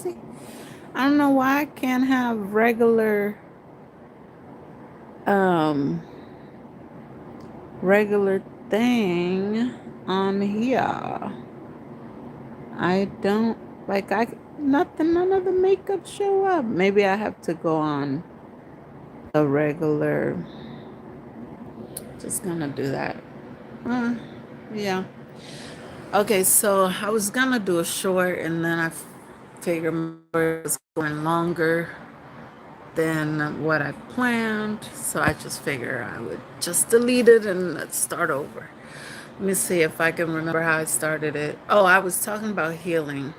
see. I don't know why I can't have um, regular thing on here. I don't like nothing. None of the makeup show up. Maybe I have to go on a regular. Just gonna do that. Uh, yeah. Okay, so I was gonna do a short, and then I figured my story was going longer than what I planned. So I just figured I would just delete it and let's start over. Let me see if I can remember how I started it. Oh, I was talking about healing.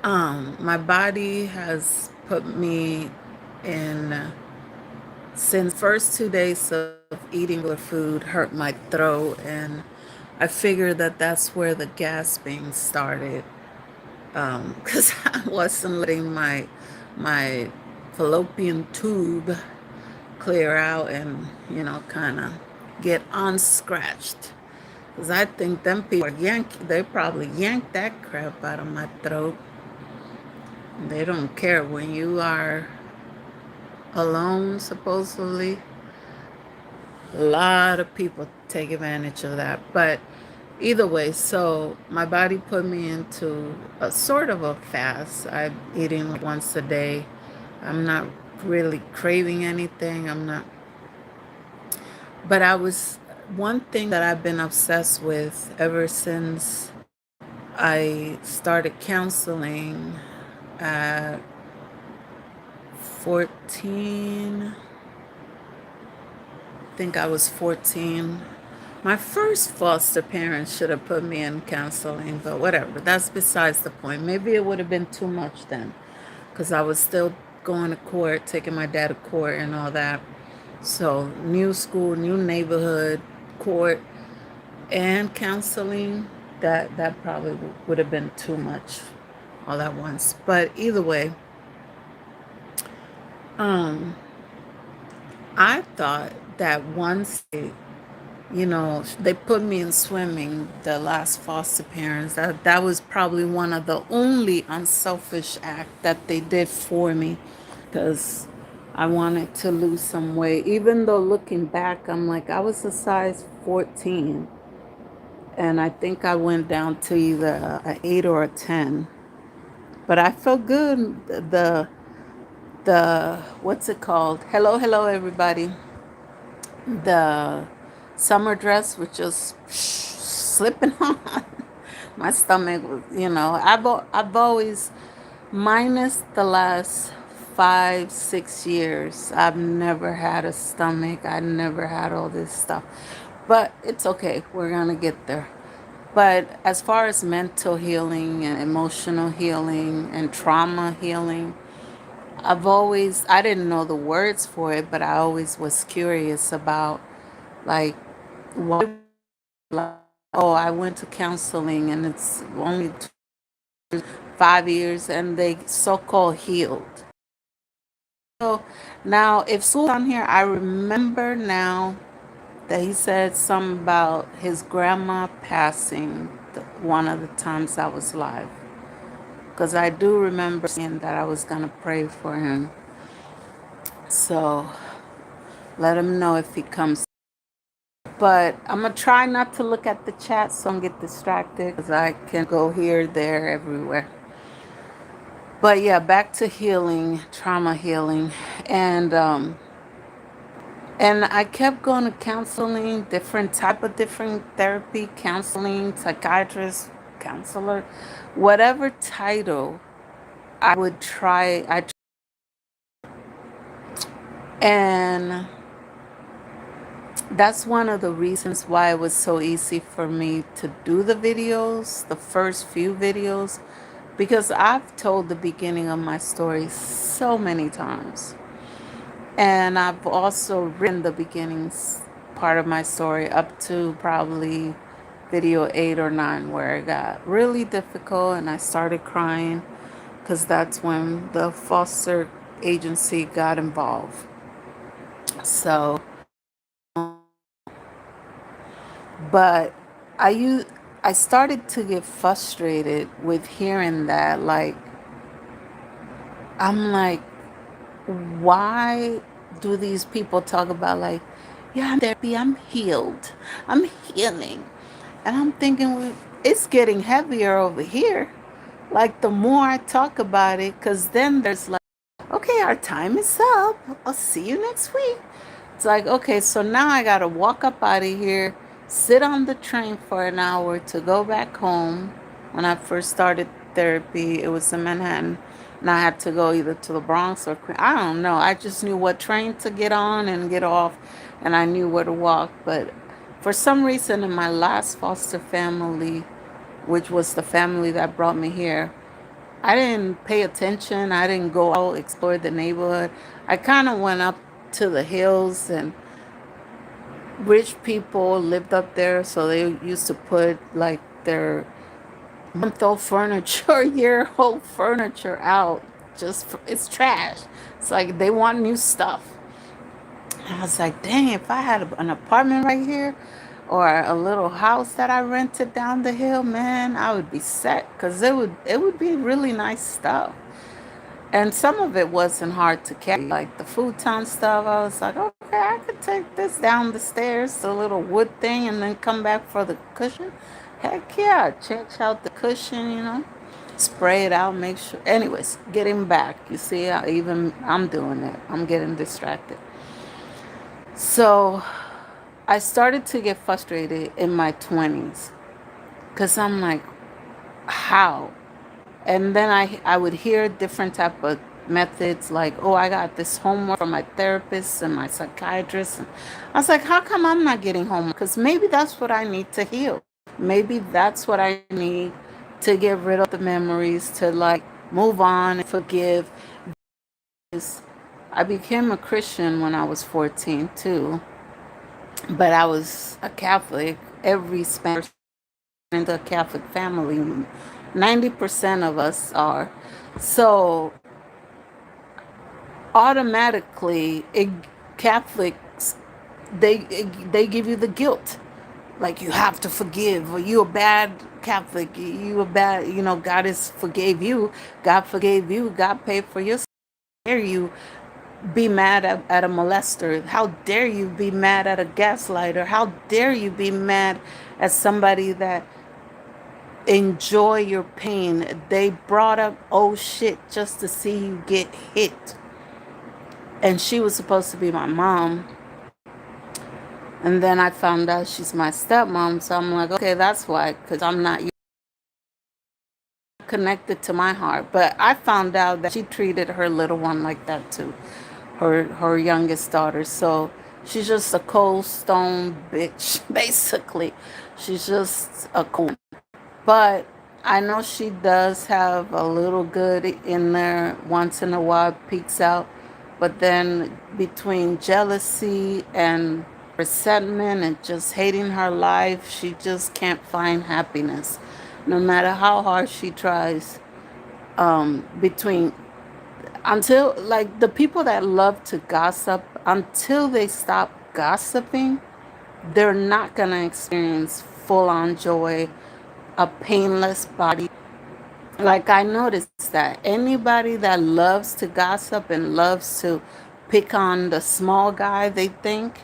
My body has put me in since first 2 days of eating regular food hurt my throat, and I figured that that's where the gasping started. Because I wasn't letting my fallopian tube clear out and kind of get unscratched. Because I think them people they probably yanked that crap out of my throat. They don't care when you are alone, supposedly. A lot of people take advantage of that. But either way, so my body put me into a sort of a fast. I'm eating like once a day. I'm not really craving anything. I'm not. But one thing that I've been obsessed with ever since I started counseling at 14. I think I was 14. My first foster parents should have put me in counseling, but whatever. That's besides the point. Maybe it would have been too much then because I was still going to court, taking my dad to court and all that. So, new school, new neighborhood, court, and counseling, that probably would have been too much all at once. But either way, um, I thought that once they put me in swimming, the last foster parents, that was probably one of the only unselfish act that they did for me, because I wanted to lose some weight. Even though looking back, I'm like, I was a size 14, and I think I went down to either an 8 or a 10. But I felt good. The what's it called? Hello, everybody. The summer dress was just slipping on. My stomach was, I've always, minus the last 5, 6 years, I've never had a stomach. I never had all this stuff. But it's okay. We're going to get there. But as far as mental healing and emotional healing and trauma healing, I didn't know the words for it, but I always was curious about, like, why, like, oh, I went to counseling and it's only 5 years and they so-called healed. So now, if Sewell's on here, I remember now that he said something about his grandma passing one of the times I was live. Because I do remember saying that I was going to pray for him. So let him know if he comes. But I'm going to try not to look at the chat so I don't get distracted because I can go here, there, everywhere. But yeah, back to healing, trauma healing. And I kept going to counseling, different therapy, counseling, psychiatrist, counselor, whatever title I would try. And that's one of the reasons why it was so easy for me to do the videos, the first few videos, because I've told the beginning of my story so many times. And I've also written the beginnings part of my story up to probably video 8 or 9, where it got really difficult and I started crying because that's when the foster agency got involved. So, but I u- I started to get frustrated with hearing that, like, I'm like, why do these people talk about like, yeah, I'm therapy, I'm healed, I'm healing, and I'm thinking, well, it's getting heavier over here. Like the more I talk about it, because then there's like, okay, our time is up. I'll see you next week. It's like, okay, so now I gotta walk up out of here, sit on the train for an hour to go back home. When I first started therapy, it was in Manhattan, and I had to go either to the Bronx or I don't know. I just knew what train to get on and get off, and I knew where to walk. But for some reason, in my last foster family, which was the family that brought me here, I didn't pay attention. I didn't go out, explore the neighborhood. I kind of went up to the hills, and rich people lived up there, so they used to put like their month-old furniture, year-old furniture out. It's trash. It's like they want new stuff. I was like, dang, if I had an apartment right here or a little house that I rented down the hill, man, I would be set because it would be really nice stuff. And some of it wasn't hard to carry, like the futon stuff. I was like, okay, I could take this down the stairs, the little wood thing, and then come back for the cushion. Heck yeah, change out the cushion, spray it out, make sure. Anyways, getting back, you see, I'm doing it. I'm getting distracted. So I started to get frustrated in my 20s because I'm like, how? And then I would hear different type of methods like, oh, I got this homework from my therapist and my psychiatrist. And I was like, how come I'm not getting homework? Because maybe that's what I need to heal. Maybe that's what I need to get rid of the memories, to like move on and forgive. I became a Christian when I was 14 too, but I was a Catholic. Every Spanish into a Catholic family, 90% of us are. So automatically, Catholics, they give you the guilt, like you have to forgive, or you a bad Catholic, you a bad, God is forgave you, God forgave you, God paid for your sin. How dare you be mad at a molester? How dare you be mad at a gaslighter? How dare you be mad at somebody that enjoy your pain? They brought up oh shit just to see you get hit. And she was supposed to be my mom. And then I found out she's my stepmom. So I'm like, okay, that's why, because I'm not connected to my heart. But I found out that she treated her little one like that too, her youngest daughter. So she's just a cold stone bitch, basically. She's just a cold. But I know she does have a little good in there once in a while, peeks out. But then between jealousy and resentment and just hating her life, she just can't find happiness. No matter how hard she tries. Between until like the people that love to gossip, until they stop gossiping, they're not gonna experience full on joy, a painless body. Like I noticed that anybody that loves to gossip and loves to pick on the small guy, they think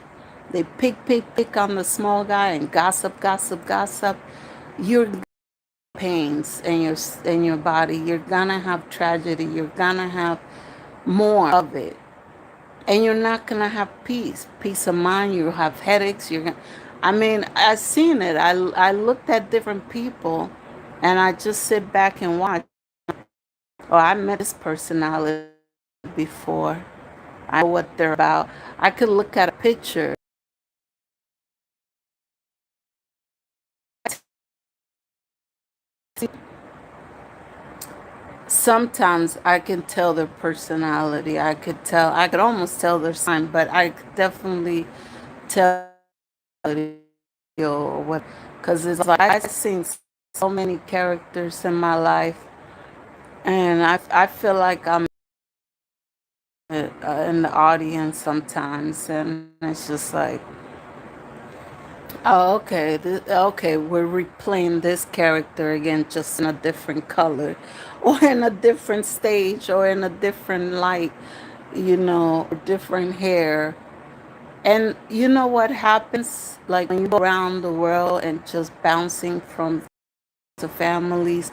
they pick on the small guy and gossip, gossip, gossip. You're pains in your body. You're gonna have tragedy. You're gonna have more of it, and you're not gonna have peace of mind. You have headaches. I mean, I've seen it. I looked at different people, and I just sit back and watch. Oh, I met this personality before. I know what they're about. I could look at a picture. Sometimes I can tell their personality. I could almost tell their sign, but I could definitely tell or what, because it's like I've seen so many characters in my life, and I feel like I'm in the audience sometimes, and it's just like Oh, okay. Okay, we're replaying this character again, just in a different color, or in a different stage, or in a different light, different hair. And you know what happens? Like when you go around the world and just bouncing from to families,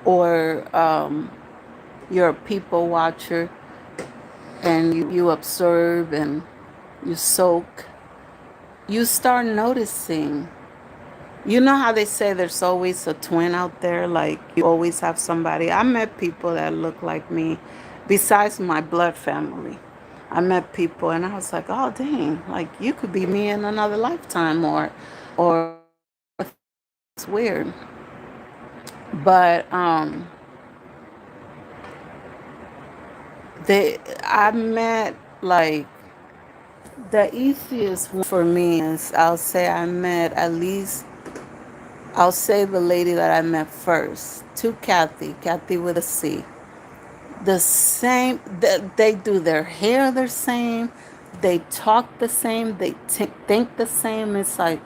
or you're a people watcher and you observe and you soak, you start noticing. You know how they say there's always a twin out there? Like you always have somebody. I met people that look like me besides my blood family. I met people and I was like, oh dang, like you could be me in another lifetime, or it's weird. But I met like the easiest one for me is I'll say the lady that I met first, to Kathy with a C. The same, they do their hair the same, they talk the same, they think the same. It's like,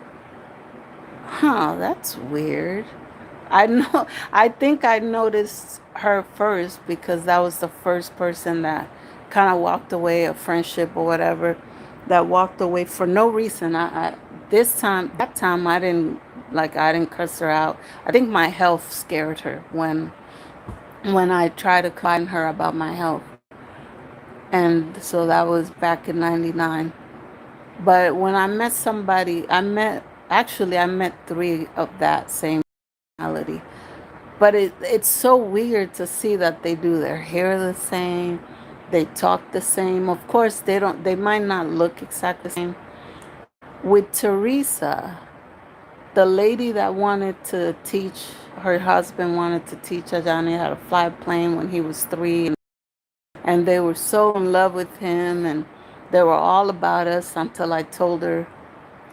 huh, that's weird. I know, I think I noticed her first because that was the first person that kind of walked away, a friendship or whatever, that walked away for no reason. That time, I didn't cuss her out. I think my health scared her when I tried to confide in her about my health. And so that was back in 99. But when I met somebody, I met three of that same personality. But it's so weird to see that they do their hair the same, they talk the same. Of course, they might not look exactly the same. With Teresa, the lady that wanted to teach, her husband wanted to teach Ajani how to fly a plane when he was 3, and they were so in love with him, and they were all about us until I told her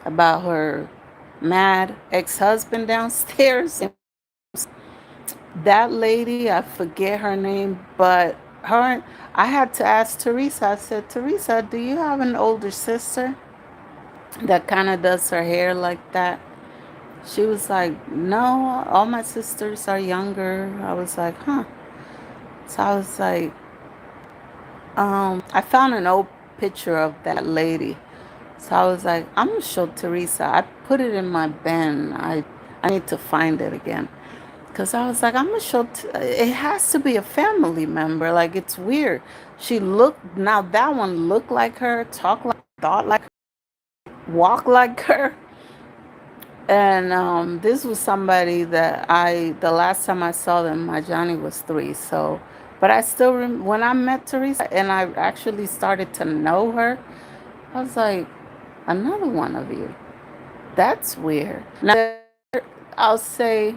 about her mad ex-husband downstairs. That lady, I forget her name, but I had to ask Teresa. I said, Teresa, do you have an older sister that kind of does her hair like that? She was like, no, all my sisters are younger. I was like, huh. So I was like, I found an old picture of that lady. So I was like, I'm gonna show Teresa. I put it in my bin. I need to find it again. Cause I was like, I'm gonna show. It has to be a family member. Like it's weird. She looked now. That one looked like her, talk like, thought like, walk like her. And this was somebody that the last time I saw them, my Johnny was 3. So, but I still when I met Teresa and I actually started to know her, I was like, another one of you. That's weird. Now, I'll say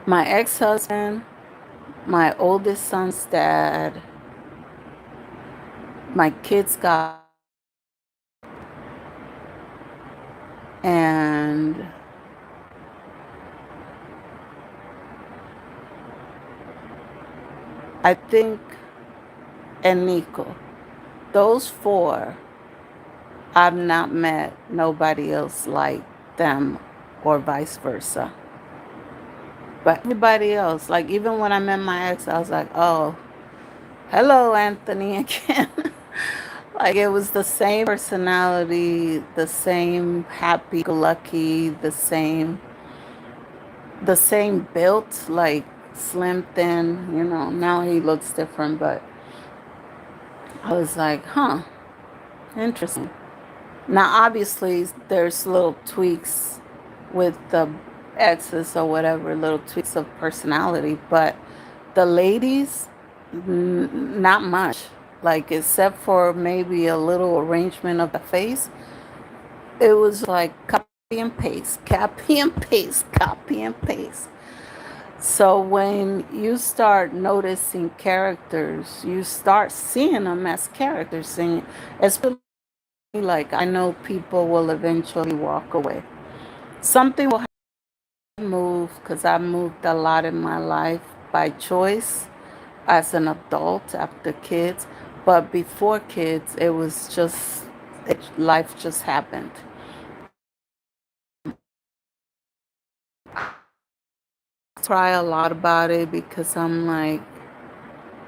my ex-husband, my oldest son's dad, my kids got, and I think, and Nico. Those 4, I've not met nobody else like them or vice versa. But everybody else, like even when I met my ex, I was like, oh, hello, Anthony again. Like it was the same personality, the same happy go lucky, the same built, like slim thin, now he looks different, but I was like, huh, interesting. Now obviously there's little tweaks with the exes or whatever, little tweaks of personality, but the ladies, not much. Like except for maybe a little arrangement of the face, it was like copy and paste, copy and paste, copy and paste. So when you start noticing characters, you start seeing them as characters, and especially like I know people will eventually walk away. Something will move because I moved a lot in my life by choice as an adult after kids, but before kids, it was just life just happened. cry a lot about it because I'm like,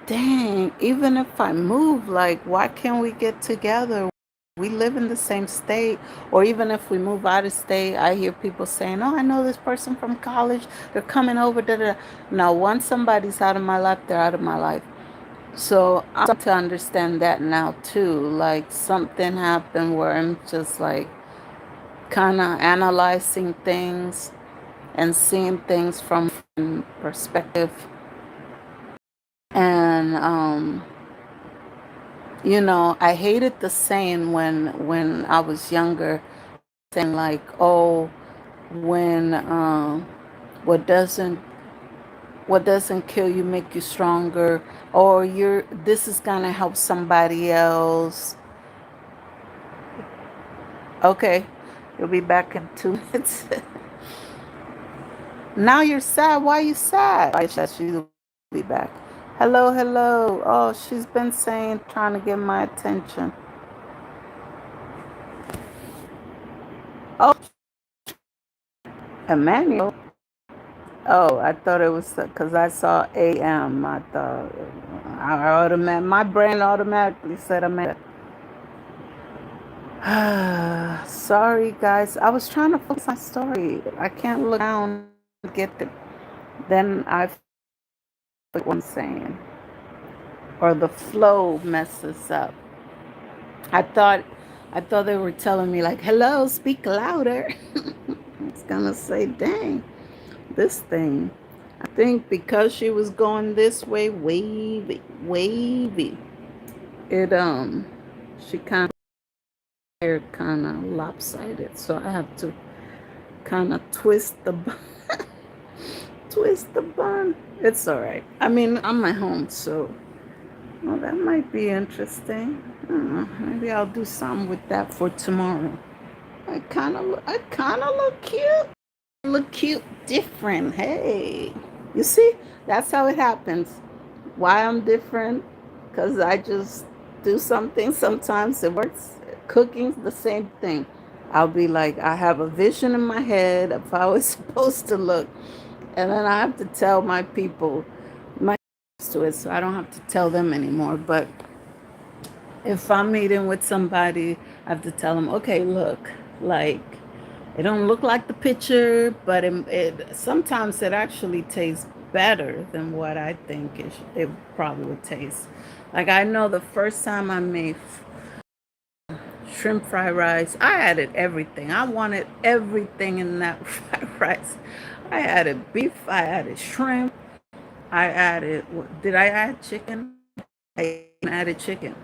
dang, even if I move, like, why can't we get together? We live in the same state, or even if we move out of state, I hear people saying, "Oh, I know this person from college. They're coming over." Da, da, da. Now, once somebody's out of my life, they're out of my life. So I'm starting to understand that now too. Like something happened where I'm just like kind of analyzing things and seeing things from perspective. And I hated the saying when I was younger, saying like, "Oh, when what doesn't what doesn't kill you make you stronger," or "You're this is gonna help somebody else." Okay, you'll be back in 2 minutes. Now you're sad. Why are you sad? I said she'll be back. Hello, hello. Oh, she's been saying, trying to get my attention. Oh, Emmanuel. Oh, I thought it was because I saw AM. I thought my brain automatically said Amanda. Sorry, guys. I was trying to focus on my story. I can't look down and get it. Then I forget what I'm saying, or the flow messes up. I thought, I thought they were telling me like, "Hello, speak louder." I was gonna say, "Dang, this thing." I think because she was going this way, wavy, wavy. It she kind of lopsided, so I have to kind of twist the twist the bun. It's all right. I mean, I'm at home, so well, that might be interesting. I don't know. Maybe I'll do something with that for tomorrow. I kind of look cute. Look cute, different. Hey, you see, that's how it happens. Why I'm different? Because I just do something. Sometimes it works. Cooking's the same thing. I'll be like, I have a vision in my head of how it's supposed to look, and then I have to tell my people, my to it, so I don't have to tell them anymore. But if I'm meeting with somebody, I have to tell them, okay, look, like it don't look like the picture, but it sometimes it actually tastes better than what I think it probably would taste. Like I know the first time I made shrimp fried rice, I added everything. I wanted everything in that fried rice. I added beef, I added shrimp, I added, did I add chicken? I added chicken.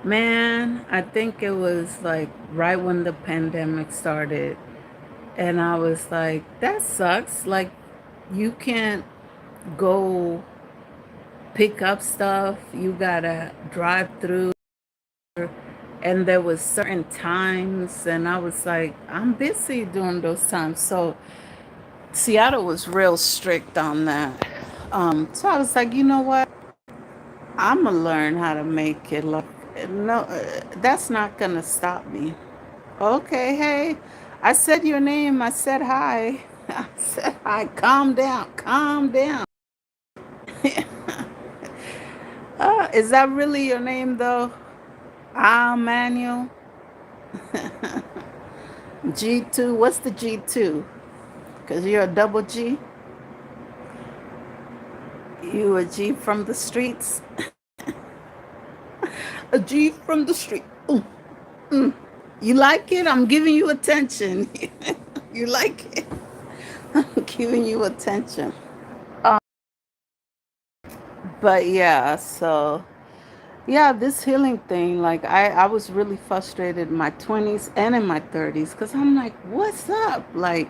Man, I think it was like right when the pandemic started. And I was like, that sucks. Like, you can't go pick up stuff. You gotta drive through. And there was certain times, and I was like, I'm busy during those times. So Seattle was real strict on that. So I was like, you know what? I'm gonna learn how to make it look. No, that's not gonna stop me. Okay, hey, I said your name. I said hi. I said hi. Calm down. Calm down. Is that really your name though? Manuel. G2. What's the G2? Because you're a double G. You a G from the streets. A G from the street. Ooh, mm. You like it? I'm giving you attention. You like it? I'm giving you attention. Um, but yeah, so yeah, this healing thing, like I was really frustrated in my 20s and in my 30s because I'm like, what's up? Like,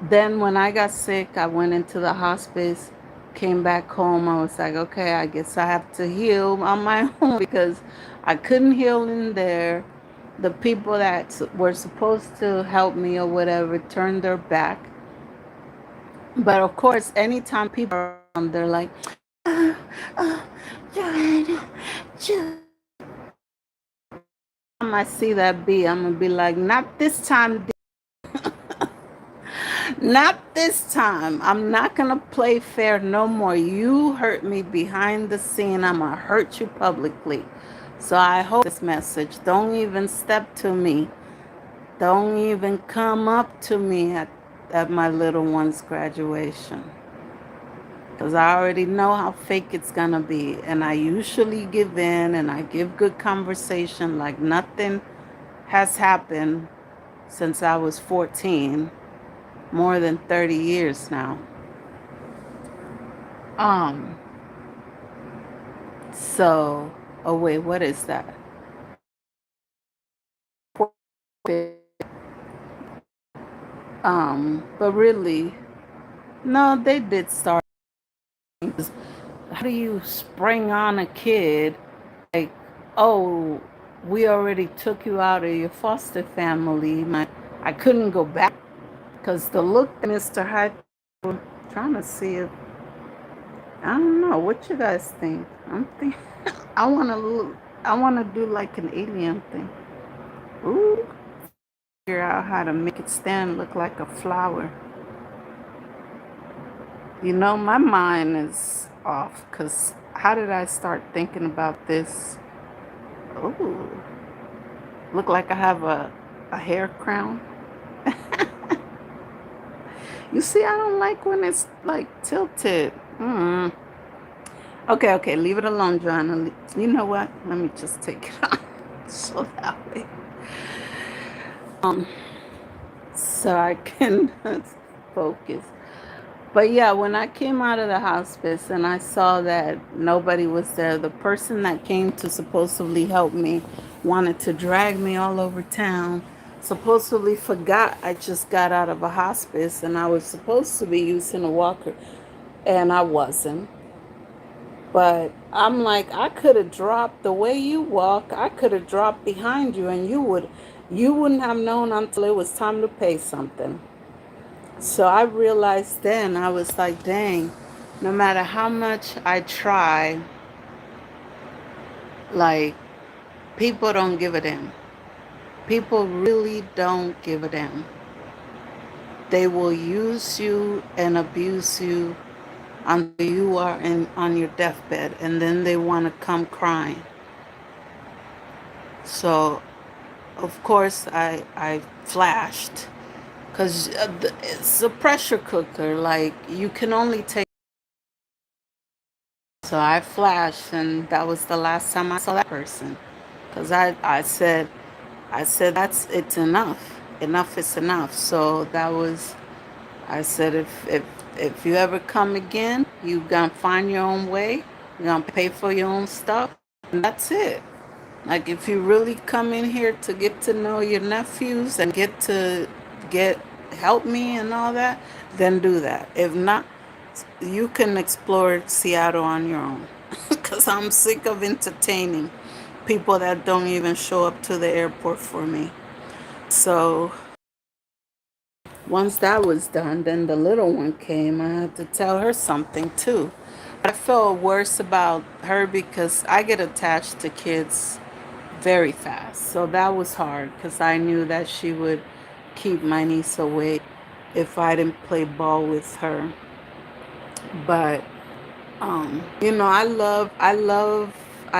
then when I got sick, I went into the hospice, came back home. I was like, okay, I guess I have to heal on my own because I couldn't heal in there. The people that were supposed to help me or whatever turned their back. But of course, anytime people are around, they're like, uh, uh, Joanna, I see that bee, I'm gonna be like, not this time, Not this time. I'm not going to play fair no more. You hurt me behind the scene. I'm going to hurt you publicly. So I hope this message. Don't even step to me. Don't even come up to me at my little one's graduation. Because I already know how fake it's going to be. And I usually give in and I give good conversation like nothing has happened since I was 14, more than 30 years now. Um, so, oh wait, what is that? But really, no, they did start. How do you spring on a kid like, oh, we already took you out of your foster family. I couldn't go back because the look that Mr. Hyde, trying to see if, I don't know, what you guys think? I'm thinking, I want to do like an alien thing. Ooh, figure out how to make it stand look like a flower. You know, my mind is off because how did I start thinking about this? Ooh, look like I have a hair crown. You see, I don't like when it's like tilted. Mm. Okay, okay, leave it alone, Joanna. You know what? Let me just take it off so that way, um, so I can focus. But yeah, when I came out of the hospice and I saw that nobody was there, the person that came to supposedly help me wanted to drag me all over town. Supposedly forgot I just got out of a hospice and I was supposed to be using a walker and I wasn't. But I'm like, I could have dropped the way you walk, I could have dropped behind you and you wouldn't have known until it was time to pay something. So I realized then, I was like, dang, no matter how much I try, like, people don't give a damn. People really don't give a damn. They will use you and abuse you until you are on your deathbed, and then they want to come crying. So, of course, I flashed because it's a pressure cooker. Like, you can only take. So I flashed, and that was the last time I saw that person. Because I said, it's enough. Enough is enough. So that was, I said, if you ever come again, you gonna find your own way. You're gonna pay for your own stuff. And that's it. Like, if you really come in here to get to know your nephews and get help me and all that, then do that. If not, you can explore Seattle on your own. Because I'm sick of entertaining people that don't even show up to the airport for me. So once that was done, then the little one came. I had to tell her something too. I felt worse about her because I get attached to kids very fast. So that was hard because I knew that she would keep my niece away if I didn't play ball with her. But I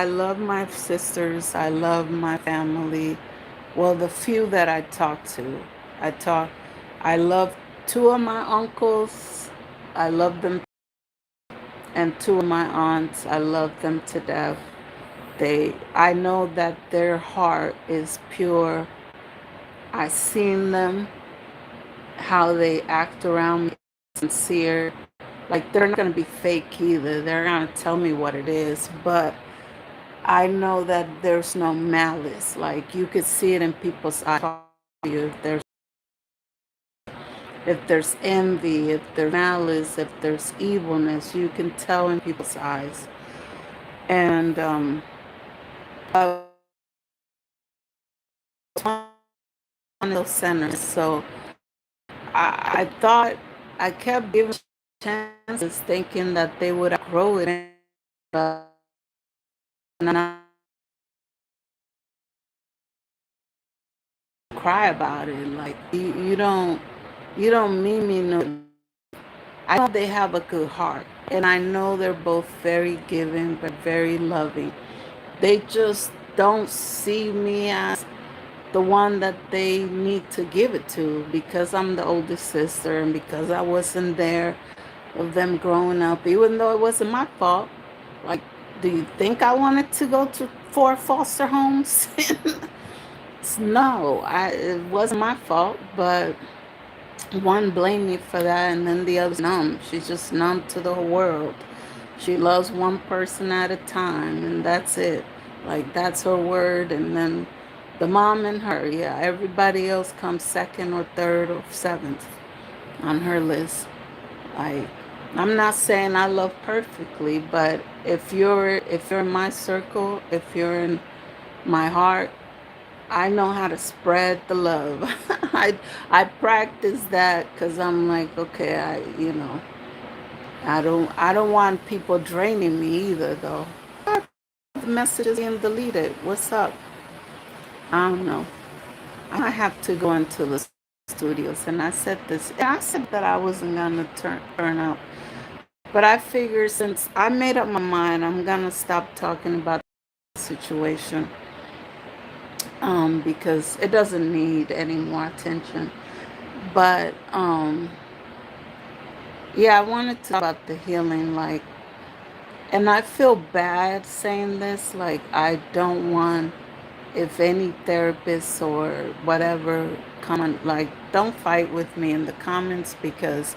love my sisters. I love my family. Well, the few that I talk to, I talk. I love two of my uncles. I love them, and two of my aunts. I love them to death. I know that their heart is pure. I seen them, how they act around me, sincere. Like, they're not gonna be fake either. They're gonna tell me what it is, but I know that there's no malice. Like, you could see it in people's eyes. If there's envy, if there's malice, if there's evilness, you can tell in people's eyes. And I was one of those centers. So I thought, I kept giving chances, thinking that they would outgrow it, but not cry about it. Like, you don't. You don't mean me no. I know they have a good heart, and I know they're both very giving but very loving. They just don't see me as the one that they need to give it to because I'm the oldest sister and because I wasn't there of them growing up, even though it wasn't my fault. Like, do you think I wanted to go to 4 foster homes? No, it wasn't my fault, but one blamed me for that, and then the other's numb. She's just numb to the whole world. She loves one person at a time, and that's it. Like, that's her word, and then the mom and her, yeah, everybody else comes second or third or seventh on her list. Like, I'm not saying I love perfectly, but if you're in my circle, if you're in my heart, I know how to spread the love. I practice that because I'm like, okay, I don't want people draining me either though. The messages being deleted. What's up? I don't know. I might have to go into the studios, and I said this. I said that I wasn't gonna turn up, but I figured since I made up my mind, I'm gonna stop talking about the situation, because it doesn't need any more attention. But yeah, I wanted to talk about the healing, like, and I feel bad saying this. Like, I don't want, if any therapists or whatever comment, like, don't fight with me in the comments because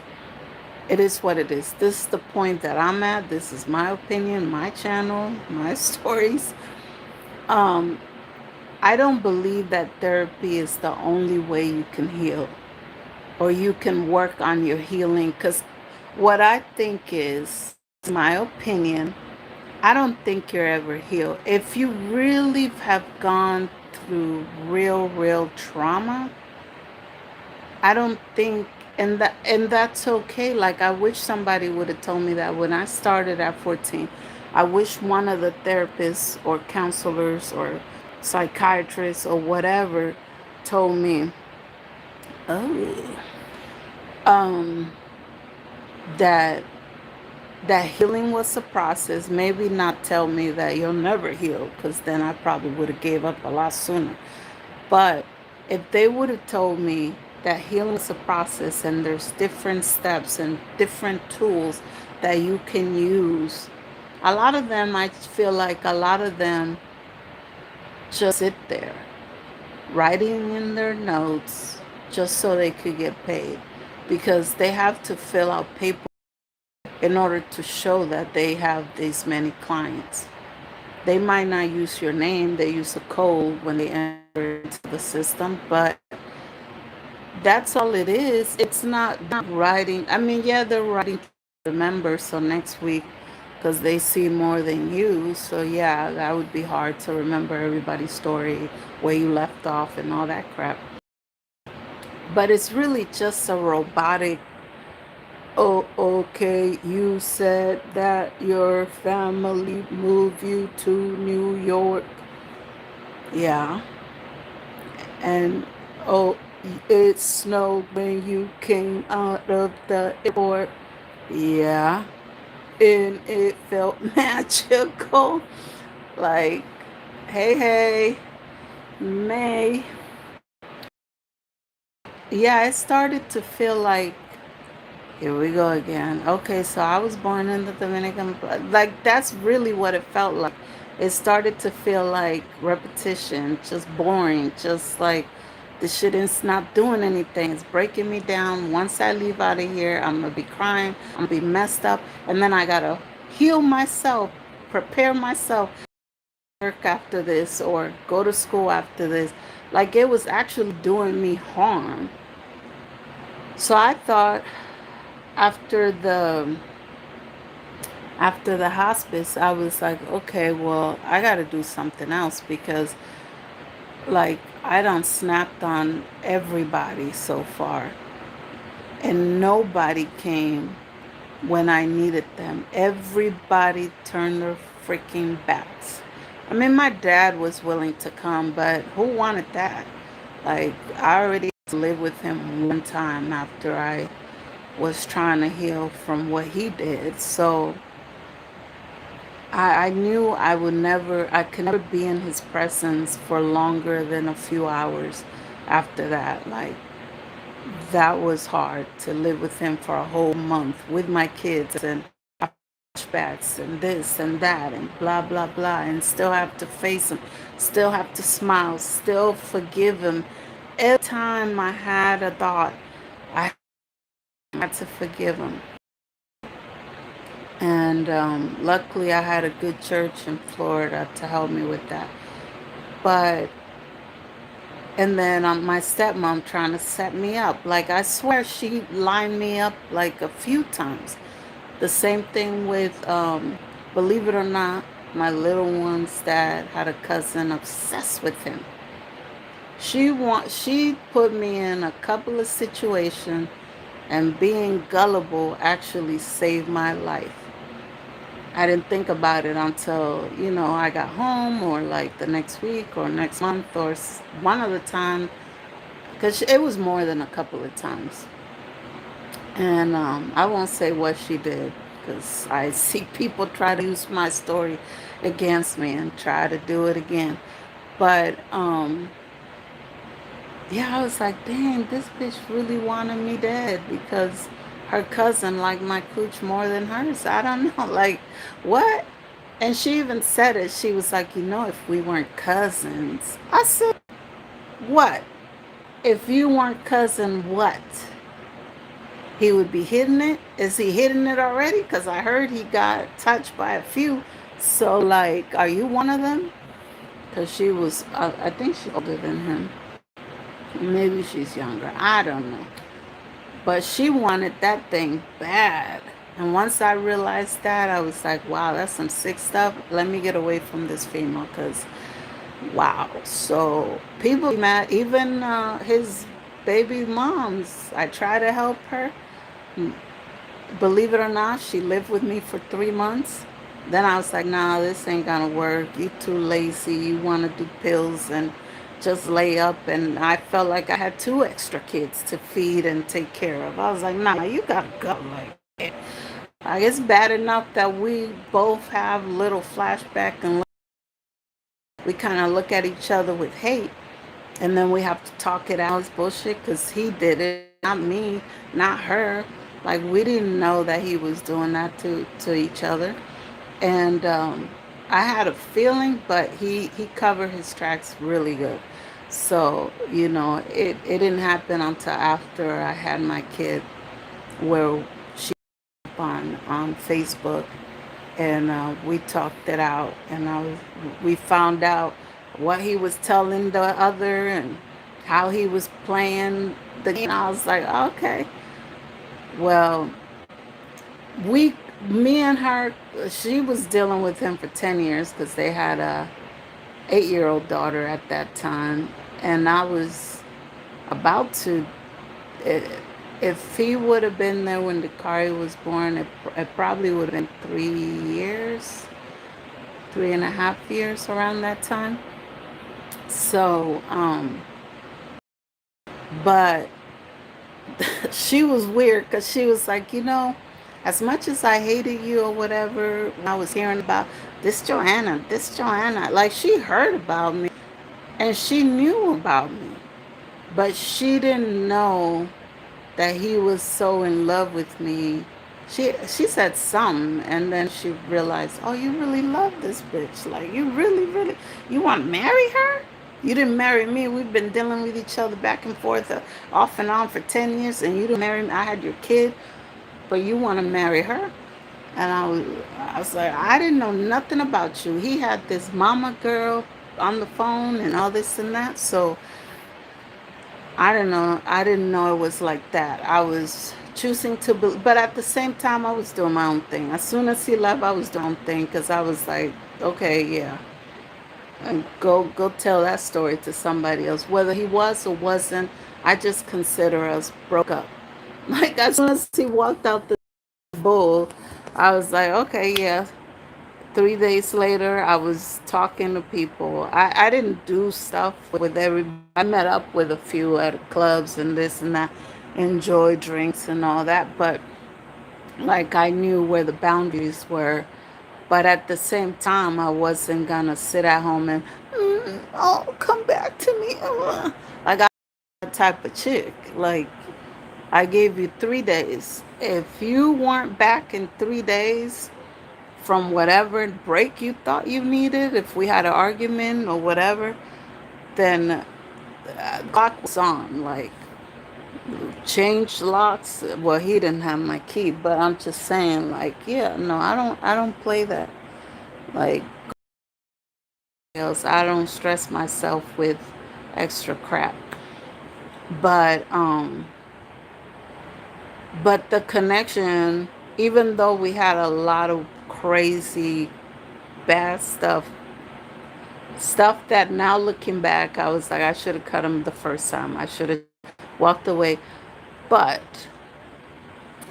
it is what it is. This is the point that I'm at. This is my opinion, my channel, my stories. Um, I don't believe that therapy is the only way you can heal or you can work on your healing. Because what I think is, my opinion, I don't think you're ever healed. If you really have gone through real trauma, I don't think, and that's okay. Like, I wish somebody would have told me that when I started at 14. I wish one of the therapists or counselors or psychiatrists or whatever told me, oh, um, that healing was a process. Maybe not tell me that you'll never heal, because then I probably would have gave up a lot sooner. But if they would have told me that healing is a process and there's different steps and different tools that you can use, a lot of them, I feel like a lot of them just sit there writing in their notes just so they could get paid, because they have to fill out paper in order to show that they have these many clients. They might not use your name, they use a code when they enter into the system, but that's all it is. It's not writing. I mean, yeah, they're writing to remember, so next week, because they see more than you. So, yeah, that would be hard to remember everybody's story, where you left off, and all that crap. But it's really just a robotic. Oh, okay. You said that your family moved you to New York. Yeah. And oh, it snowed when you came out of the airport. Yeah. And it felt magical. Like, hey, May. Yeah, it started to feel like, here we go again. Okay, so I was born in the Dominican. Like, that's really what it felt like. It started to feel like repetition, just boring, just like the shit is not doing anything. It's breaking me down. Once I leave out of here, I'm gonna be crying. I'm gonna be messed up, and then I gotta heal myself, prepare myself, work after this, or go to school after this. Like, it was actually doing me harm. So I thought, after the hospice, I was like, okay, well, I got to do something else, because, like, I done snapped on everybody so far, and nobody came when I needed them. Everybody turned their freaking backs. I mean, my dad was willing to come, but who wanted that? Like, I already live with him one time after I was trying to heal from what he did. So I knew I could never be in his presence for longer than a few hours after that. Like, that was hard to live with him for a whole month with my kids and flashbacks and this and that and blah, blah, blah, and still have to face him, still have to smile, still forgive him. Every time I had a thought, I had to forgive him. And luckily, I had a good church in Florida to help me with that. But, and then my stepmom trying to set me up. Like, I swear she lined me up like a few times. The same thing with, believe it or not, my little one's dad had a cousin obsessed with him. She put me in a couple of situations, and being gullible actually saved my life. I didn't think about it until, I got home or like the next week or next month or one other time, because it was more than a couple of times. And I won't say what she did because I see people try to use my story against me and try to do it again. But yeah, I was like, dang, this bitch really wanted me dead because her cousin liked my cooch more than hers. I don't know. Like, what? And she even said it. She was like, if we weren't cousins. I said, what? If you weren't cousin, what? He would be hitting it? Is he hitting it already? Because I heard he got touched by a few. So, like, are you one of them? Because I think she's older than him. Maybe she's younger. I don't know. But she wanted that thing bad. And once I realized that, I was like, wow, that's some sick stuff. Let me get away from this female because, wow. So people be mad. Even his baby moms, I try to help her. Believe it or not, she lived with me for 3 months. Then I was like, nah, this ain't gonna work. You too lazy. You want to do pills and just lay up. And I felt like I had two extra kids to feed and take care of. I was like, nah, you gotta go. Like, it's bad enough that we both have little flashback and we kind of look at each other with hate. And then we have to talk it out. It's bullshit because he did it, not me, not her. Like, we didn't know that he was doing that to each other. And I had a feeling, but he covered his tracks really good. So, it didn't happen until after I had my kid, where she on Facebook, and we talked it out, and we found out what he was telling the other and how he was playing the game. I was like, okay, well, we me and her, she was dealing with him for 10 years because they had a 8-year-old daughter at that time, and I was about to, i- if he would have been there when Dakari was born, it probably would have been 3 years, 3.5 years around that time. So but she was weird because she was like, as much as I hated you or whatever, when I was hearing about this Joanna, like, she heard about me and she knew about me, but she didn't know that he was so in love with me. She said something, and then she realized, oh, you really love this bitch. Like, you really, really, you want to marry her? You didn't marry me. We've been dealing with each other back and forth, off and on for 10 years, and you didn't marry me. I had your kid, but you want to marry her? And I was like, I didn't know nothing about you. He had this mama girl on the phone and all this and that. So I don't know. I didn't know it was like that. I was choosing to, but at the same time, I was doing my own thing. As soon as he left, I was doing my own thing because I was like, okay, yeah, and go tell that story to somebody else. Whether he was or wasn't, I just consider us broke up. Like, as soon as he walked out the bull, I was like, okay, yeah, 3 days later, I was talking to people. I didn't do stuff with everybody. I met up with a few at clubs and this and that, enjoy drinks and all that. But like I knew where the boundaries were. But at the same time, I wasn't gonna sit at home and, oh, come back to me. Like, I'm that type of chick. Like, I gave you 3 days. If you weren't back in 3 days from whatever break you thought you needed, if we had an argument or whatever, then clock was on. Like, change locks. Well, he didn't have my key, but I'm just saying, like, yeah, no, I don't play that. Like, else, I don't stress myself with extra crap. But but the connection, even though we had a lot of crazy bad stuff that now looking back, I was like, I should have cut him the first time. I should have walked away. But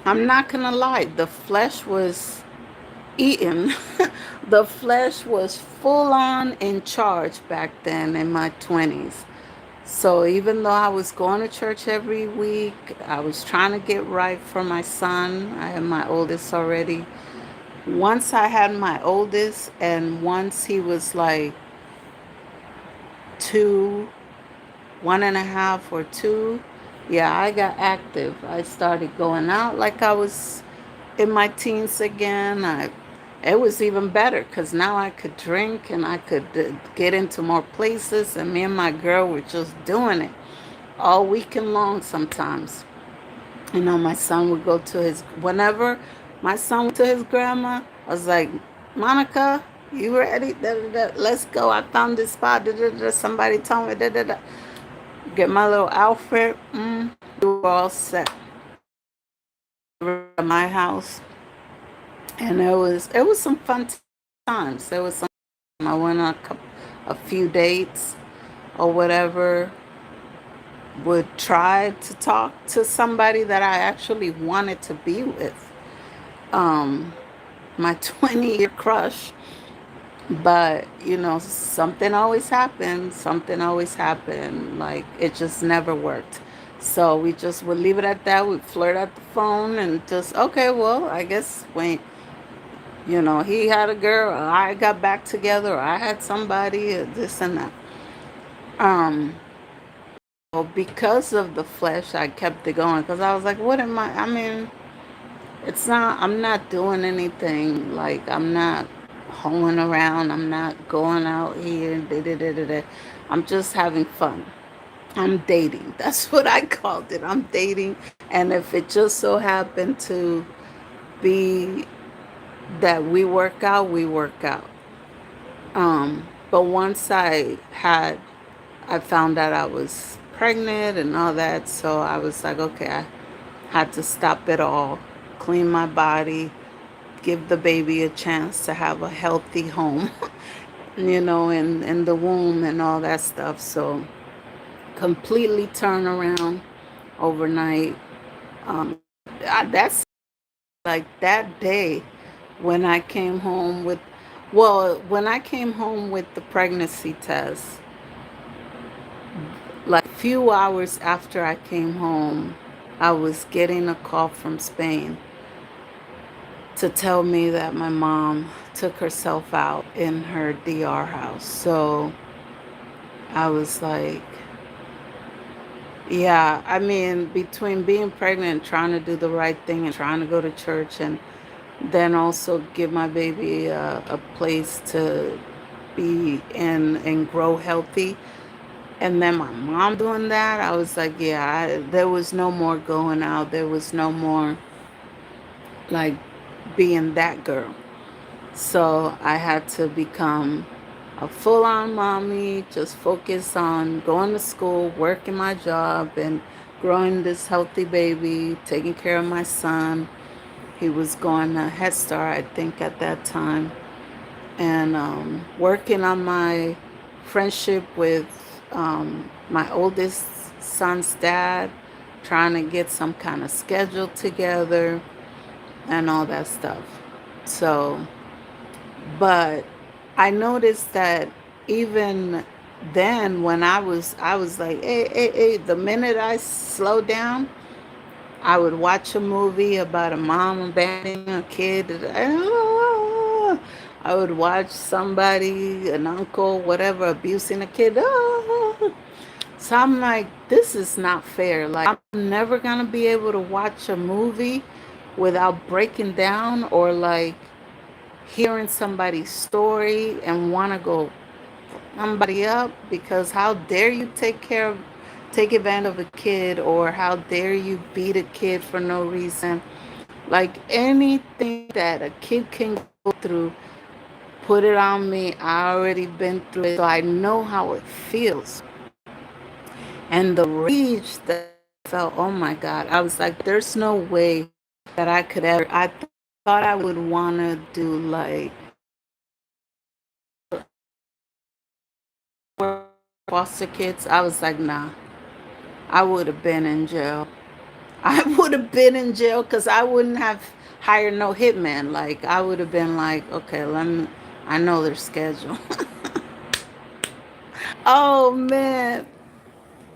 I'm not gonna lie, the flesh was eaten. The flesh was full on in charge back then in my 20s. So even though I was going to church every week, I was trying to get right for my son. I had my oldest already. Once I had my oldest, and once he was like two, 1.5 or 2, yeah, I got active. I started going out like I was in my teens again. It was even better because now I could drink and I could get into more places, and me and my girl were just doing it all weekend long sometimes. My son would go to his, whenever my son went to his grandma, I was like, Monica, you ready? Da, da, da. Let's go. I found this spot. Da, da, da. Somebody told me. Da, da, da. Get my little outfit. We were all set at my house, and it was some fun times. There was some. I went on a few dates or whatever. Would try to talk to somebody that I actually wanted to be with. Um, my 20-year crush. But, something always happened. Something always happened. Like, it just never worked. So we just would leave it at that. We'd flirt at the phone and just, okay, well, I guess when, he had a girl, or I got back together, or I had somebody, or this and that. Um, well, because of the flesh, I kept it going because I was like, what am I? I mean, I'm not doing anything. Like, I'm not hoeing around. I'm not going out here. Da, da, da, da, da. I'm just having fun. I'm dating. That's what I called it. I'm dating. And if it just so happened to be that we work out, we work out. But once I found out I was pregnant and all that, so I was like, okay, I had to stop it all, clean my body, give the baby a chance to have a healthy home, in the womb and all that stuff. So completely turn around overnight. That's like that day when I came home with, well, when I came home with the pregnancy test, like a few hours after I came home, I was getting a call from Spain to tell me that my mom took herself out in her DR house. So I was like, yeah, I mean, between being pregnant and trying to do the right thing and trying to go to church and then also give my baby a place to be in and grow healthy. And then my mom doing that, I was like, yeah, there was no more going out. There was no more like being that girl. So I had to become a full on mommy, just focus on going to school, working my job, and growing this healthy baby, taking care of my son. He was going to Head Start, I think, at that time, and working on my friendship with my oldest son's dad, trying to get some kind of schedule together and all that stuff. So But I noticed that even then, when I was like, hey, the minute I slow down, I would watch a movie about a mom abandoning a kid. I would watch somebody, an uncle, whatever, abusing a kid. So I'm like, this is not fair. Like, I'm never gonna be able to watch a movie without breaking down or like hearing somebody's story and want to go somebody up, because how dare you take advantage of a kid, or how dare you beat a kid for no reason. Like, anything that a kid can go through, put it on me. I already been through it, so I know how it feels. And the rage that I felt, oh my God, I was like, there's no way that I could ever. Thought I would want to do like foster kids. I was like, nah, I would have been in jail. I would have been in jail because I wouldn't have hired no hitman. Like, I would have been like, okay, I know their schedule. Oh man.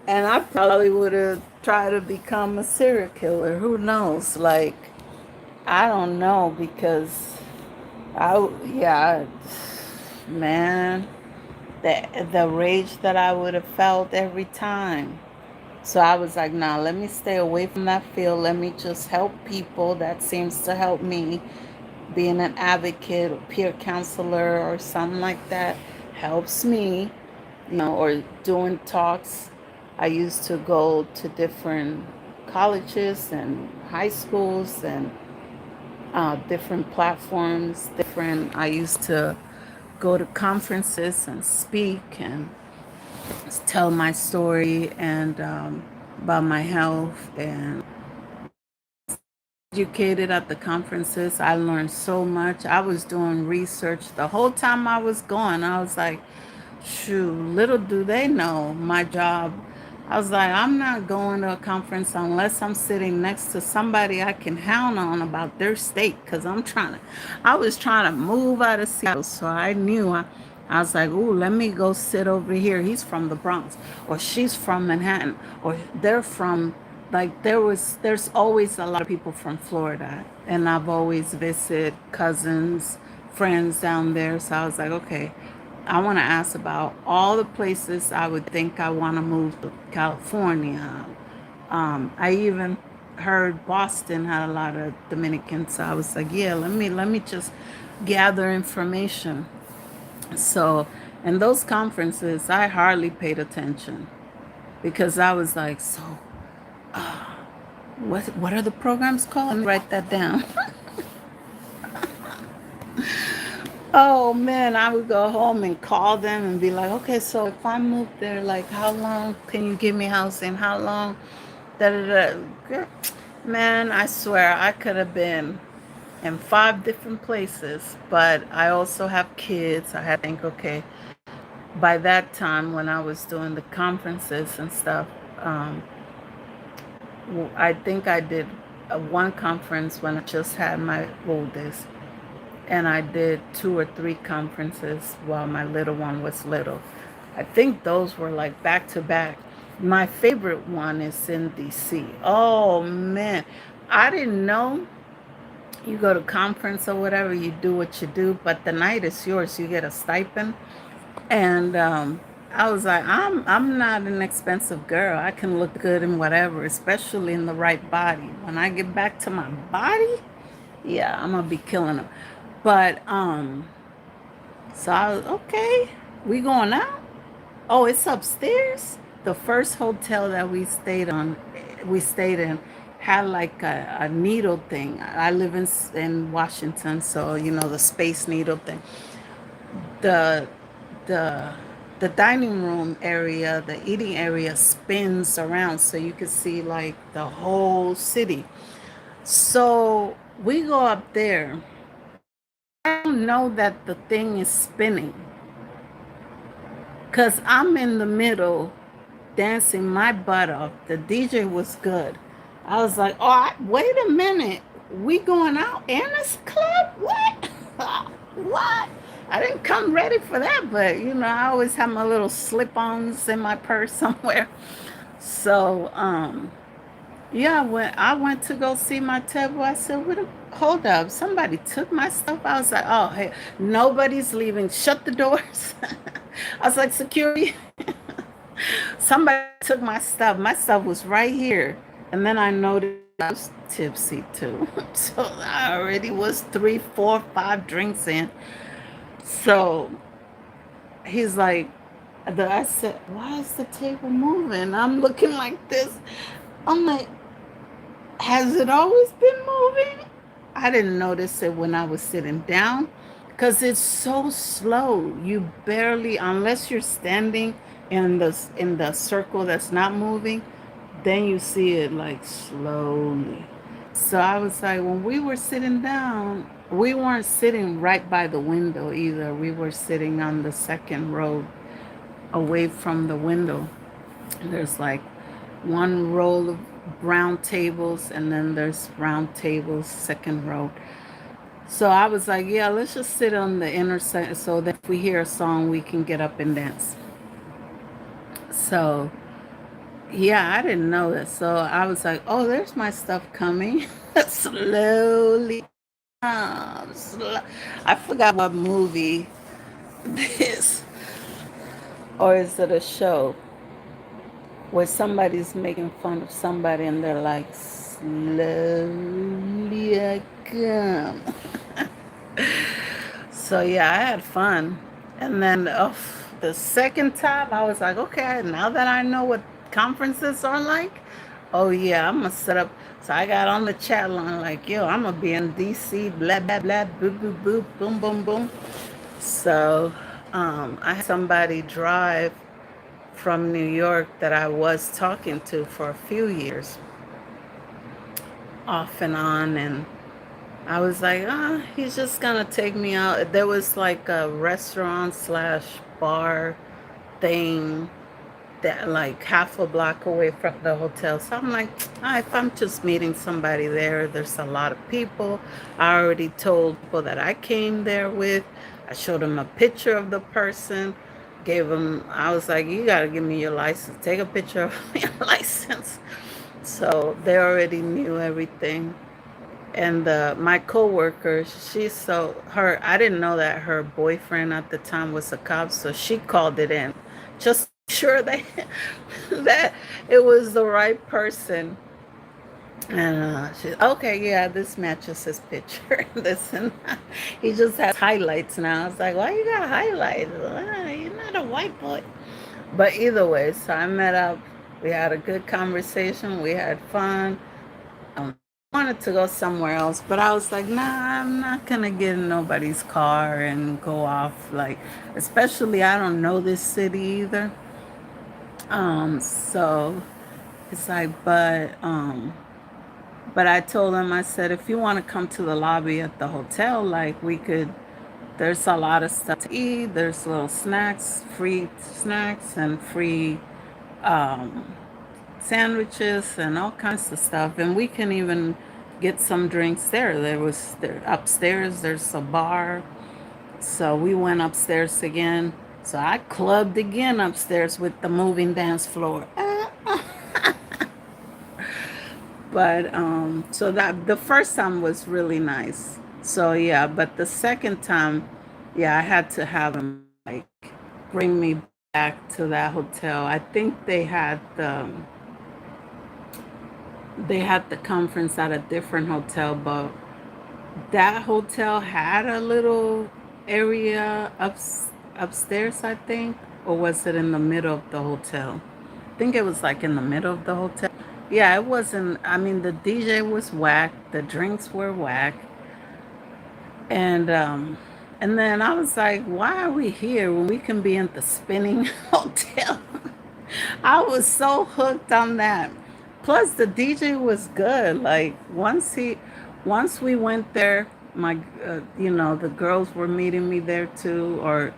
And I probably would have tried to become a serial killer. Who knows? Like, I don't know, because yeah, man, the rage that I would have felt every time. So I was like, nah, let me stay away from that field. Let me just help people. That seems to help me. Being an advocate or peer counselor or something like that helps me, or doing talks. I used to go to different colleges and high schools and different platforms, I used to go to conferences and speak and tell my story and about my health, and educated at the conferences. I learned so much. I was doing research the whole time I was going. I was like, shoot, little do they know my job. I was like, I'm not going to a conference unless I'm sitting next to somebody I can hound on about their state, because I was trying to move out of Seattle. So I was like, ooh, let me go sit over here. He's from the Bronx, or she's from Manhattan, or they're from, like, there's always a lot of people from Florida. And I've always visited cousins, friends down there. So I was like, okay, I want to ask about all the places I would think I want to move to California. I even heard Boston had a lot of Dominicans. So I was like, yeah, let me just gather information. So, in those conferences, I hardly paid attention because I was like, so what are the programs called? Let me write that down. Oh man, I would go home and call them and be like, okay, so if I move there, like, how long can you give me housing? How long? Da da da. Man, I swear I could have been in 5 different places, but I also have kids. I had to think, okay, by that time when I was doing the conferences and stuff, um, I think I did one conference when I just had my oldest, and I did 2 or 3 conferences while my little one was little. I think those were like back to back. My favorite one is in DC. Oh man, I didn't know. You go to conference or whatever, you do what you do, but the night is yours. You get a stipend, and I was like, I'm not an expensive girl. I can look good in whatever, especially in the right body. When I get back to my body, yeah, I'm gonna be killing them. But so I was okay. We going out? Oh, it's upstairs. The first hotel that we stayed in, had like a needle thing. I live in Washington, so the Space Needle thing. The the the dining room area, the eating area spins around, so you can see like the whole city. So we go up there. I don't know that the thing is spinning because I'm in the middle dancing my butt off. The DJ was good. I was like, oh, wait a minute. We going out in this club? What? What? I didn't come ready for that, but I always have my little slip-ons in my purse somewhere. So, yeah, when I went to go see my table, I said, hold up, somebody took my stuff. I was like, oh, hey, nobody's leaving. Shut the doors. I was like, security, somebody took my stuff. My stuff was right here. And then I noticed I was tipsy too. So I already was 3, 4, 5 drinks in. So he's like, I said, why is the table moving? I'm looking like this. I'm like, has it always been moving? I didn't notice it when I was sitting down because it's so slow. You barely, unless you're standing in the circle that's not moving, then you see it like slowly. So I was like, when we were sitting down, we weren't sitting right by the window either. We were sitting on the second row away from the window. There's like one row of round tables, and then there's round tables, second row. So I was like, yeah, let's just sit on the inner side so that if we hear a song, we can get up and dance. So yeah, I didn't know that. So I was like, oh, there's my stuff coming. Slowly. I forgot what movie this, or is it a show where somebody's making fun of somebody and they're like, slowly I come. So yeah, I had fun. And then the second time, I was like, okay, now that I know what conferences are like, oh yeah, I'm gonna set up. So I got on the chat line like, yo, I'm gonna be in DC, blah blah blah, boop boop boop, boom boom boom. So I had somebody drive from New York that I was talking to for a few years, off and on, and I was like, he's just gonna take me out. There was like a restaurant slash bar thing that like half a block away from the hotel. So I'm like, if I'm just meeting somebody there, there's a lot of people. I already told people that I came there with. I showed them a picture of the person, gave them, I was like, you gotta give me your license. Take a picture of your license. So they already knew everything. And my coworker, I didn't know that her boyfriend at the time was a cop, so she called it in, just sure that that it was the right person. And okay, yeah, this matches his picture. Listen, he just has highlights now. I was like, why you got highlights? You're not a white boy. But either way, so I met up. We had a good conversation. We had fun. Wanted to go somewhere else, but I was like, nah, I'm not gonna get in nobody's car and go off. Like, especially I don't know this city either. So it's like, but I told him, I said, if you want to come to the lobby at the hotel, like we could. There's a lot of stuff to eat. There's little snacks, free snacks, and free um, sandwiches and all kinds of stuff, and we can even get some drinks there. There upstairs, there's a bar. So we went upstairs again. So I clubbed again upstairs with the moving dance floor. But so that the first time was really nice. So yeah, but the second time, yeah, I had to have him like bring me back to that hotel. I think they had the conference at a different hotel, but that hotel had a little area upstairs, I think, or was it in the middle of the hotel? I think it was like in the middle of the hotel. Yeah, it wasn't. I mean, the DJ was whack, the drinks were whack, and then I was like, why are we here when we can be in the spinning hotel? I was so hooked on that. Plus, the DJ was good. Like once we went there, the girls were meeting me there too. Or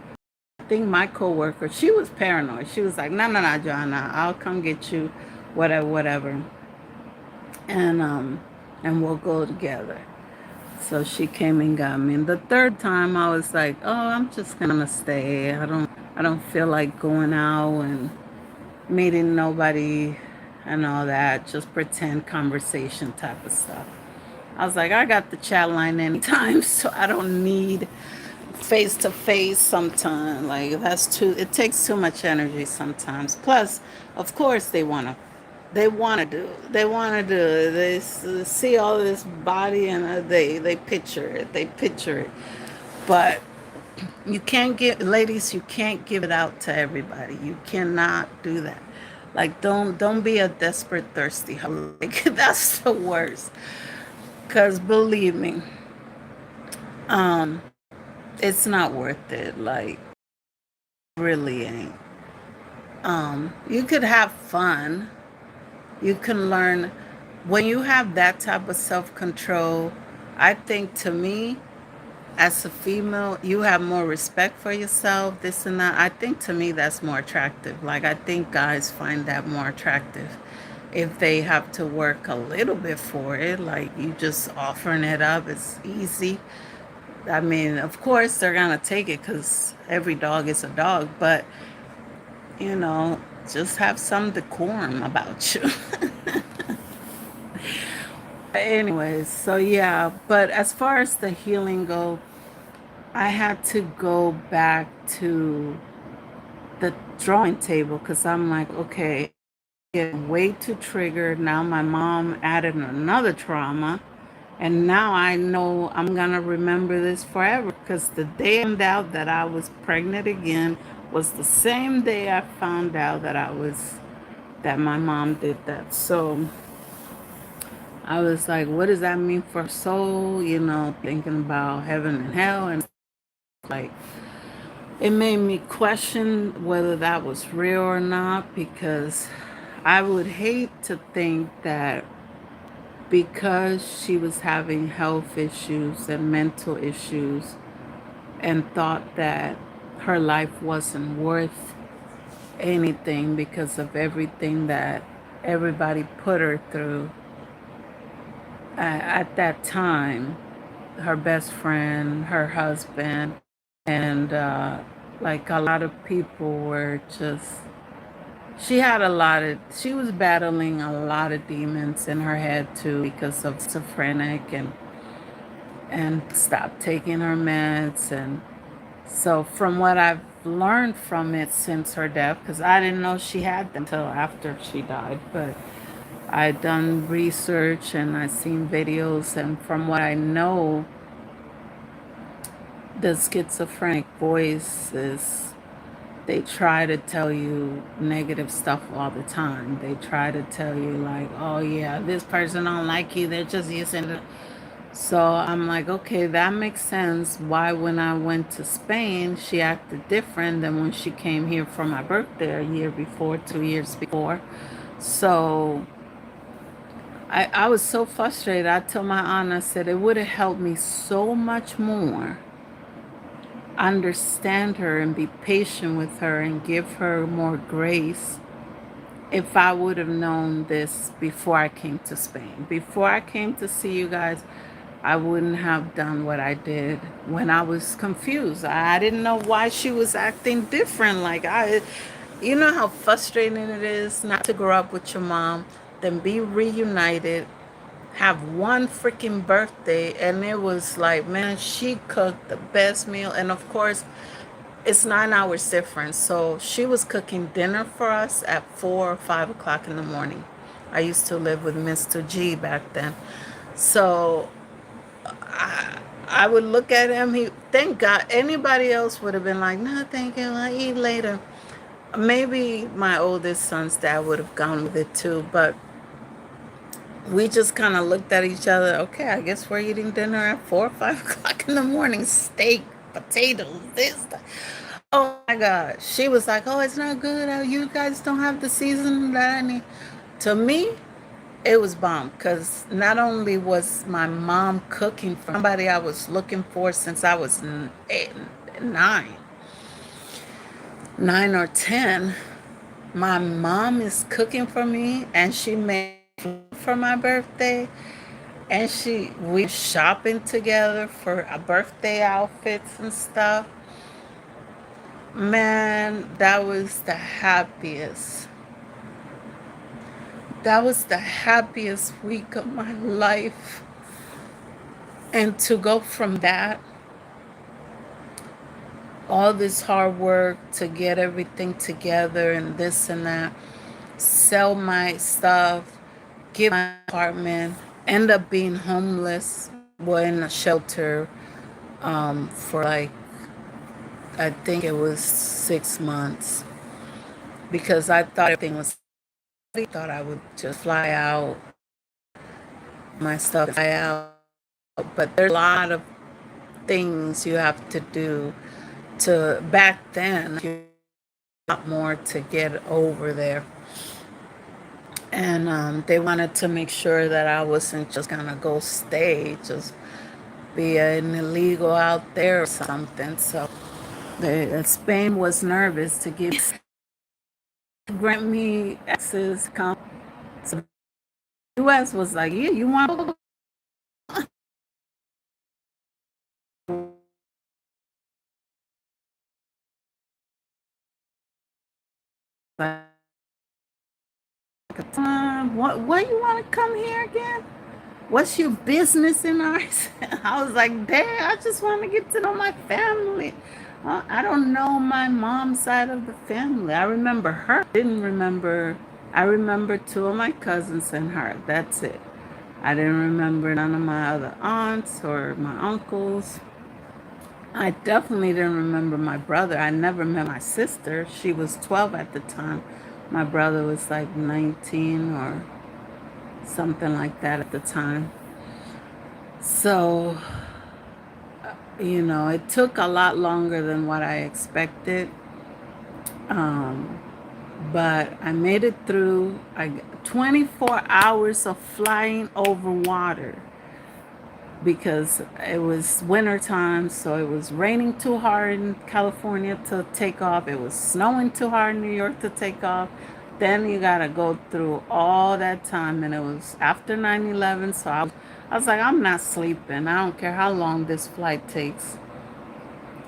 I think my coworker, she was paranoid. She was like, no, no, no, Joanna, I'll come get you, whatever, whatever, and we'll go together. So she came and got me. And the third time I was like, oh, I'm just gonna stay. I don't feel like going out and meeting nobody and all that. Just pretend conversation type of stuff. I was like, I got the chat line anytime, so I don't need face to face sometimes. Like that's too it takes too much energy sometimes. Plus, of course they want to do they see all this body and they picture it, but you can't get, ladies, you can't give it out to everybody. You cannot do that. Like don't be a desperate thirsty hoe. Like that's the worst. Cause believe me, it's not worth it. Like really ain't. You could have fun. You can learn when you have that type of self control. I think to me, as a female, you have more respect for yourself, this and that. I think to me that's more attractive. Like I think guys find that more attractive if they have to work a little bit for it. Like you just offering it up, it's easy. I mean, of course they're gonna take it because every dog is a dog, but you know, just have some decorum about you. Anyways, so yeah, but as far as the healing go, I had to go back to the drawing table because I'm like, okay, getting way too triggered. Now my mom added another trauma. And now I know I'm going to remember this forever because the day I found out that I was pregnant again was the same day I found out that my mom did that. So I was like, what does that mean for soul? You know, thinking about heaven and hell. And like, it made me question whether that was real or not because I would hate to think that because she was having health issues and mental issues and thought that her life wasn't worth anything because of everything that everybody put her through at that time, her best friend, her husband, and like a lot of people were just, she was battling a lot of demons in her head too because of schizophrenic and stopped taking her meds. And so from what I've learned from it since her death, because I didn't know she had them until after she died, but I done research and I seen videos, and from what I know, the schizophrenic voice is, they try to tell you negative stuff all the time. They try to tell you like, oh yeah, this person don't like you, they're just using it. So I'm like, okay, that makes sense. Why, when I went to Spain, she acted different than when she came here for my birthday a year before, 2 years before. So I was so frustrated. I told my aunt, I said, it would have helped me so much more understand her and be patient with her and give her more grace if I would have known this before I came to Spain. Before I came to see you guys, I wouldn't have done what I did when I was confused. I didn't know why she was acting different. You know how frustrating it is not to grow up with your mom, then be reunited, have one freaking birthday, and it was like, man, she cooked the best meal. And of course, it's 9 hours difference. So she was cooking dinner for us at 4 or 5 o'clock in the morning. I used to live with Mr. G back then. So I would look at him. He, thank God, anybody else would have been like, no, thank you, I'll eat later. Maybe my oldest son's dad would have gone with it too, but we just kind of looked at each other. Okay, I guess we're eating dinner at 4 or 5 o'clock in the morning. Steak, potatoes, this. That. Oh my God. She was like, oh, it's not good. Oh, you guys don't have the season that I need. To me, it was bomb because not only was my mom cooking for somebody I was looking for since I was nine, 9 or 10, my mom is cooking for me and she made food for my birthday. And we shopping together for birthday outfits and stuff. Man, that was the happiest week of my life. And to go from that, all this hard work to get everything together and this and that, sell my stuff, get my apartment, end up being homeless, well, in a shelter, for like, I think it was 6 months, because I thought everything was, I thought I would just fly out, my stuff, fly out. But there's a lot of things you have to do to, back then, a lot more to get over there. And they wanted to make sure that I wasn't just gonna go stay, just be an illegal out there or something. So Spain was nervous to grant me access. So the U.S. was like, yeah, you want to go? What you want to come here again? What's your business in ours? I was like, dang, I just want to get to know my family. I don't know my mom's side of the family. I remember her. Didn't remember. I remember two of my cousins and her. That's it. I didn't remember none of my other aunts or my uncles. I definitely didn't remember my brother. I never met my sister. She was 12 at the time. My brother was like 19 or something like that at the time. So, it took a lot longer than what I expected. Um, but I made it through. 24 hours of flying over water, because it was winter time, so it was raining too hard in California to take off. It was snowing too hard in New York to take off. Then you gotta go through all that time, and it was after 9/11. So I was like, I'm not sleeping. I don't care how long this flight takes.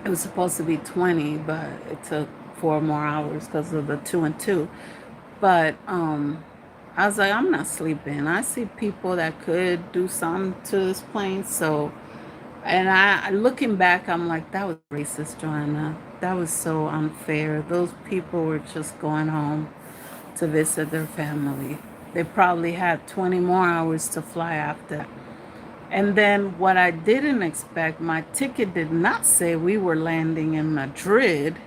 It was supposed to be 20, but it took 4 more hours because of the two and two. But I was like, I'm not sleeping. I see people that could do something to this plane. So, and looking back, I'm like, that was racist, Joanna. That was so unfair. Those people were just going home to visit their family. They probably had 20 more hours to fly after that. And then what I didn't expect, my ticket did not say we were landing in Madrid.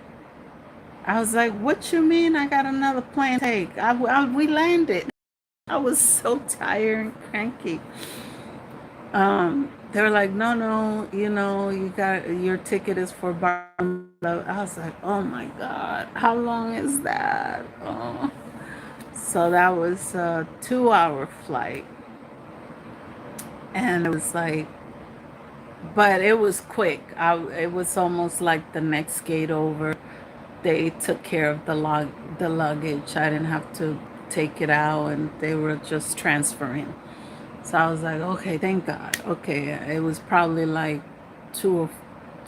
I was like, what you mean I got another plane to take? We landed. I was so tired and cranky. They were like, no, no, you got your ticket is for Barcelona. I was like, oh my God, how long is that? Oh. So that was a 2 hour flight. And it was like, but it was quick. It was almost like the next gate over. They took care of the luggage. I didn't have to take it out, and they were just transferring. So I was like, okay, thank God. Okay, it was probably like two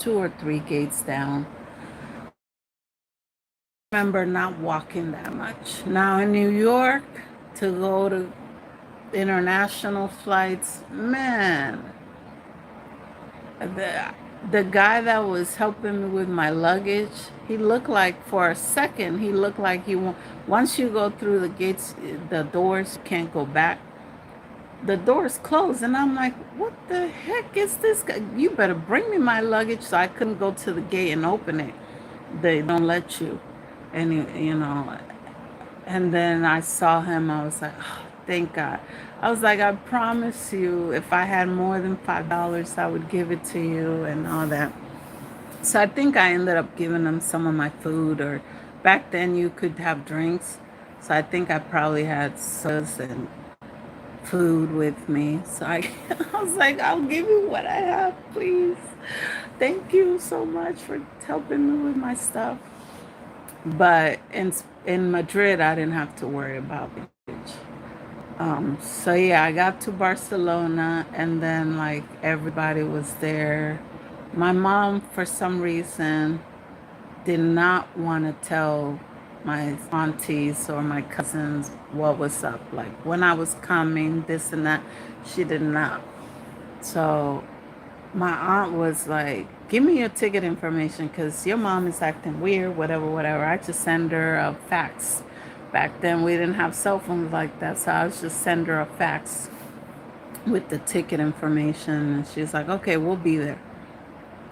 or three gates down. I remember not walking that much. Now in New York, to go to international flights, man, the the guy that was helping me with my luggage, he looked like, for a second, he looked like once you go through the gates, the doors, you can't go back. The doors closed, and I'm like, what the heck is this guy? You better bring me my luggage. So I couldn't go to the gate and open it. They don't let you. And and then I saw him. I was like, oh, thank God. I was like, I promise you, if I had more than $5, I would give it to you and all that. So I think I ended up giving them some of my food, or back then you could have drinks. So I think I probably had sodas and food with me. So I was like, I'll give you what I have, please. Thank you so much for helping me with my stuff. But in Madrid, I didn't have to worry about it. So yeah, I got to Barcelona and then like everybody was there. My mom, for some reason, did not want to tell my aunties or my cousins what was up. Like when I was coming, this and that, she did not. So my aunt was like, "Give me your ticket information because your mom is acting weird, whatever, whatever." I just send her a fax. Back then, we didn't have cell phones like that, so I was just send her a fax with the ticket information. And she's like, "Okay, we'll be there."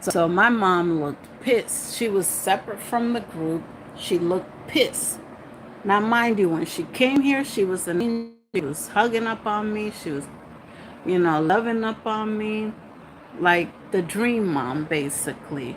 So my mom looked pissed. She was separate from the group. She looked pissed. Now, mind you, when she came here, she was an angel. She was hugging up on me. She was, loving up on me, like the dream mom, basically.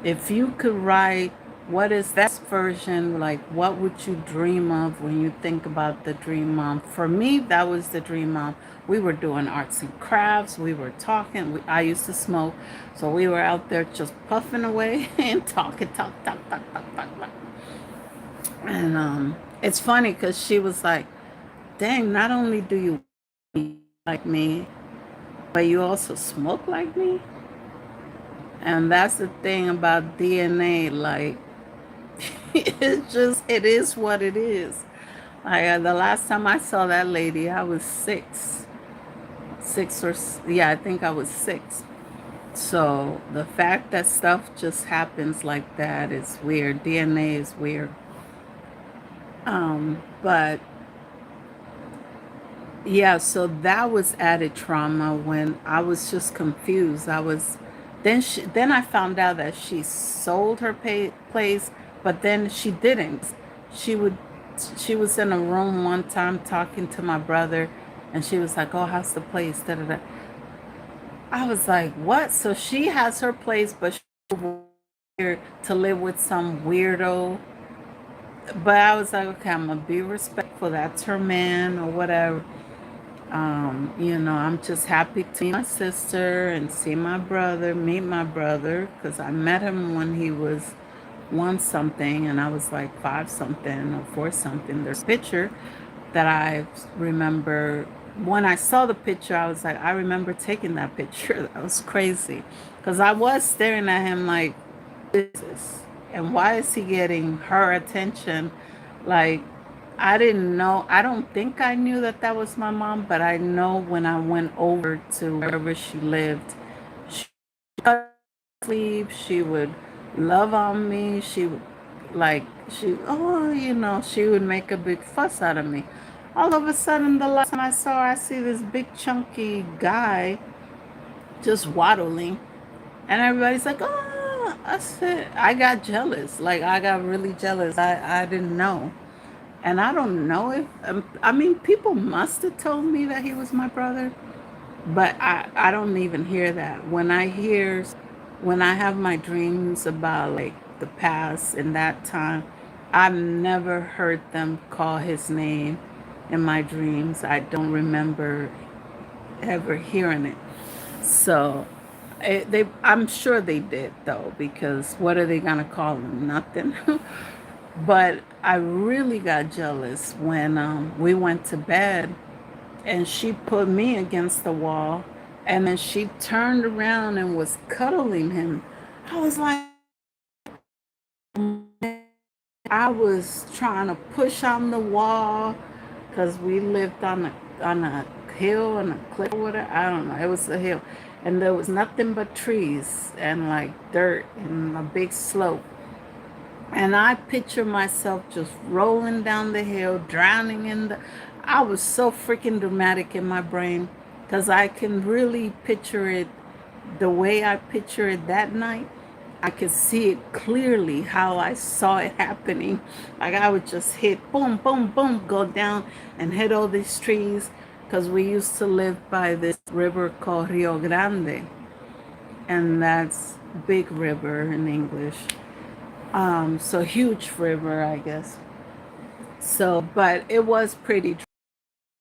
If you could write what is that version, like what would you dream of when you think about the dream mom? For me, that was the dream mom. We were doing arts and crafts. We were talking. I used to smoke. So we were out there just puffing away and talking, talk. And it's funny because she was like, dang, not only do you like me, but you also smoke like me. And that's the thing about DNA. Like, it is what it is. Like, the last time I saw that lady, I was six. Yeah, I think I was six. So the fact that stuff just happens like that is weird. DNA is weird. But yeah, so that was added trauma when I was just confused. Then I found out that she sold her place, but then she didn't. She would, she was in a room one time talking to my brother, and she was like, "Oh, how's the place?" Da da da. I was like, "What?" So she has her place, but she's here to live with some weirdo. But I was like, okay, I'm gonna be respectful. That's her man or whatever. I'm just happy to meet my sister and see my brother, meet my brother, because I met him when he was one something and I was like five something or four something. There's a picture that I remember. When I saw the picture, I was like, I remember taking that picture. That was crazy. Because I was staring at him like, this? And why is he getting her attention? Like, I didn't know. I don't think I knew that that was my mom, but I know when I went over to wherever she lived, she would sleep. She would love on me. She would, like, she would make a big fuss out of me. All of a sudden, the last time I saw her, I see this big chunky guy just waddling, and everybody's like, "Oh," I said, I got jealous. Like, I got really jealous. I didn't know. And I don't know if, I mean, people must have told me that he was my brother, but I don't even hear that. When I have my dreams about like the past and that time, I've never heard them call his name in my dreams. I don't remember ever hearing it. So I'm sure they did though, because what are they gonna call him? Nothing. But I really got jealous when we went to bed and she put me against the wall and then she turned around and was cuddling him. I was like, I was trying to push on the wall because we lived on a hill on a cliff or whatever. I don't know. It was a hill, and there was nothing but trees and like dirt and a big slope. And I picture myself just rolling down the hill, drowning in the. I was so freaking dramatic in my brain because I can really picture it the way I picture it that night. I could see it clearly how I saw it happening. Like I would just hit boom, boom, boom, go down and hit all these trees because we used to live by this river called Rio Grande, and that's big river in English. So huge river, I guess. So, but it was pretty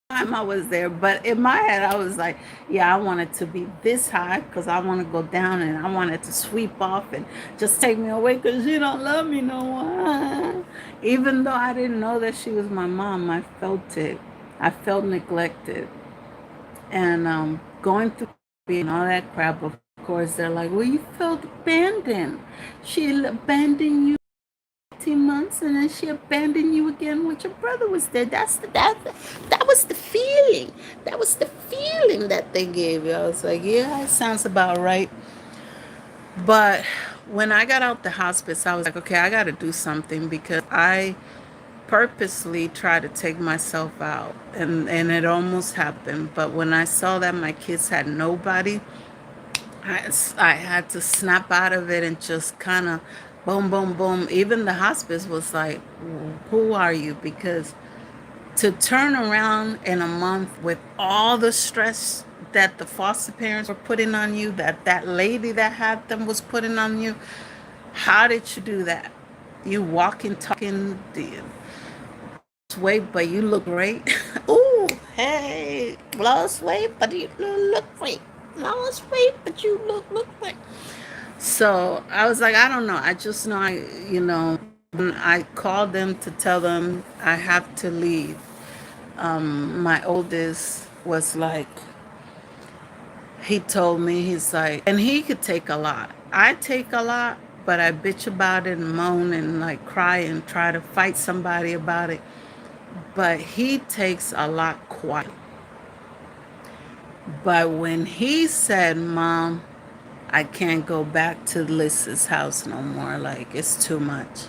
time I was there. But in my head, I was like, yeah, I want it to be this high because I want to go down and I want it to sweep off and just take me away because you don't love me no more. Even though I didn't know that she was my mom, I felt it. I felt neglected. And going through being all that crap, of course, they're like, well, you felt abandoned. She abandoned you 18 months and then she abandoned you again when your brother was dead. That was the feeling. That was the feeling that they gave you. I was like, yeah, it sounds about right. But when I got out the hospice, I was like, okay, I got to do something because I purposely tried to take myself out, and it almost happened. But when I saw that my kids had nobody, I had to snap out of it and just kind of boom, boom, boom. Even the hospice was like, who are you? Because to turn around in a month with all the stress that the foster parents were putting on you, that lady that had them was putting on you, how did you do that? You walking, talking, weight, but you look great. Ooh, hey, lost weight, but you look great. Lost weight, but you look great. So I was like, I don't know. I just know when I called them to tell them I have to leave. My oldest was like, he told me, he's like, and he could take a lot. I take a lot, but I bitch about it and moan and like cry and try to fight somebody about it. But he takes a lot quiet. But when he said, Mom, I can't go back to Liz's house no more, like it's too much.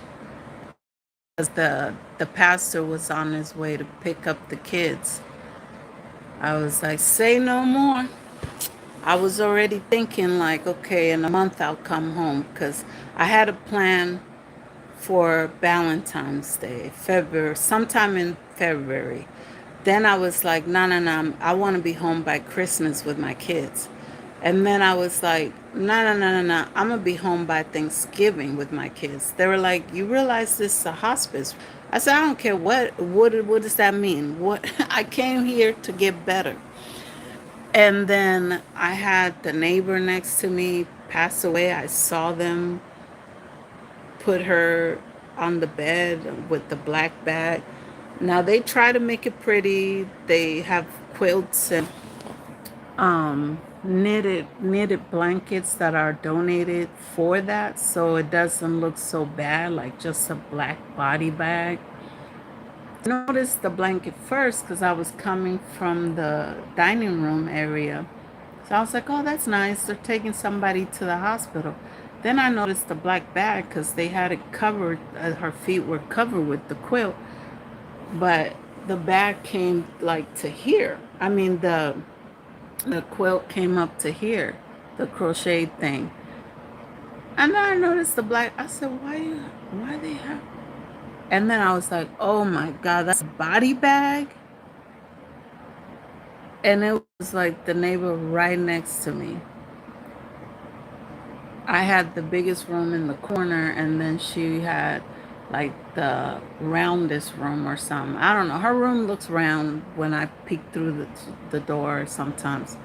Because the pastor was on his way to pick up the kids. I was like, say no more. I was already thinking like, okay, in a month I'll come home because I had a plan for Valentine's Day, February, sometime in February. Then I was like, no, no, no, I want to be home by Christmas with my kids. And then I was like, no, no, no, no, no, I'm going to be home by Thanksgiving with my kids. They were like, you realize this is a hospice? I said, I don't care what does that mean? What I came here to get better. And then I had the neighbor next to me pass away. I saw them put her on the bed with the black bag. Now they try to make it pretty. They have quilts and knitted blankets that are donated for that, so it doesn't look so bad, like just a black body bag. I noticed the blanket first because I was coming from the dining room area. So I was like, oh, that's nice. They're taking somebody to the hospital. Then I noticed the black bag because they had it covered, her feet were covered with the quilt, but the bag came like to here. I mean, the quilt came up to here, the crochet thing. And then I noticed the black. I said, why they have? And then I was like, oh my God, that's a body bag. And it was like the neighbor right next to me. I had the biggest room in the corner, and then she had like the roundest room or something. I don't know. Her room looks round when I peek through the door sometimes.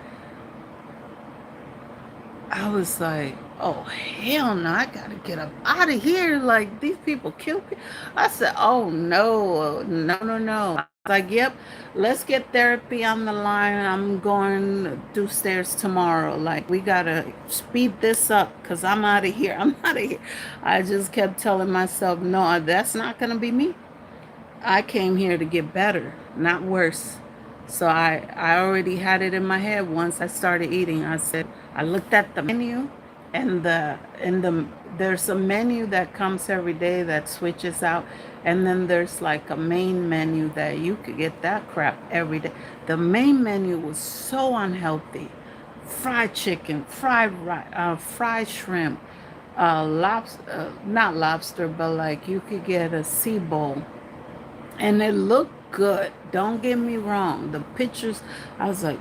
I was like, oh, hell no, I gotta get up out of here. Like, these people kill people. I said, oh, no, no, no, no. I was like, yep, let's get therapy on the line. I'm going to do stairs tomorrow. Like, we gotta speed this up because I'm out of here. I'm out of here. I just kept telling myself, no, that's not gonna be me. I came here to get better, not worse. So I already had it in my head once I started eating. I said, I looked at the menu, and there's a menu that comes every day that switches out, and then there's like a main menu that you could get that crap every day. The main menu was so unhealthy. Fried chicken, fried shrimp, lobster, not lobster, but like you could get a sea bowl, and it looked good. Don't get me wrong. The pictures, I was like,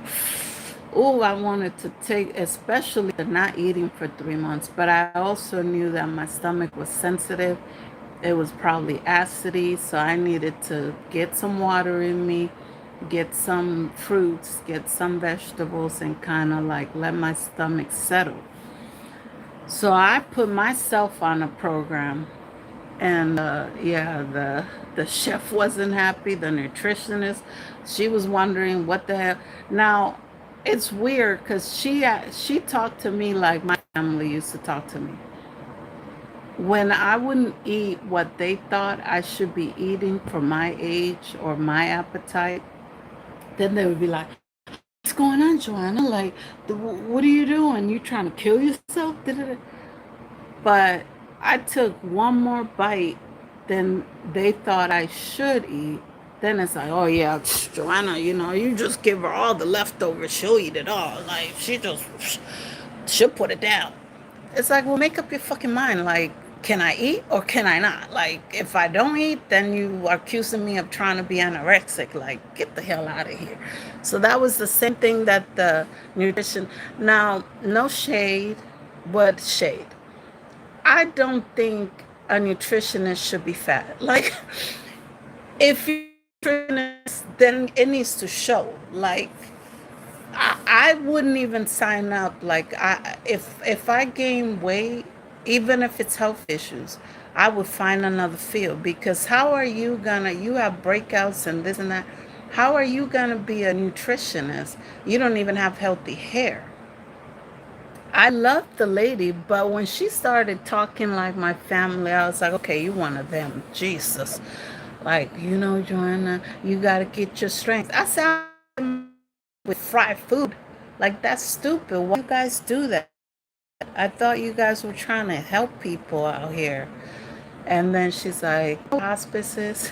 oh, I wanted to take, especially the not eating for 3 months. But I also knew that my stomach was sensitive. It was probably acidy, so I needed to get some water in me, get some fruits, get some vegetables, and kind of like let my stomach settle. So I put myself on a program And yeah, the chef wasn't happy. The nutritionist, she was wondering what the hell. Now, it's weird because she talked to me like my family used to talk to me. When I wouldn't eat what they thought I should be eating for my age or my appetite, then they would be like, "What's going on, Joanna? Like, what are you doing? You trying to kill yourself?" Da-da-da. But I took one more bite than they thought I should eat. Then it's like, oh yeah, Joanna, you just give her all the leftovers. She'll eat it all. Like, she'll put it down. It's like, well, make up your fucking mind. Like, can I eat or can I not? Like, if I don't eat, then you are accusing me of trying to be anorexic. Like, get the hell out of here. So that was the same thing that the nutrition. Now, no shade, but shade. I don't think a nutritionist should be fat. Like, if you're a nutritionist, then it needs to show. Like, I wouldn't even sign up. Like, if I gain weight, even if it's health issues, I would find another field because how are you gonna? You have breakouts and this and that. How are you gonna be a nutritionist? You don't even have healthy hair. I loved the lady, but when she started talking like my family, I was like, okay, you one of them. Jesus. Like, Joanna, you got to get your strength. I said, with fried food. Like, that's stupid. Why you guys do that? I thought you guys were trying to help people out here. And then she's like, oh, hospices.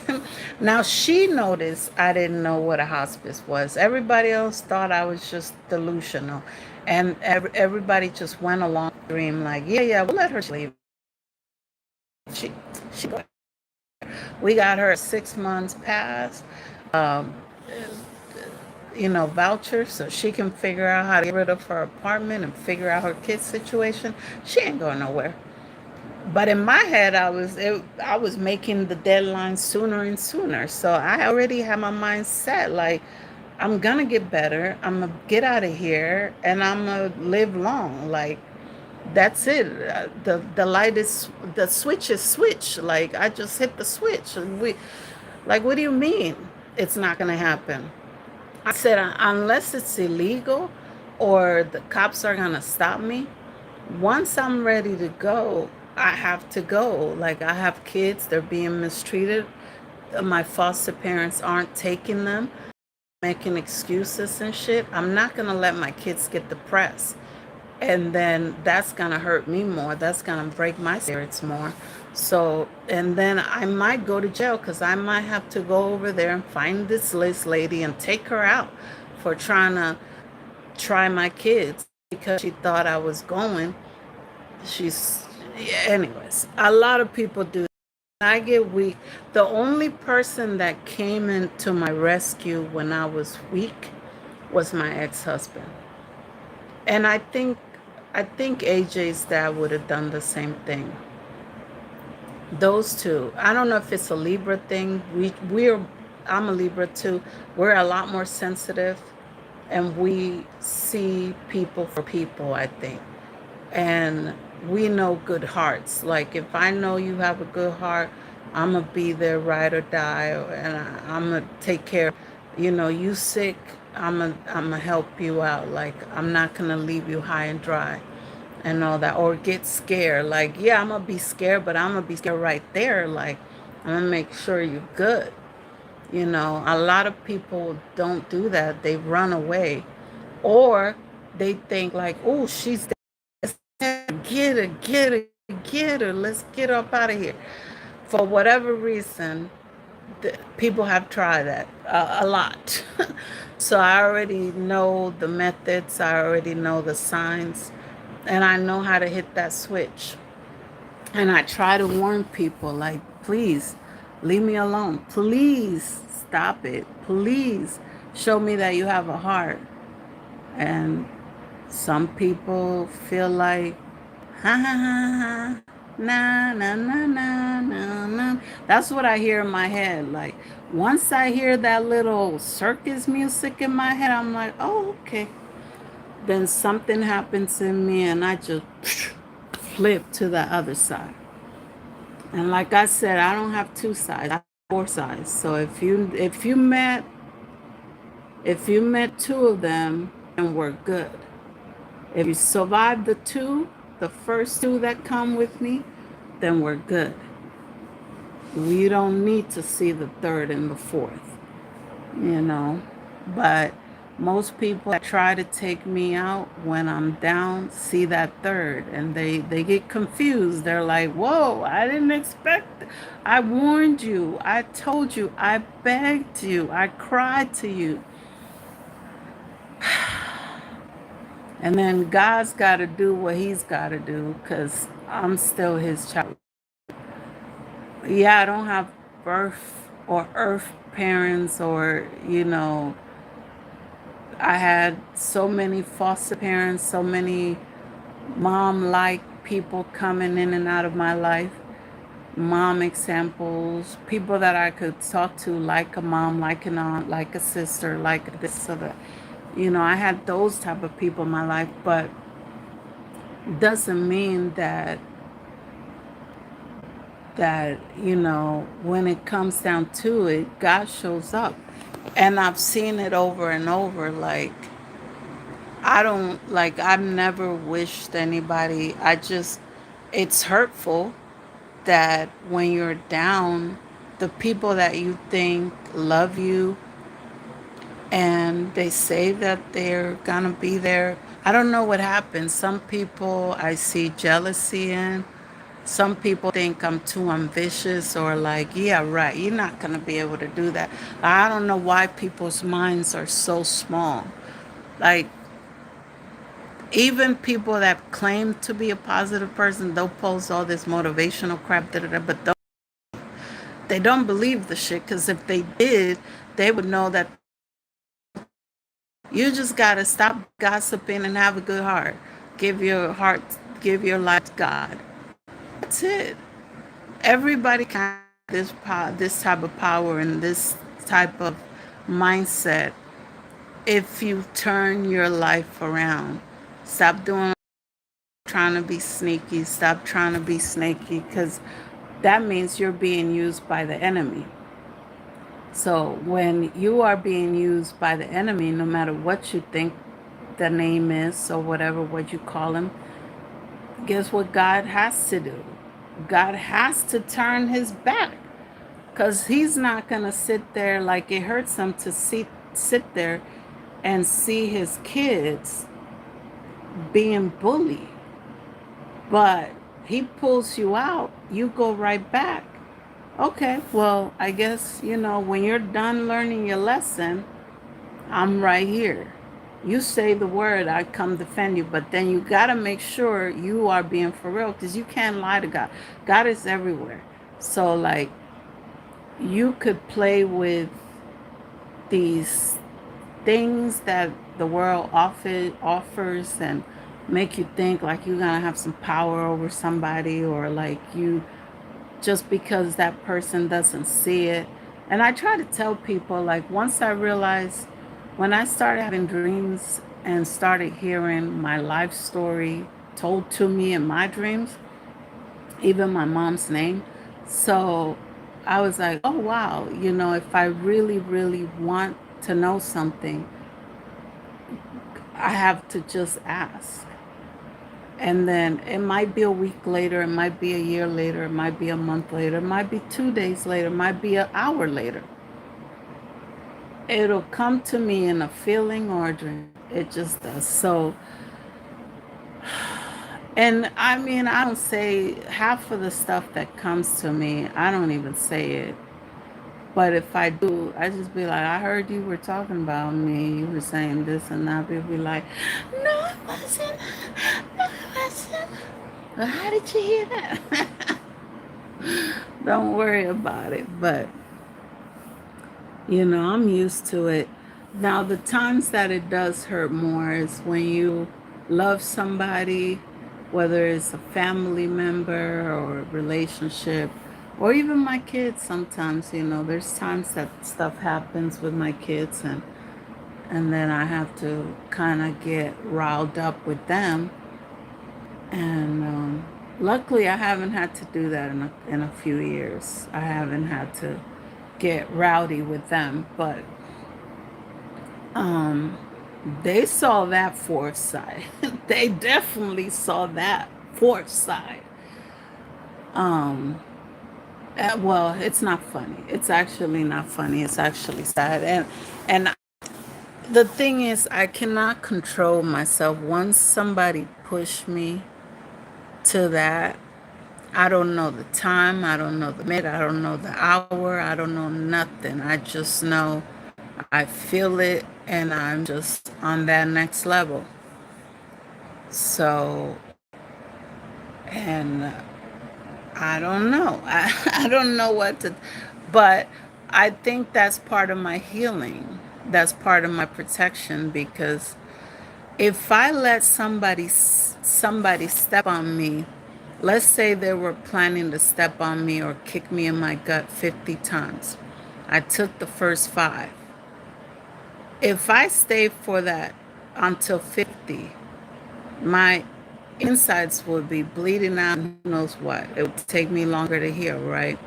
Now she noticed I didn't know what a hospice was. Everybody else thought I was just delusional. And everybody just went along the dream like, yeah, yeah, we'll let her leave. She, she, we got her 6 months past, um, voucher so she can figure out how to get rid of her apartment and figure out her kid's situation. She ain't going nowhere. But in my head, I was making the deadline sooner and sooner. So I already had my mind set. Like, I'm gonna get better. I'm gonna get out of here, and I'm gonna live long. Like, that's it. The light is the switch is switch. Like, I just hit the switch. Like, what do you mean it's not gonna happen? I said, unless it's illegal or the cops are gonna stop me, once I'm ready to go, I have to go. Like, I have kids, they're being mistreated. My foster parents aren't taking them, making excuses and shit. I'm not gonna let my kids get depressed. And then that's gonna hurt me more. That's gonna break my spirits more. So, and then I might go to jail because I might have to go over there and find this Liz lady and take her out for trying to try my kids because she thought I was going. She's, yeah, anyways, a lot of people do. I get weak. The only person that came into my rescue when I was weak was my ex-husband. And I think AJ's dad would have done the same thing. Those two. I don't know if it's a Libra thing. I'm a Libra too. We're a lot more sensitive and we see people for people, I think. And we know good hearts. Like, if I know you have a good heart, I'm gonna be there, ride or die, and I'm gonna take care. You sick, I'm gonna help you out. Like, I'm not gonna leave you high and dry and all that, or get scared. Like, yeah, I'm gonna be scared, but I'm gonna be scared right there. Like, I'm gonna make sure you're good. A lot of people don't do that. They run away, or they think like, oh, she's get her, get her, get her. Let's get her up out of here. For whatever reason, people have tried that a lot. So I already know the methods, I already know the signs, and I know how to hit that switch. And I try to warn people, like, please leave me alone. Please stop it. Please show me that you have a heart. And some people feel like, ha ha ha ha, na na na na na na. That's what I hear in my head. Like, once I hear that little circus music in my head, I'm like, oh, okay. Then something happens in me and I just flip to the other side. And like I said, I don't have two sides. I have four sides. So if you met two of them, then we're good. If you survive the first two that come with me, then we're good. We don't need to see the third and the fourth, you know. But most people that try to take me out when I'm down see that third and they get confused. They're like, whoa, I didn't expect it. I warned you. I told you. I begged you. I cried to you. And then God's got to do what he's got to do because I'm still his child. Yeah, I don't have birth or earth parents or, I had so many foster parents, so many mom like people coming in and out of my life. Mom examples, people that I could talk to like a mom, like an aunt, like a sister, like this or that. I had those type of people in my life, but doesn't mean that when it comes down to it, God shows up. And I've seen it over and over. Like, I've never wished anybody, it's hurtful that when you're down, the people that you think love you and they say that they're gonna be there. I don't know what happens. Some people I see jealousy in. Some people think I'm too ambitious or like, yeah, right, you're not gonna be able to do that. I don't know why people's minds are so small. Like, even people that claim to be a positive person, they'll post all this motivational crap, da, da, da, but they don't believe the shit because if they did, they would know that you just got to stop gossiping and have a good heart. Give your heart, give your life to God. That's it. Everybody can have this type of power and this type of mindset if you turn your life around. Stop doing trying to be sneaky. Stop trying to be snaky because that means you're being used by the enemy. So when you are being used by the enemy, no matter what you think the name is or whatever, what you call him, guess what God has to do? God has to turn his back because he's not going to sit there like it hurts him to sit there and see his kids being bullied. But he pulls you out, you go right back. Okay, well, I guess, when you're done learning your lesson, I'm right here. You say the word, I come defend you. But then you got to make sure you are being for real because you can't lie to God. God is everywhere. So, like, you could play with these things that the world offers and make you think like you're going to have some power over somebody or like you just because that person doesn't see it. And I try to tell people, like, once I realized when I started having dreams and started hearing my life story told to me in my dreams, even my mom's name. So I was like, oh, wow, if I really, really want to know something, I have to just ask. And then it might be a week later, it might be a year later, it might be a month later, it might be 2 days later, it might be an hour later. It'll come to me in a feeling or a dream. It just does. So, and I mean, I don't say half of the stuff that comes to me, I don't even say it. But if I do, I just be like, I heard you were talking about me. You were saying this and that. People be like, no, it wasn't. No, it wasn't. Well, how did you hear that? Don't worry about it. But, I'm used to it. Now, the times that it does hurt more is when you love somebody, whether it's a family member or a relationship, or even my kids sometimes, there's times that stuff happens with my kids and then I have to kind of get riled up with them. And Luckily, I haven't had to do that in a few years. I haven't had to get rowdy with them, but um, they saw that fourth side. They definitely saw that fourth side. Um, well, it's not funny. It's actually not funny. It's actually sad. And the thing is, I cannot control myself. Once somebody pushed me to that, I don't know the time, I don't know the minute, I don't know the hour, I don't know nothing. I just know I feel it and I'm just on that next level. So, and I don't know. I don't know what to, but I think that's part of my healing. That's part of my protection because if I let somebody step on me, let's say they were planning to step on me or kick me in my gut 50 times. I took the first 5. If I stay for that until 50, my insides would be bleeding out and who knows what. It would take me longer to heal, right?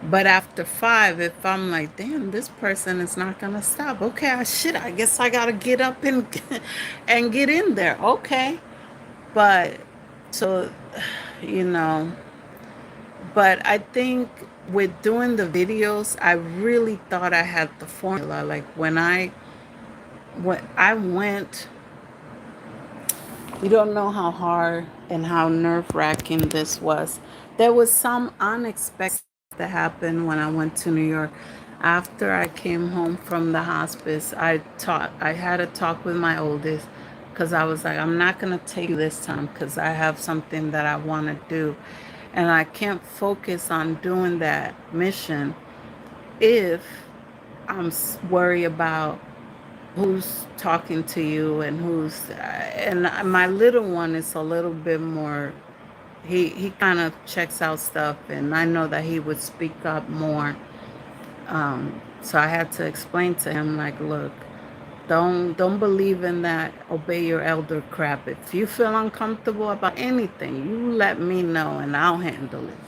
But after 5, if I'm like, damn, this person is not gonna stop. Okay, I guess I gotta get up and and get in there. Okay. But so you know, but I think with doing the videos, I really thought I had the formula. Like when I went, you don't know how hard and how nerve-wracking this was. There was some unexpected that happened when I went to New York. After I came home from the hospice, I had a talk with my oldest because I was like, I'm not going to take you this time because I have something that I want to do. And I can't focus on doing that mission if I'm worried about who's talking to you and and my little one is a little bit more, he kind of checks out stuff and I know that he would speak up more. So I had to explain to him like, look, don't believe in that obey your elder crap. If you feel uncomfortable about anything, you let me know and I'll handle it.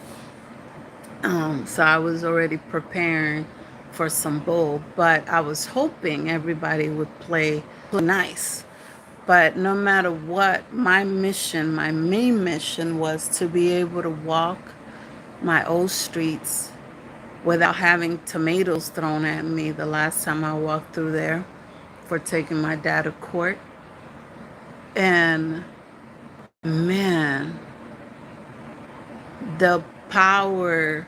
So I was already preparing for some bull, but I was hoping everybody would play nice. But no matter what, my main mission was to be able to walk my old streets without having tomatoes thrown at me the last time I walked through there for taking my dad to court. And man, the power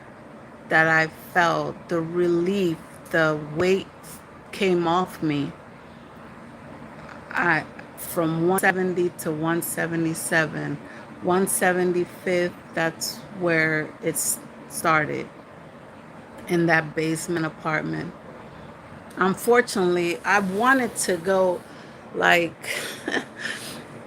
that I felt, the relief, the weight came off me. I from 170 to 177, 175th, that's where it started in that basement apartment. Unfortunately, I wanted to go like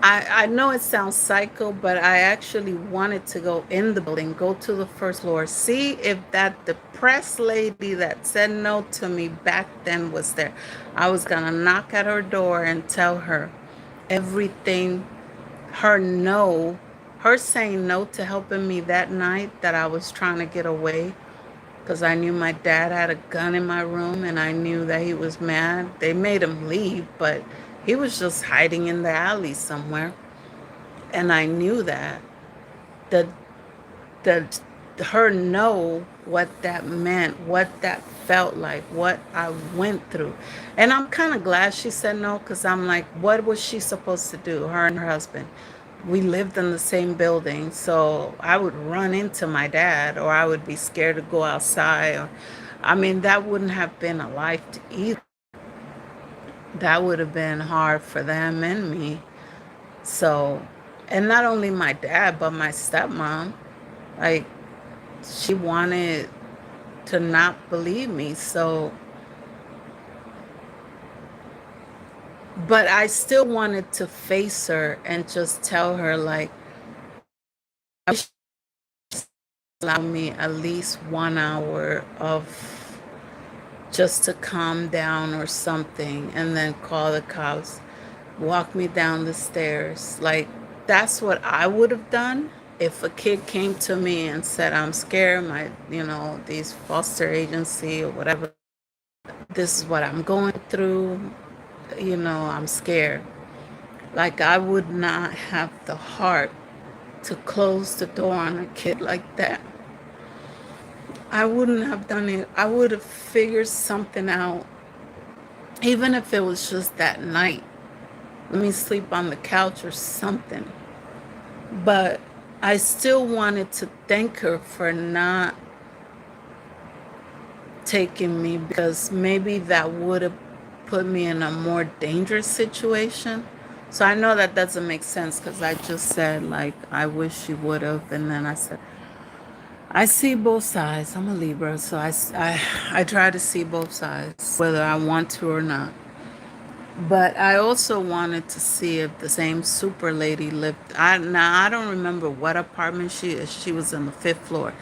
I know it sounds psycho, but I actually wanted to go in the building, go to the first floor, see if that depressed lady that said no to me back then was there. I was gonna knock at her door and tell her everything, her no, her saying no to helping me that night that I was trying to get away because I knew my dad had a gun in my room and I knew that he was mad. They made him leave, but he was just hiding in the alley somewhere. And I knew that. The the her know what that meant, what that felt like, what I went through. And I'm kind of glad she said no because I'm like, what was she supposed to do? Her and her husband. We lived in the same building, so I would run into my dad or I would be scared to go outside or I mean that wouldn't have been a life to either. That would have been hard for them and me. So, and not only my dad, but my stepmom, like she wanted to not believe me. So, but I still wanted to face her and just tell her, like, I wish you allow me at least 1 hour of just to calm down or something and then call the cops, walk me down the stairs. Like, that's what I would have done. if a kid came to me and said, I'm scared, these foster agency or whatever, this is what I'm going through, I'm scared. Like, I would not have the heart to close the door on a kid like that. I wouldn't have done it. I would have figured something out, even if it was just that night. Let me sleep on the couch or something. But I still wanted to thank her for not taking me, because maybe that would have put me in a more dangerous situation. So I know that doesn't make sense, because I just said, like, I wish she would have. And then I said, I see both sides. I'm a Libra, so I try to see both sides, whether I want to or not. But I also wanted to see if the same super lady lived. Now I don't remember what apartment she is. She was on the fifth floor.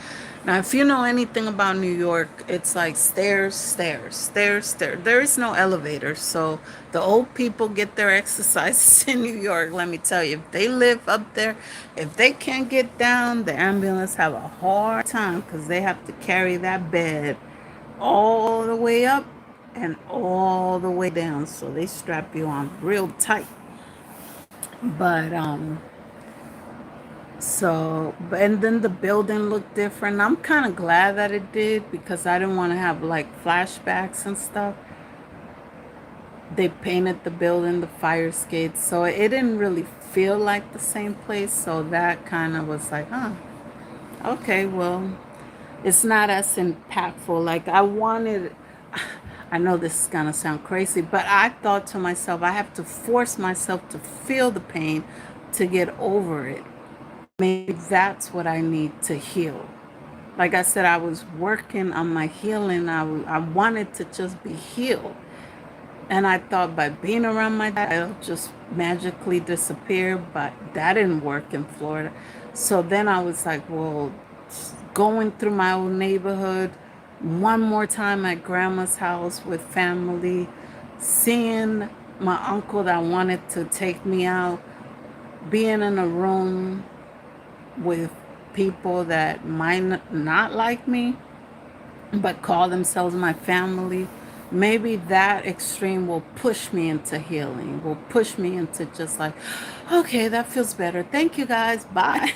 Now, if you know anything about New York, it's like stairs, stairs, stairs, stairs. There is no elevator, so the old people get their exercises in New York. Let me tell you, if they live up there, if they can't get down, the ambulance have a hard time, because they have to carry that bed all the way up and all the way down. So they strap you on real tight. But and then the building looked different. I'm kind of glad that it did, because I didn't want to have like flashbacks and stuff. They painted the building, the fire escapes, so it didn't really feel like the same place. So that kind of was like, okay, well, it's not as impactful. Like, I wanted, I know this is gonna sound crazy, but I thought to myself, I have to force myself to feel the pain to get over it. Maybe that's what I need to heal. Like I said, I was working on my healing. I wanted to just be healed. And I thought by being around my dad, it'll just magically disappear. But that didn't work in Florida. So then I was like, well, going through my old neighborhood one more time at grandma's house with family, seeing my uncle that wanted to take me out, being in a room with people that might not like me but call themselves my family. Maybe that extreme will push me into healing, will push me into just like, okay, that feels better. Thank you guys. Bye.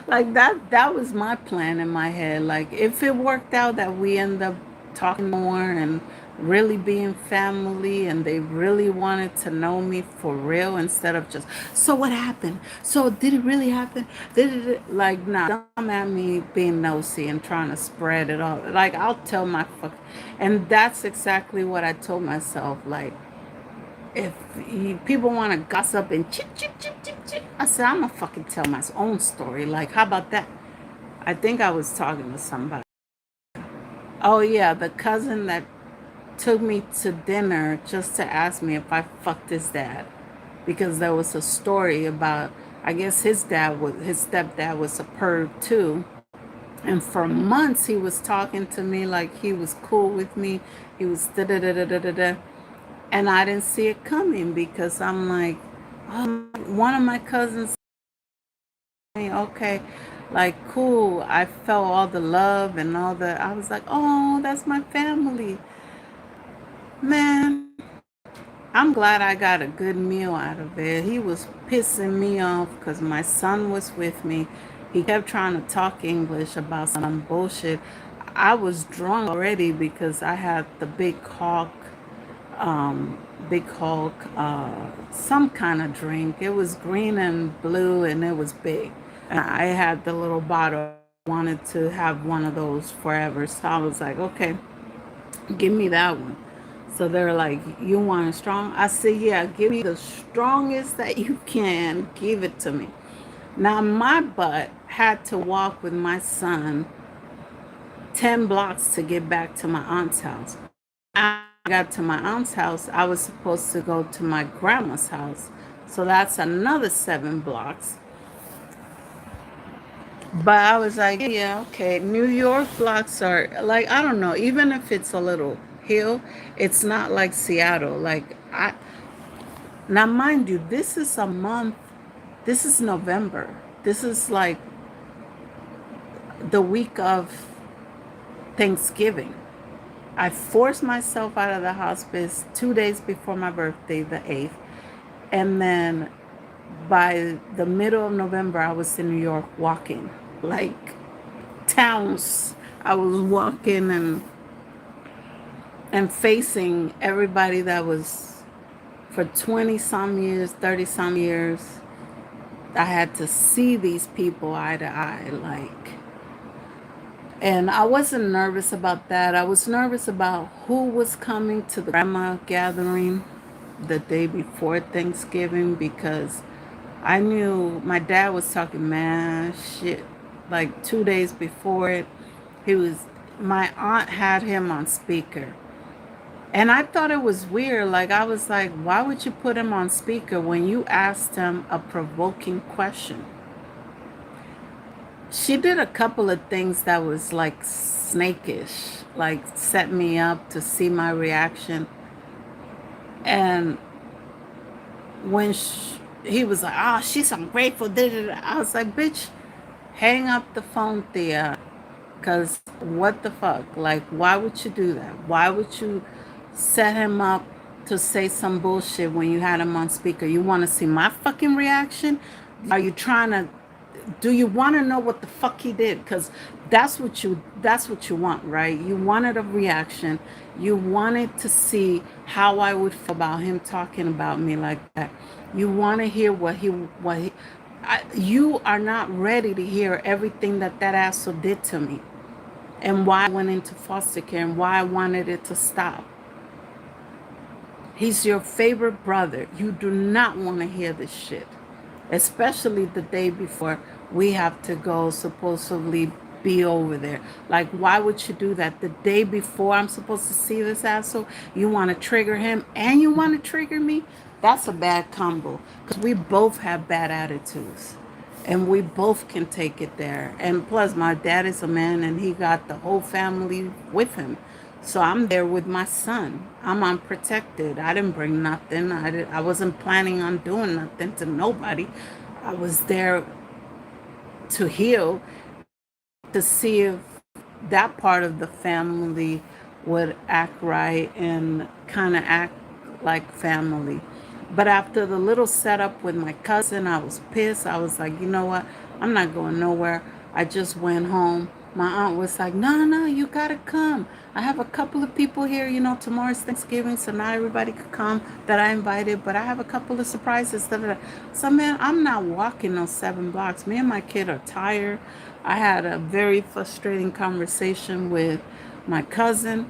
Like that was my plan in my head. Like, if it worked out that we end up talking more and really being family, and they really wanted to know me for real, instead of just, so what happened, so did it really happen, did it, like, nah, don't come at me being nosy and trying to spread it all. Like, I'll tell my fuck. And that's exactly what I told myself. Like, if people want to gossip and chit chit chit chit chit, I said, I'm gonna fucking tell my own story. Like, how about that? I think I was talking to somebody. Oh yeah, the cousin that took me to dinner just to ask me if I fucked his dad, because there was a story about, I guess his stepdad was a perv too. And for months he was talking to me like he was cool with me. He was da da da da da da da. And I didn't see it coming, because I'm like, oh, one of my cousins, okay, like, cool. I felt all the love and all the, I was like, oh, that's my family. Man, I'm glad I got a good meal out of it. He was pissing me off because my son was with me. He kept trying to talk English about some bullshit. I was drunk already, because I had the big Hulk, some kind of drink. It was green and blue, and it was big. And I had the little bottle. I wanted to have one of those forever. So I was like, okay, give me that one. So they're like, you want it strong? I said, yeah, give me the strongest that you can. Give it to me. Now, my butt had to walk with my son 10 blocks to get back to my aunt's house. I got to my aunt's house, I was supposed to go to my grandma's house. So that's another 7 blocks. But I was like, yeah, okay. New York blocks are like, I don't know, even if it's a little hill, it's not like Seattle. Like, now mind you, this is a month, this is November. This is like the week of Thanksgiving. I forced myself out of the hospice 2 days before my birthday, the 8th. And then by the middle of November, I was in New York walking like towns. I was walking and facing everybody that was for 20 some years, 30 some years. I had to see these people eye to eye, like, and I wasn't nervous about that. I was nervous about who was coming to the grandma gathering the day before Thanksgiving because I knew my dad was talking mad shit like 2 days before it. He was, my aunt had him on speaker. And I thought it was weird. Like, I was like, why would you put him on speaker when you asked him a provoking question? She did a couple of things that was like snakish, like set me up to see my reaction. And when he was like, "Oh, she's ungrateful," I was like, "Bitch, hang up the phone, Thea. Because what the fuck? Like, why would you do that? Why would you set him up to say some bullshit when you had him on speaker? You want to see my fucking reaction? Are you trying to do you want to know what the fuck he did? Because that's what you want, right? You wanted a reaction. You wanted to see how I would feel about him talking about me like that. You want to hear you are not ready to hear everything that asshole did to me and why I went into foster care and why I wanted it to stop. He's your favorite brother. You do not want to hear this shit, especially the day before we have to go supposedly be over there. Like, why would you do that? The day before I'm supposed to see this asshole, you want to trigger him and you want to trigger me? That's a bad combo because we both have bad attitudes and we both can take it there. And plus, my dad is a man and he got the whole family with him. So I'm there with my son. I'm unprotected. I didn't bring nothing. I wasn't planning on doing nothing to nobody. I was there to heal, to see if that part of the family would act right and kind of act like family. But after the little setup with my cousin, I was pissed. I was like, you know what? I'm not going nowhere. I just went home. My aunt was like, no, no, you got to come. I have a couple of people here. Tomorrow's Thanksgiving, so not everybody could come that I invited, but I have a couple of surprises. Da, da, da. So, man, I'm not walking those 7 blocks. Me and my kid are tired. I had a very frustrating conversation with my cousin.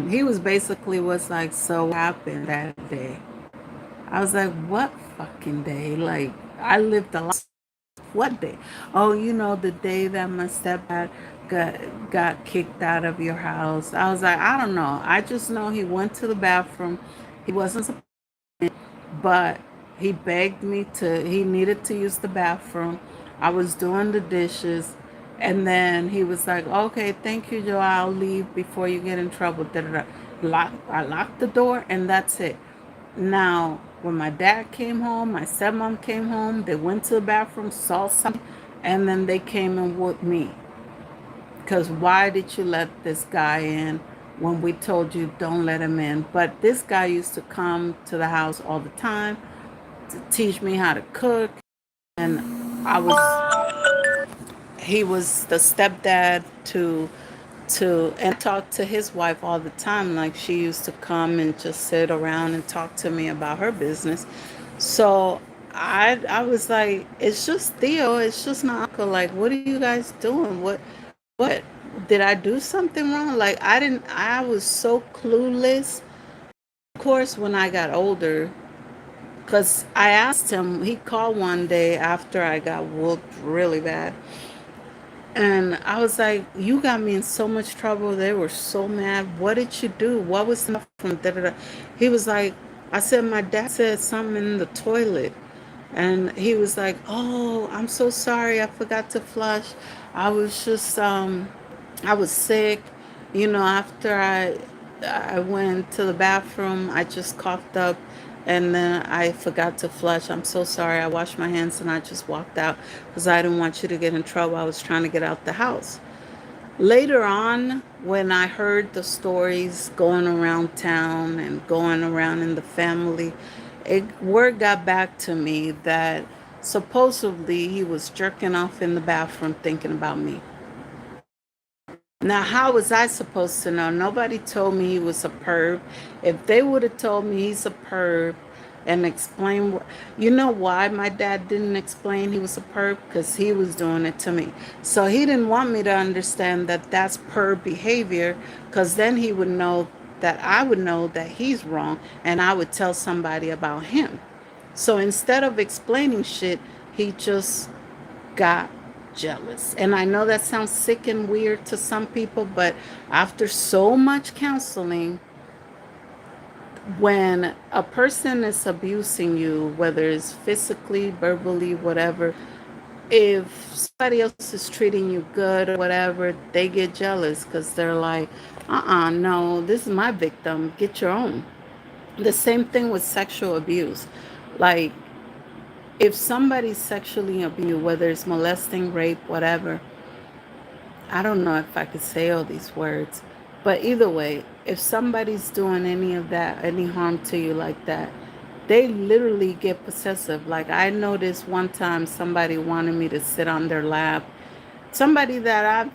He was like, so what happened that day? I was like, what fucking day? Like, I lived a life. What day? Oh, the day that my stepdad got kicked out of your house. I was like, I don't know. I just know he went to the bathroom. He wasn't supposed, but he begged me he needed to use the bathroom. I was doing the dishes. And then he was like, okay, thank you, Joe. I'll leave before you get in trouble. Da, da, da. I locked the door and that's it. Now, when my dad came home, my stepmom came home, they went to the bathroom, saw something, and then they came and whooped me. Because why did you let this guy in when we told you don't let him in? But this guy used to come to the house all the time to teach me how to cook. And I was he was the stepdad and talk to his wife all the time. Like, she used to come and just sit around and talk to me about her business. So I was like, it's just Theo, it's just my uncle. Like, what are you guys doing? What did I do something wrong? Like, I was so clueless. Of course, when I got older, because I asked him, he called one day after I got whooped really bad. And I was like, you got me in so much trouble. They were so mad. What did you do? What was the from da, da, da. He was like, I said, my dad said something in the toilet. And he was like, oh, I'm so sorry. I forgot to flush. I was just, I was sick. After I went to the bathroom, I just coughed up And then I forgot to flush. I'm so sorry. I washed my hands and I just walked out because I didn't want you to get in trouble. I was trying to get out the house. Later on, when I heard the stories going around town and going around in the family, word got back to me that supposedly he was jerking off in the bathroom thinking about me. Now, how was I supposed to know? Nobody told me he was a perv. If they would have told me he's a perv and explain, you know why my dad didn't explain he was a perv? Because he was doing it to me. So he didn't want me to understand that that's perv behavior, because then he would know that I would know that he's wrong and I would tell somebody about him. So instead of explaining shit, he just got jealous. And I know that sounds sick and weird to some people, but after so much counseling, when a person is abusing you, whether it's physically, verbally, whatever, if somebody else is treating you good or whatever, they get jealous because they're like, no, this is my victim. Get your own. The same thing with sexual abuse. Like, if somebody's sexually abused, whether it's molesting, rape, whatever, I don't know if I could say all these words, but either way, if somebody's doing any of that, any harm to you like that, they literally get possessive. Like I noticed one time somebody wanted me to sit on their lap. Somebody that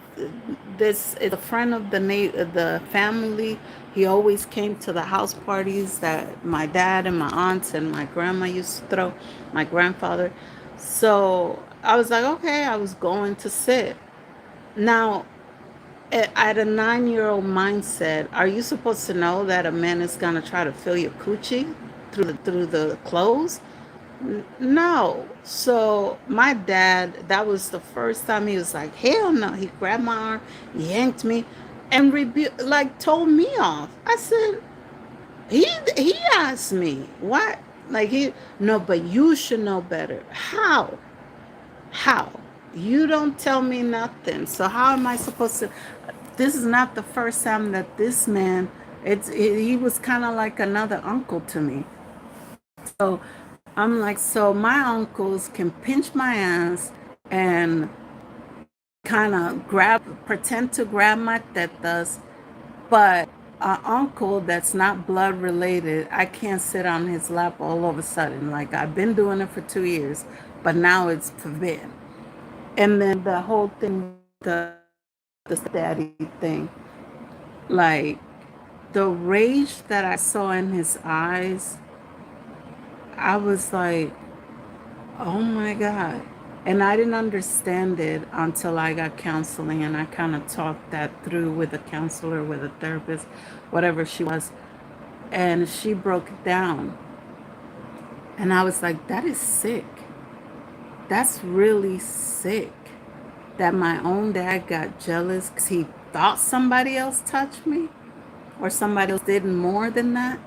this is a friend of the family. He always came to the house parties that my dad and my aunts and my grandma used to throw, my grandfather. So I was like, okay, I was going to sit. Now, at a 9-year-old mindset, are you supposed to know that a man is gonna try to fill your coochie through the clothes? No. So my dad, that was the first time he was like, hell no. He grabbed my arm, he yanked me, and like told me off. I said, he asked me what, like he no, but you should know better. How? You don't tell me nothing. So how am I supposed to? This is not the first time that this man. He was kind of like another uncle to me. So I'm like, so my uncles can pinch my ass and kind of pretend to grab my tetas, but an uncle that's not blood related, I can't sit on his lap all of a sudden. Like I've been doing it for 2 years, but now it's forbidden. And then the whole thing, the daddy thing, like the rage that I saw in his eyes, I was like, oh my God. And I didn't understand it until I got counseling and I kind of talked that through with a counselor, with a therapist, whatever she was. And she broke it down. And I was like, that is sick. That's really sick. That my own dad got jealous because he thought somebody else touched me or somebody else did more than that.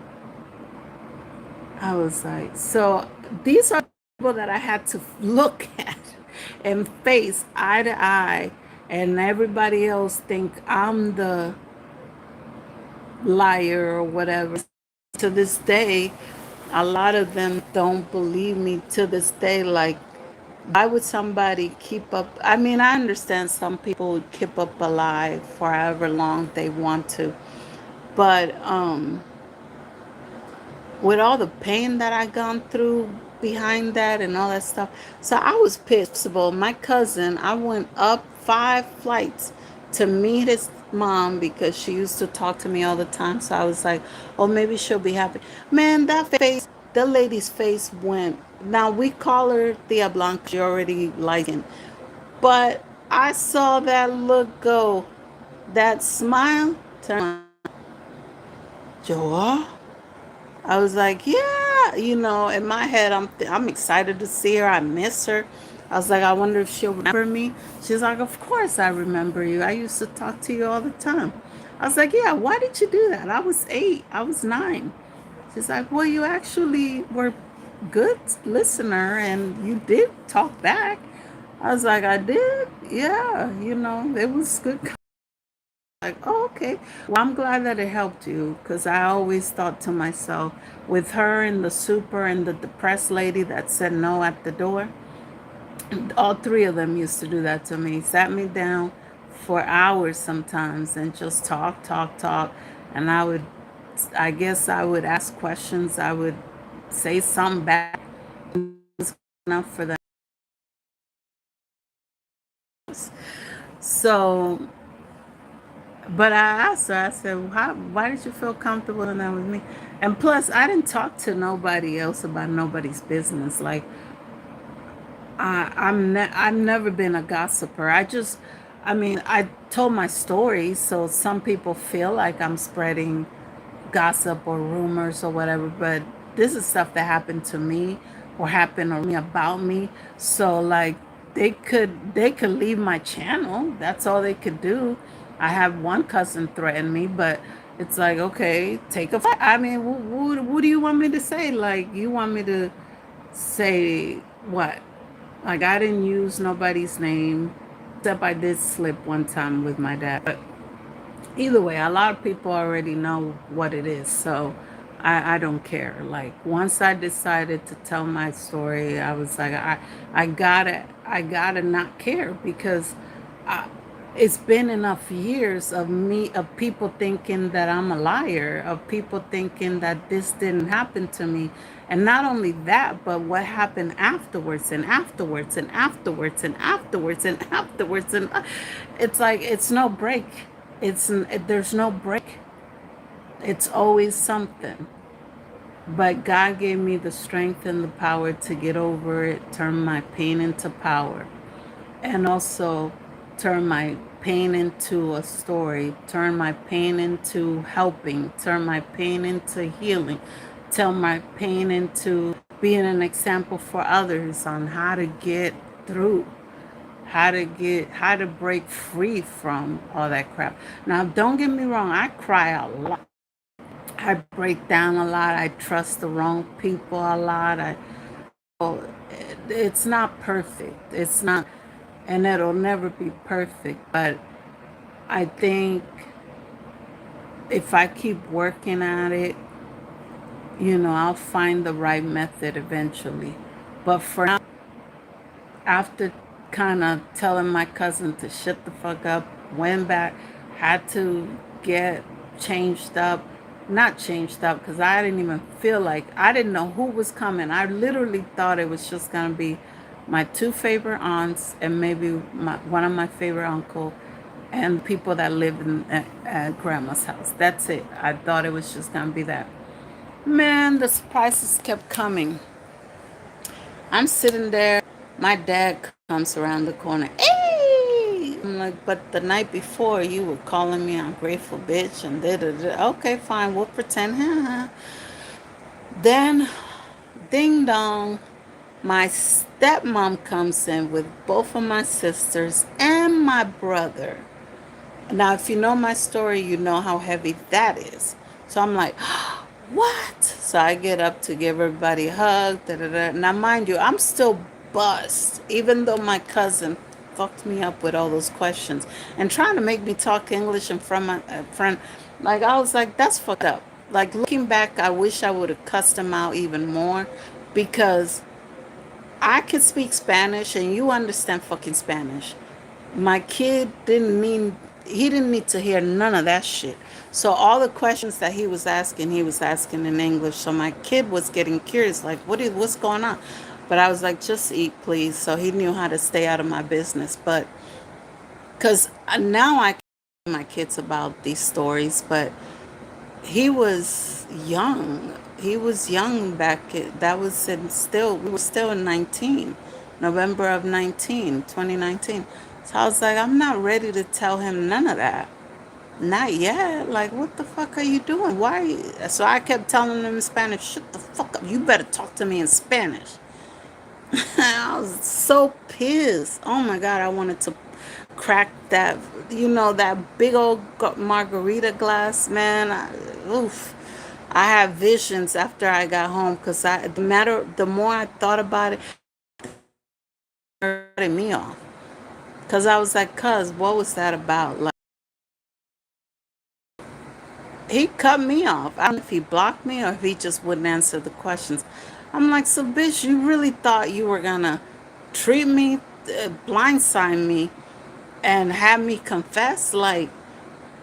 I was like, so these are people that I had to look at and face eye to eye, and everybody else think I'm the liar or whatever. To this day, a lot of them don't believe me to this day. Like, why would somebody keep up? I mean, I understand some people would keep up alive for however long they want to, but with all the pain that I gone through behind that and all that stuff. So I was pissed. Well, my cousin, I went up 5 flights to meet his mom because she used to talk to me all the time. So I was like, oh, maybe she'll be happy. Man, that face, the lady's face went. Now we call her Tia Blanca. She already liking, but I saw that look go, that smile. Turn, Joa. I was like, yeah, in my head, I'm excited to see her. I miss her. I was like, I wonder if she'll remember me. She's like, of course I remember you. I used to talk to you all the time. I was like, yeah, why did you do that? I was 8. I was 9. She's like, well, you actually were good listener and you did talk back. I was like, I did? Yeah, it was good like, oh, okay. Well, I'm glad that it helped you because I always thought to myself, with her and the super and the depressed lady that said no at the door, all three of them used to do that to me. Sat me down for hours sometimes and just talk, talk, talk. And I guess I would ask questions. I would say something back. It was enough for them. So, but I asked her, I said, why did you feel comfortable in that with me? And plus, I didn't talk to nobody else about nobody's business. Like, I've never been a gossiper. I mean, I told my story, so some people feel like I'm spreading gossip or rumors or whatever, but this is stuff that happened to me or happened or me about me. So like they could leave my channel. That's all they could do. I have one cousin threaten me, but it's like, okay, take a fight. I mean, what do you want me to say? Like, you want me to say what? Like, I didn't use nobody's name, except I did slip one time with my dad. But either way, a lot of people already know what it is. So I don't care. Like, once I decided to tell my story, I was like, I gotta not care because I, it's been enough years of people thinking that I'm a liar, of people thinking that this didn't happen to me. And not only that, but what happened afterwards and afterwards and afterwards and afterwards and afterwards. And it's like, it's no break. There's no break. It's always something. But God gave me the strength and the power to get over it, turn my pain into power, and also turn my pain into a story, turn my pain into helping, turn my pain into healing, turn my pain into being an example for others on how to get through, how to break free from all that crap. Now, don't get me wrong, I cry a lot. I break down a lot. I trust the wrong people a lot. Oh, it's not perfect. It's not, and it'll never be perfect. But I think if I keep working at it, I'll find the right method eventually. But for now, after kind of telling my cousin to shut the fuck up, went back, had to get changed up. Not changed up because I didn't even feel like, I didn't know who was coming. I literally thought it was just going to be my two favorite aunts and maybe one of my favorite uncle and people that live at grandma's house. That's it. I thought it was just going to be that. Man, the surprises kept coming. I'm sitting there. My dad comes around the corner. Hey! I'm like, but the night before you were calling me ungrateful bitch and da da da. Okay, fine. We'll pretend. Then, ding dong, my stepmom comes in with both of my sisters and my brother. Now, if you know my story, you know how heavy that is. So I'm like, what? So I get up to give everybody a hug. Da, da, da. Now, mind you, I'm still buzzed, even though my cousin fucked me up with all those questions and trying to make me talk English in front of my friend. Like, I was like, that's fucked up. Like, looking back, I wish I would have cussed him out even more because I can speak Spanish and you understand fucking Spanish. My kid he didn't need to hear none of that shit. So all the questions that he was asking in English. So my kid was getting curious, like, what's going on? But I was like, just eat, please. So he knew how to stay out of my business. But because now I can tell my kids about these stories, but he was young. He was young that was we were still in 19, November of 2019. So I was like, I'm not ready to tell him none of that. Not yet. Like, what the fuck are you doing? Why? So I kept telling him in Spanish, shut the fuck up. You better talk to me in Spanish. I was so pissed. Oh my God, I wanted to crack that big old margarita glass, man. Oof. I had visions after I got home because the more I thought about it, it me off. Because I was like, cuz, what was that about? Like, he cut me off. I don't know if he blocked me or if he just wouldn't answer the questions. I'm like, so bitch, you really thought you were gonna treat me, blindside me, and have me confess like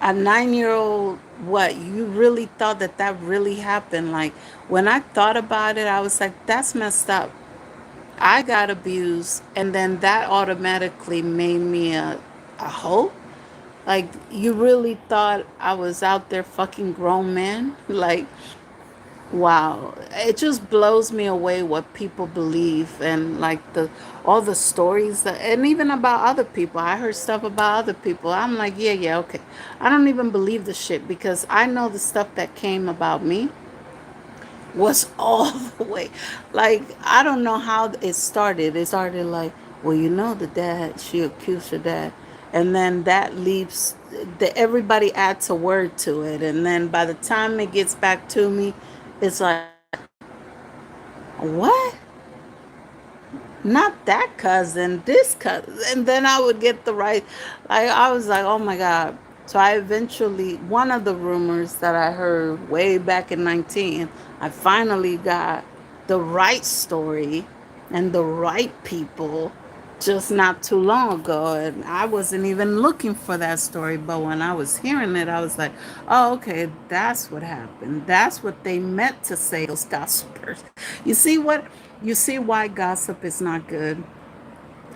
a 9 year old? What, you really thought that that really happened? Like, when I thought about it, I was like, that's messed up. I got abused, and then that automatically made me a hoe. Like, you really thought I was out there fucking grown men? Like, wow. It just blows me away what people believe, and like the all the stories that, and even about other people. I heard stuff about other people. I'm like, yeah, yeah, okay. I don't even believe the shit because I know the stuff that came about me was all the way. Like, I don't know how it started. It started like, well, the dad, she accused her dad. And then that leaves, everybody adds a word to it. And then by the time it gets back to me, it's like, what? Not that cousin, this cousin. And then I would get the right, like, I was like, oh my God. So I eventually, one of the rumors that I heard way back in 19, I finally got the right story and the right people just not too long ago. And I wasn't even looking for that story. But when I was hearing it, I was like, oh, okay, that's what happened. That's what they meant to say, those gossipers. You see what? You see why gossip is not good?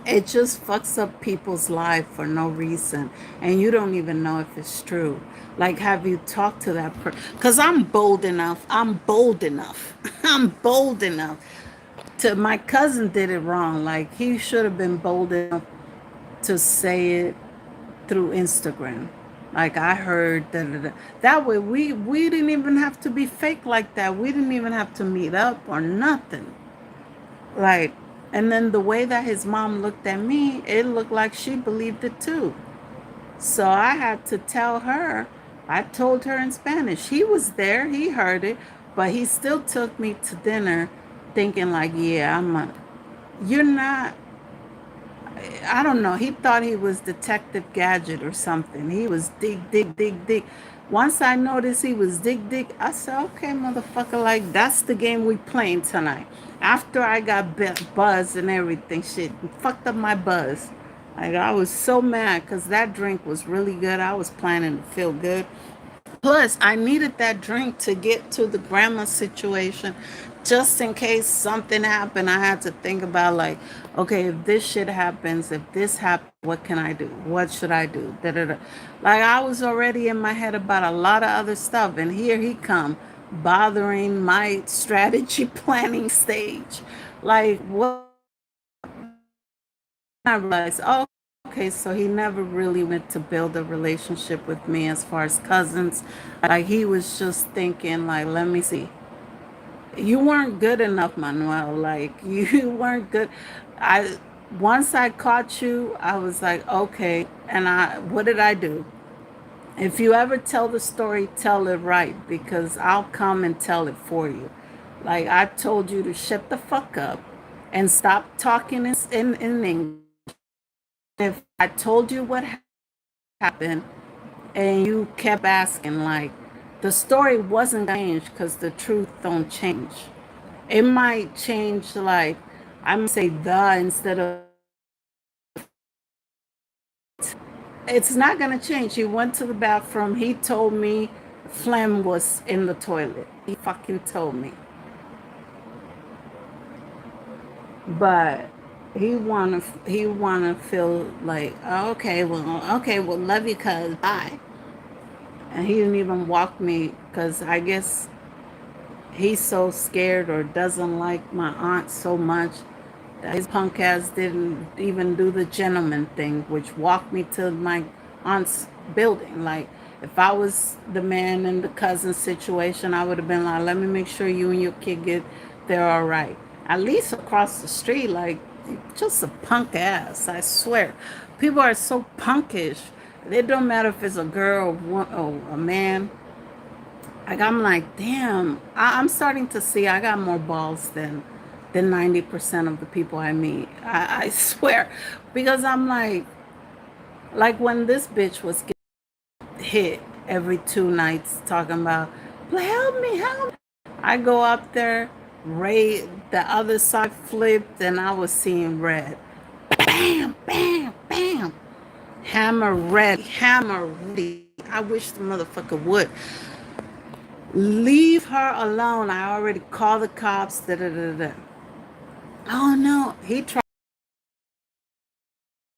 It just fucks up people's life for no reason, and you don't even know if it's true. Like, have you talked to that person? Because I'm bold enough. I'm bold enough. I'm bold enough. To my cousin did it wrong. Like, he should have been bold enough to say it through Instagram. Like, I heard that. That way, we didn't even have to be fake like that. We didn't even have to meet up or nothing. Like, and then the way that his mom looked at me, it looked like she believed it too. So I had to tell her. I told her in Spanish. He was there, he heard it, but he still took me to dinner thinking like, yeah, you're not, I don't know. He thought he was Detective Gadget or something. He was dig, dig, dig, dig. Once I noticed he was dig, dig, I said, okay, motherfucker, like, that's the game we playing tonight. After I got buzzed and everything, shit, fucked up my buzz. Like, I was so mad because that drink was really good. I was planning to feel good. Plus, I needed that drink to get to the grandma situation. Just in case something happened, I had to think about, like, okay, if this shit happens, if this happens, what can I do? What should I do? Da, da, da. Like, I was already in my head about a lot of other stuff, and here he come bothering my strategy planning stage. Like, what? I realized, oh, okay, so he never really went to build a relationship with me as far as cousins. Like, he was just thinking, like, let me see. You weren't good enough, Manuel. Like, you weren't good. I Once I caught you, I was like, okay. And what did I do? If you ever tell the story, tell it right because I'll come and tell it for you. Like, I told you to shut the fuck up and stop talking in English. If I told you what happened and you kept asking, like, the story wasn't gonna change because the truth don't change. It might change, like, I'm gonna say the instead of, it's not gonna change. He went to the bathroom. He told me phlegm was in the toilet. He fucking told me. But he wanna feel like, oh, okay, well, love you, cuz bye. And he didn't even walk me because I guess he's so scared or doesn't like my aunt so much that his punk ass didn't even do the gentleman thing, which walked me to my aunt's building. Like, if I was the man in the cousin situation, I would have been like, let me make sure you and your kid get there all right. At least across the street, like, just a punk ass, I swear. People are so punkish. It don't matter if it's a girl or a man. Like, I'm like, damn, I'm starting to see I got more balls than 90% of the people I meet. I swear. Because I'm like when this bitch was getting hit, every 2 nights talking about, help me, help me. I go up there, the other side flipped, and I was seeing red. Bam, bam, bam. Hammer ready, hammer ready. I wish the motherfucker would leave her alone. I already called the cops. Da, da, da, da. Oh no, he tried.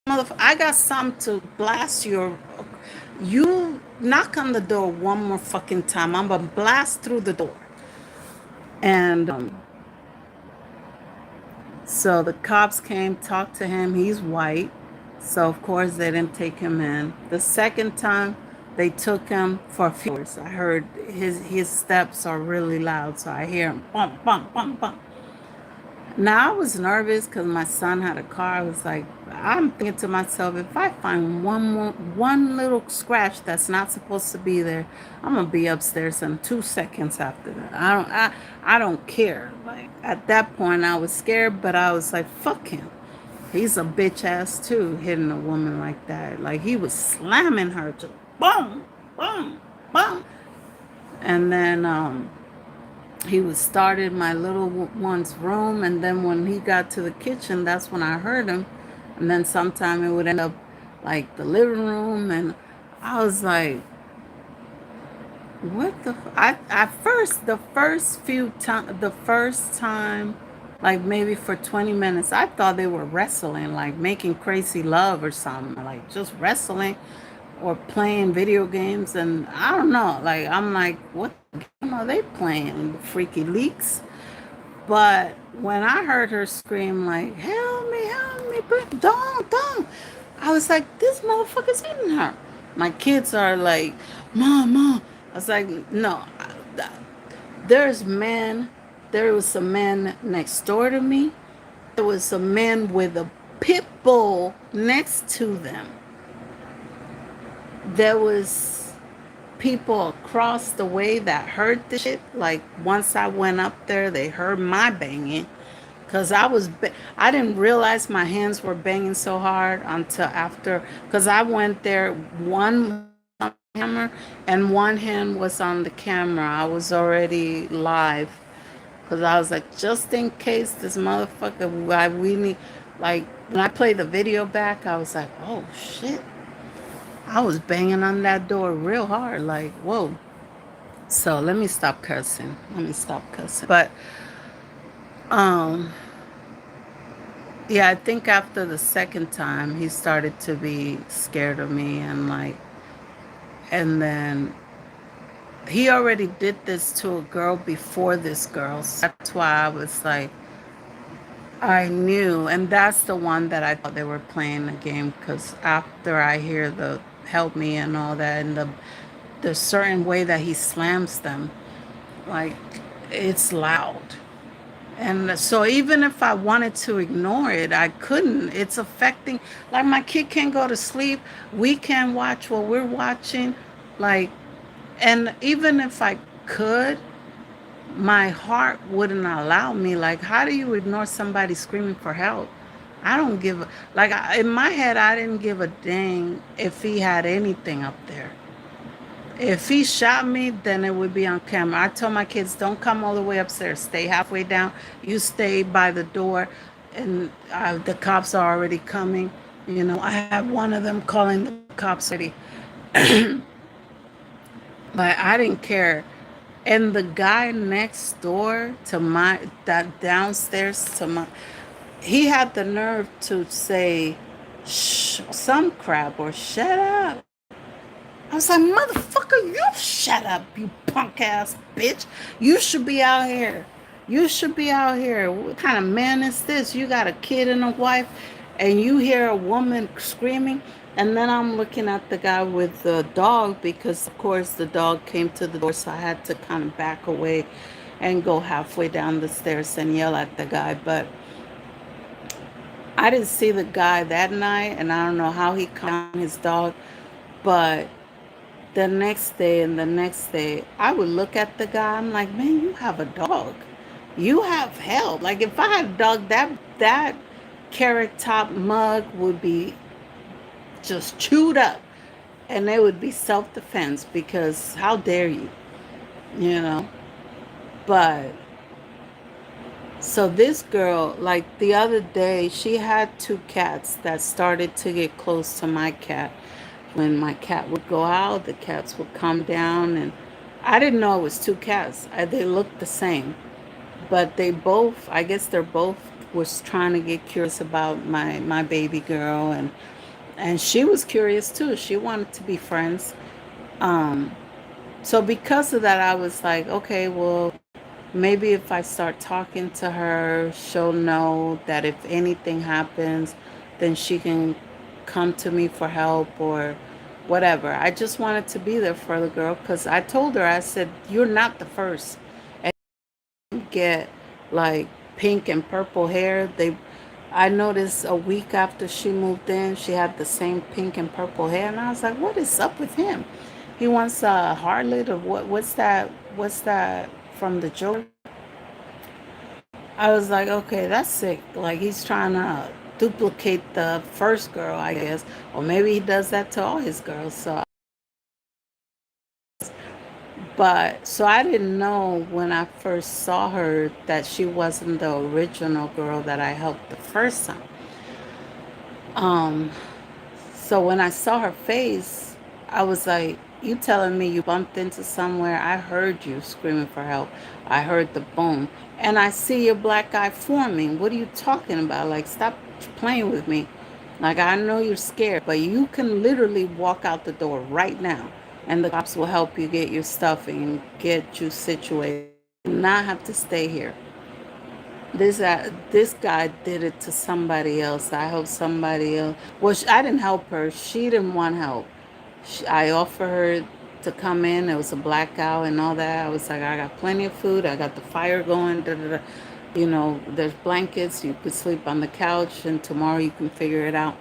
Motherfucker, I got something to blast your. You knock on the door one more fucking time. I'm gonna blast through the door. And so the cops came, talked to him. He's white. So, of course, they didn't take him in. The second time, they took him for a few hours. I heard his steps are really loud. So I hear him bump, bump, bump, bump. Now, I was nervous because my son had a car. I was like, I'm thinking to myself, if I find one little scratch that's not supposed to be there, I'm gonna be upstairs in 2 seconds after that. I don't care. Like at that point, I was scared, but I was like, fuck him. He's a bitch ass too, hitting a woman like that. Like he was slamming her to boom, boom, boom, and then he was started my little one's room, and then when he got to the kitchen, that's when I heard him, and then sometime it would end up like the living room, and I was like, what the I at first the first time, like maybe for 20 minutes, I thought they were wrestling, like making crazy love or something, like just wrestling or playing video games. And I don't know, like I'm like, what game are they playing? Freaky Leaks. But when I heard her scream like, help me, but don't, I was like, this motherfucker's hitting her. My kids are like, mom. I was like, no, there's men. There was a man next door to me. There was a man with a pit bull next to them. There was people across the way that heard the shit. Like once I went up there, they heard my banging. Cause I didn't realize my hands were banging so hard until after. Cause I went there, one on the camera and one hand was on the camera. I was already live. Cause I was like, just in case this motherfucker, we need, like when I played the video back, I was like, oh shit. I was banging on that door real hard, like, whoa. So let me stop cursing. But um yeah, I think after the second time he started to be scared of me, and like, and then he already did this to a girl before this girl. So that's why I was like, I knew, and that's the one that I thought they were playing the game, because after I hear the help me and all that, and the certain way that he slams them, like it's loud. And so even if I wanted to ignore it, I couldn't. It's affecting, like my kid can't go to sleep. We can't watch what we're watching. Like, and even if I could, my heart wouldn't allow me. Like, how do you ignore somebody screaming for help? I don't give a, like in my head, I didn't give a dang if he had anything up there. If he shot me, then it would be on camera. I told my kids, don't come all the way upstairs. Stay halfway down. You stay by the door, and the cops are already coming. You know, I have one of them calling the cops already. But I didn't care. And the guy next door to that downstairs to my, he had the nerve to say, shh, some crap, or shut up. I was like, motherfucker, you shut up, you punk ass bitch. You should be out here. You should be out here. What kind of man is this? You got a kid and a wife, and you hear a woman screaming. And then I'm looking at the guy with the dog, because, of course, the dog came to the door, so I had to kind of back away and go halfway down the stairs and yell at the guy. But I didn't see the guy that night, and I don't know how he calmed his dog. But the next day and the next day, I would look at the guy. I'm like, man, you have a dog. You have help. Like if I had a dog, that carrot top mug would be just chewed up. and it would be self-defense because how dare you, you know? But so this girl, like the other day, she had two cats that started to get close to my cat. When my cat would go out, the cats would come down, and I didn't know it was two cats. They looked the same, but they both, I guess they're both was trying to get curious about my baby girl, and she was curious too. She wanted to be friends. Um, so because of that, I was like, okay, well, maybe if I start talking to her, she'll know that if anything happens, then she can come to me for help or whatever. I just wanted to be there for the girl because I told her, I said, you're not the first. And you get like pink and purple hair. I noticed a week after she moved in, she had the same pink and purple hair. And I was like, what is up with him? He wants a harlot or what's that? What's that from the Joker? I was like, okay, that's sick. Like he's trying to duplicate the first girl, I guess, or maybe he does that to all his girls. So, but so I didn't know when I first saw her that she wasn't the original girl that I helped the first time. Um, so when I saw her face, I was like, you telling me you bumped into somewhere? I heard you screaming for help. I heard the boom. And I see your black eye forming. What are you talking about? Like, stop playing with me. Like, I know you're scared, but you can literally walk out the door right now, and the cops will help you get your stuff and get you situated. You do not have to stay here. This guy did it to somebody else. I helped somebody else. Well, I didn't help her. She didn't want help. I offered her to come in. It was a blackout and all that. I was like, I got plenty of food. I got the fire going. Da, da, da. You know, there's blankets. You could sleep on the couch, and tomorrow you can figure it out.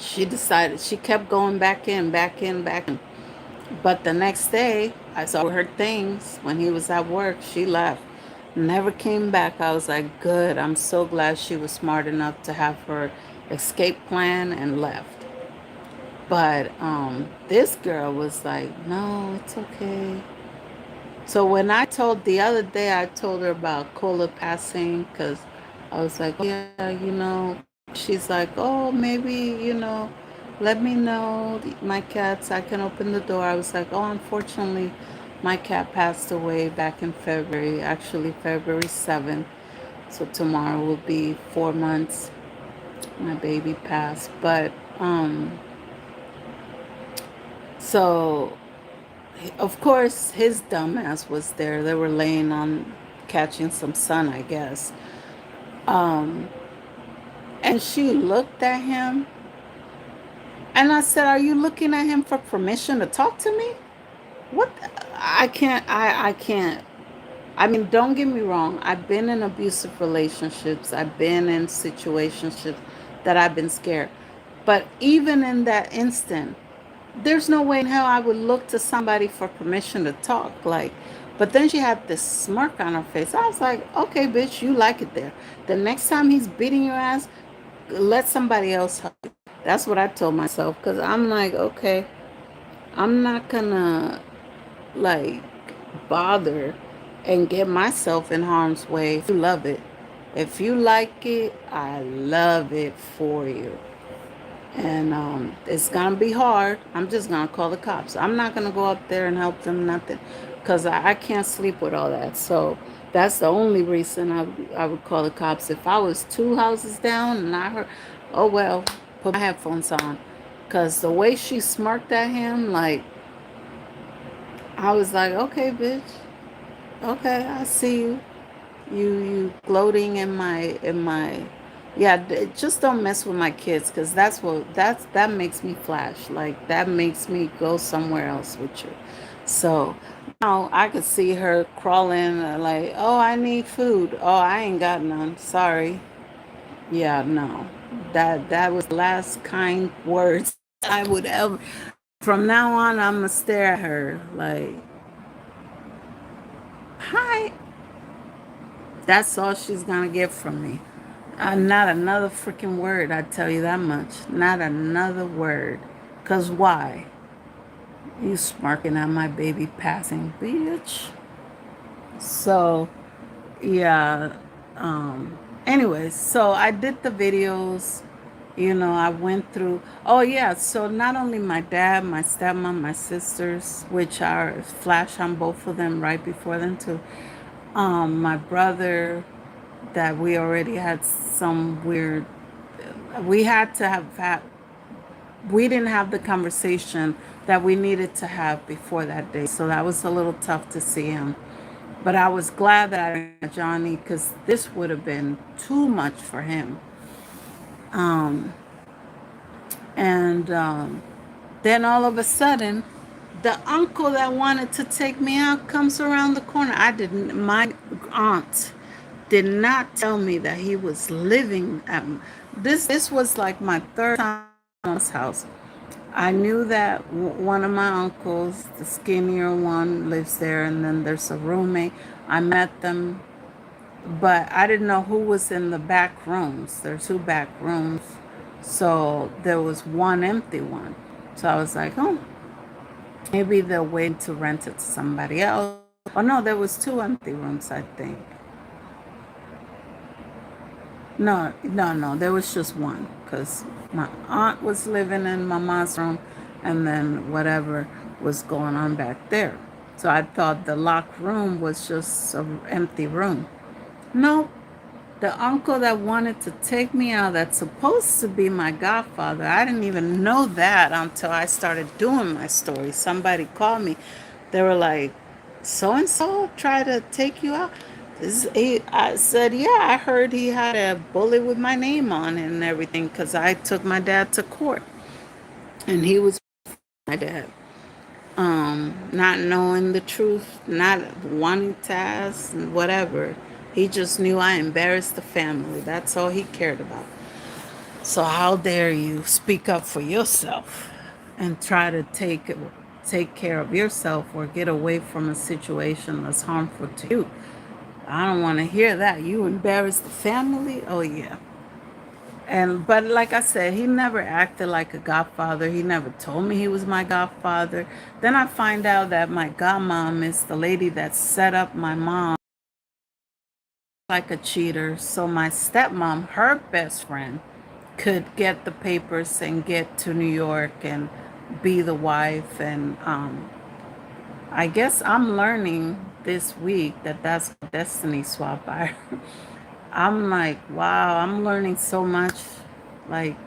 She decided. She kept going back in, back in, back in. But the next day, I saw her things when he was at work. She left, never came back. I was like, good. I'm so glad she was smart enough to have her escape plan and left. But this girl was like, no, it's okay. So when I told the other day, I told her about Cola passing because I was like, oh, yeah, she's like, oh, maybe, let me know my cats. I can open the door. I was like, oh, unfortunately, my cat passed away back in February, actually February 7th. So tomorrow will be 4 months. My baby passed. But so of course, his dumbass was there. They were laying on catching some sun, I guess. Um, and she looked at him, and I said, "Are you looking at him for permission to talk to me?" What? I can't. I can't. I mean, don't get me wrong. I've been in abusive relationships. I've been in situationships that I've been scared. But even in that instant, there's no way in hell I would look to somebody for permission to talk. Like, but then she had this smirk on her face. I was like, okay, bitch, you like it there. The next time he's beating your ass, let somebody else help you. That's what I told myself because I'm like, okay, I'm not gonna like bother and get myself in harm's way. If you love it, if you like it, I love it for you. And it's gonna be hard. I'm just gonna call the cops. I'm not gonna go up there and help them nothing, because I can't sleep with all that. So that's the only reason I would call the cops. If I was two houses down and I heard, oh well, put my headphones on, because the way she smirked at him, like I was like, okay, bitch, okay, I see you. You gloating in my yeah, just don't mess with my kids because that makes me flash, like that makes me go somewhere else with you. So now I could see her crawling like, oh, I need food. Oh, I ain't got none, sorry. Yeah, no, that was the last kind words I would ever. From now on, I'm gonna stare at her like, hi. That's all she's gonna get from me. Not another freaking word, I tell you that much. Not another word. Because why? You smirking at my baby passing, bitch. So, yeah. Anyways, so I did the videos. I went through. Oh yeah. So not only my dad, my stepmom, my sisters, which are flash on both of them right before them too. My brother, that we already had some weird. We had to have had. We didn't have the conversation that we needed to have before that day, so that was a little tough to see him. But I was glad that I met Johnny because this would have been too much for him. And then all of a sudden, the uncle that wanted to take me out comes around the corner. My aunt did not tell me that he was living at this was like my third time at his house. I knew that one of my uncles, the skinnier one, lives there, and then there's a roommate. I met them, but I didn't know who was in the back rooms. There's two back rooms. So there was one empty one. So I was like, oh, maybe they're waiting to rent it to somebody else. Oh no, there was two empty rooms, I think. No, no, no, there was just one because my aunt was living in my mom's room and then whatever was going on back there. So I thought the locked room was just an empty room. No, the uncle that wanted to take me out, that's supposed to be my godfather, I didn't even know that until I started doing my story. Somebody called me. They were like, so and so tried to take you out. I said, yeah, I heard he had a bullet with my name on it and everything because I took my dad to court and he was my dad. Not knowing the truth, not wanting to ask, whatever. He just knew I embarrassed the family. That's all he cared about. So how dare you speak up for yourself and try to take care of yourself or get away from a situation that's harmful to you? I don't want to hear that. You embarrass the family? Oh yeah. And but like I said, he never acted like a godfather. He never told me he was my godfather. Then I find out that my godmom is the lady that set up my mom like a cheater. So my stepmom, her best friend, could get the papers and get to New York and be the wife. And I guess I'm learning this week that that's a destiny swap. I'm like, wow, I'm learning so much. Like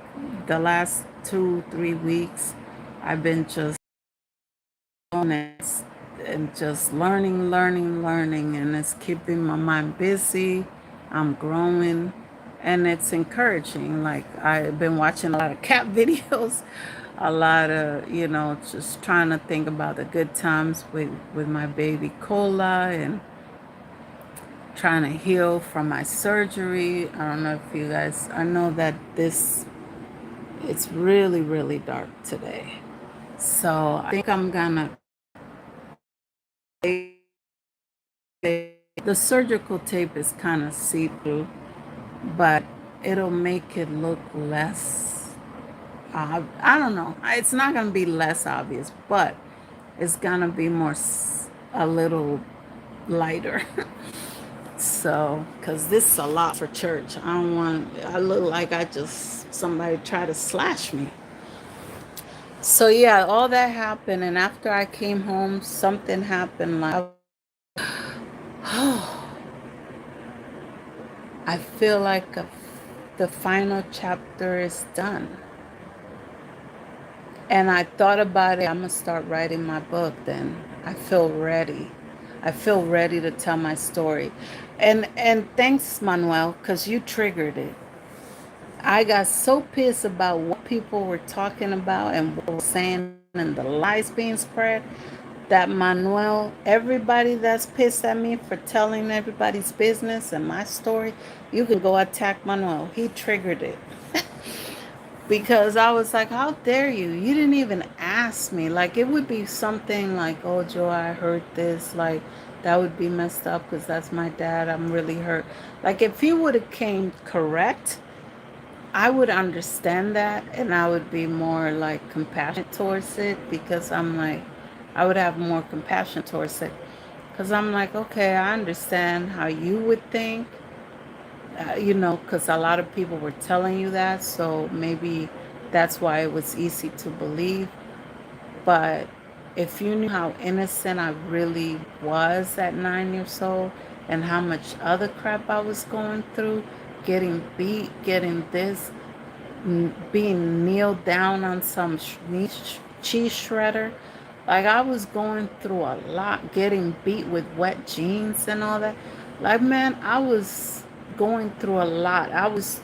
the last 2, 3 weeks, I've been just on it and just learning, and it's keeping my mind busy. I'm growing, and it's encouraging. Like I've been watching a lot of cat videos, a lot of just trying to think about the good times with my baby Cola and trying to heal from my surgery. I don't know if you guys, I know that it's really, really dark today. So I think I'm gonna, the surgical tape is kind of see through, but it'll make it look less, I don't know. It's not gonna be less obvious, but it's gonna be a little lighter. So, because this is a lot for church. I look like somebody tried to slash me. So, yeah, all that happened. And after I came home, something happened. Like, I feel like the final chapter is done. And I thought about it. I'm going to start writing my book then. I feel ready. I feel ready to tell my story. And thanks, Manuel, because you triggered it. I got so pissed about what people were talking about and what were saying and the lies being spread that Manuel, everybody that's pissed at me for telling everybody's business and my story, you can go attack Manuel. He triggered it. Because I was like, how dare you? You didn't even ask me. Like, it would be something like, oh, Joe, I heard this. Like, that would be messed up because that's my dad. I'm really hurt. Like, if he would have came correct, I would understand that and I would be more like compassionate towards it because I'm like, I would have more compassion towards it because I'm like, okay, I understand how you would think, because a lot of people were telling you that. So maybe that's why it was easy to believe. But if you knew how innocent I really was at 9 years old and how much other crap I was going through, getting beat, getting this, being kneeled down on some cheese shredder. Like I was going through a lot, getting beat with wet jeans and all that. Like man, I was going through a lot. I was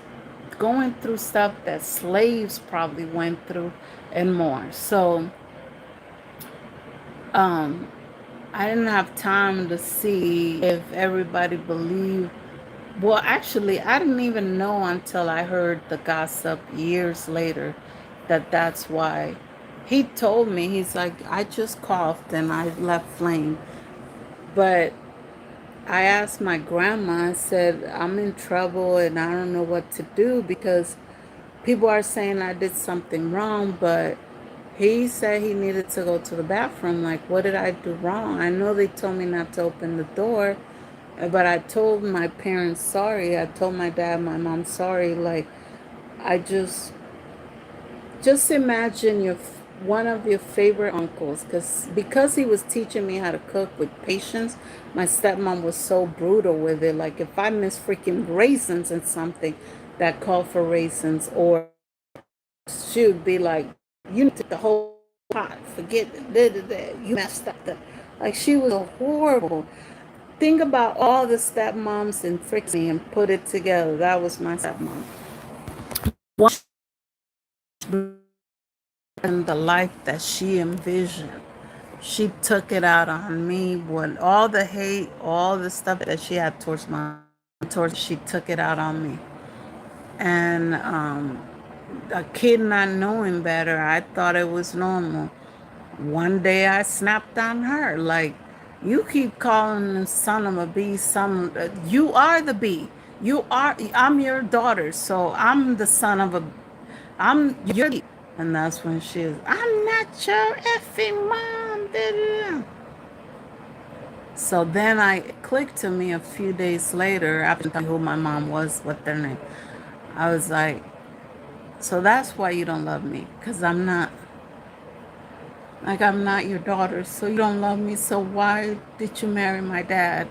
going through stuff that slaves probably went through and more. So um I didn't have time to see if everybody believed. Well, actually, I didn't even know until I heard the gossip years later that that's why. He told me, he's like, I just coughed and I left flame. But I asked my grandma, I said, I'm in trouble and I don't know what to do because people are saying I did something wrong, but he said he needed to go to the bathroom. Like, what did I do wrong? I know they told me not to open the door, but I told my parents sorry. I told my dad, my mom sorry. Like, I just imagine one of your favorite uncles, because he was teaching me how to cook with patience. My stepmom was so brutal with it. Like if I miss freaking raisins in something that called for raisins, or she would be like, "You need to take the whole pot. Forget it. You messed up the." Like she was horrible. Think about all the stepmoms and freaking and put it together. That was my stepmom. And the life that she envisioned. She took it out on me with all the hate, all the stuff that she had towards she took it out on me. And a kid not knowing better, I thought it was normal. One day I snapped on her like, you keep calling the son of a bee, you are the bee. I'm your daughter, so I'm the son of a, I'm your bee. And that's when she is, I'm not your effing mom. Da, da, da. So then it clicked to me a few days later after telling me who my mom was, what their name. I was like, so that's why you don't love me, because I'm not your daughter, so you don't love me. So why did you marry my dad?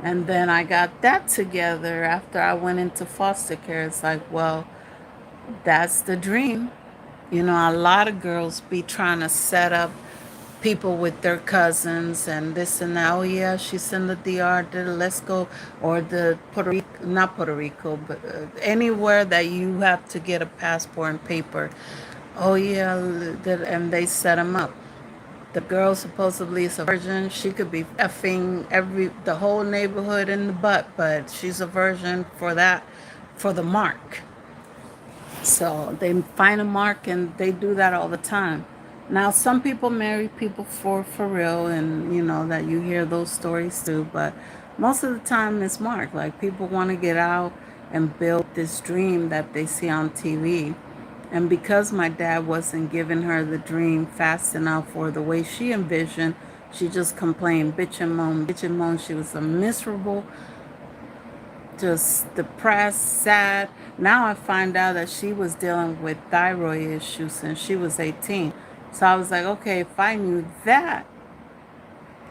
And then I got that together after I went into foster care. It's like, well, that's the dream. A lot of girls be trying to set up people with their cousins and this and that. Oh yeah, she's in the DR. Let's go, or the Puerto Rico, not Puerto Rico, but anywhere that you have to get a passport and paper. Oh yeah, and they set them up. The girl supposedly is a virgin. She could be effing the whole neighborhood in the butt, but she's a virgin for that, for the mark. So they find a mark and they do that all the time. Now some people marry people for real, and that you hear those stories too, but most of the time it's mark. Like people want to get out and build this dream that they see on TV. And because my dad wasn't giving her the dream fast enough or the way she envisioned, she just complained, bitch and moan, bitch and moan. She was a miserable, just depressed, sad. Now I find out that she was dealing with thyroid issues since she was 18. So I was like, okay, if I knew that,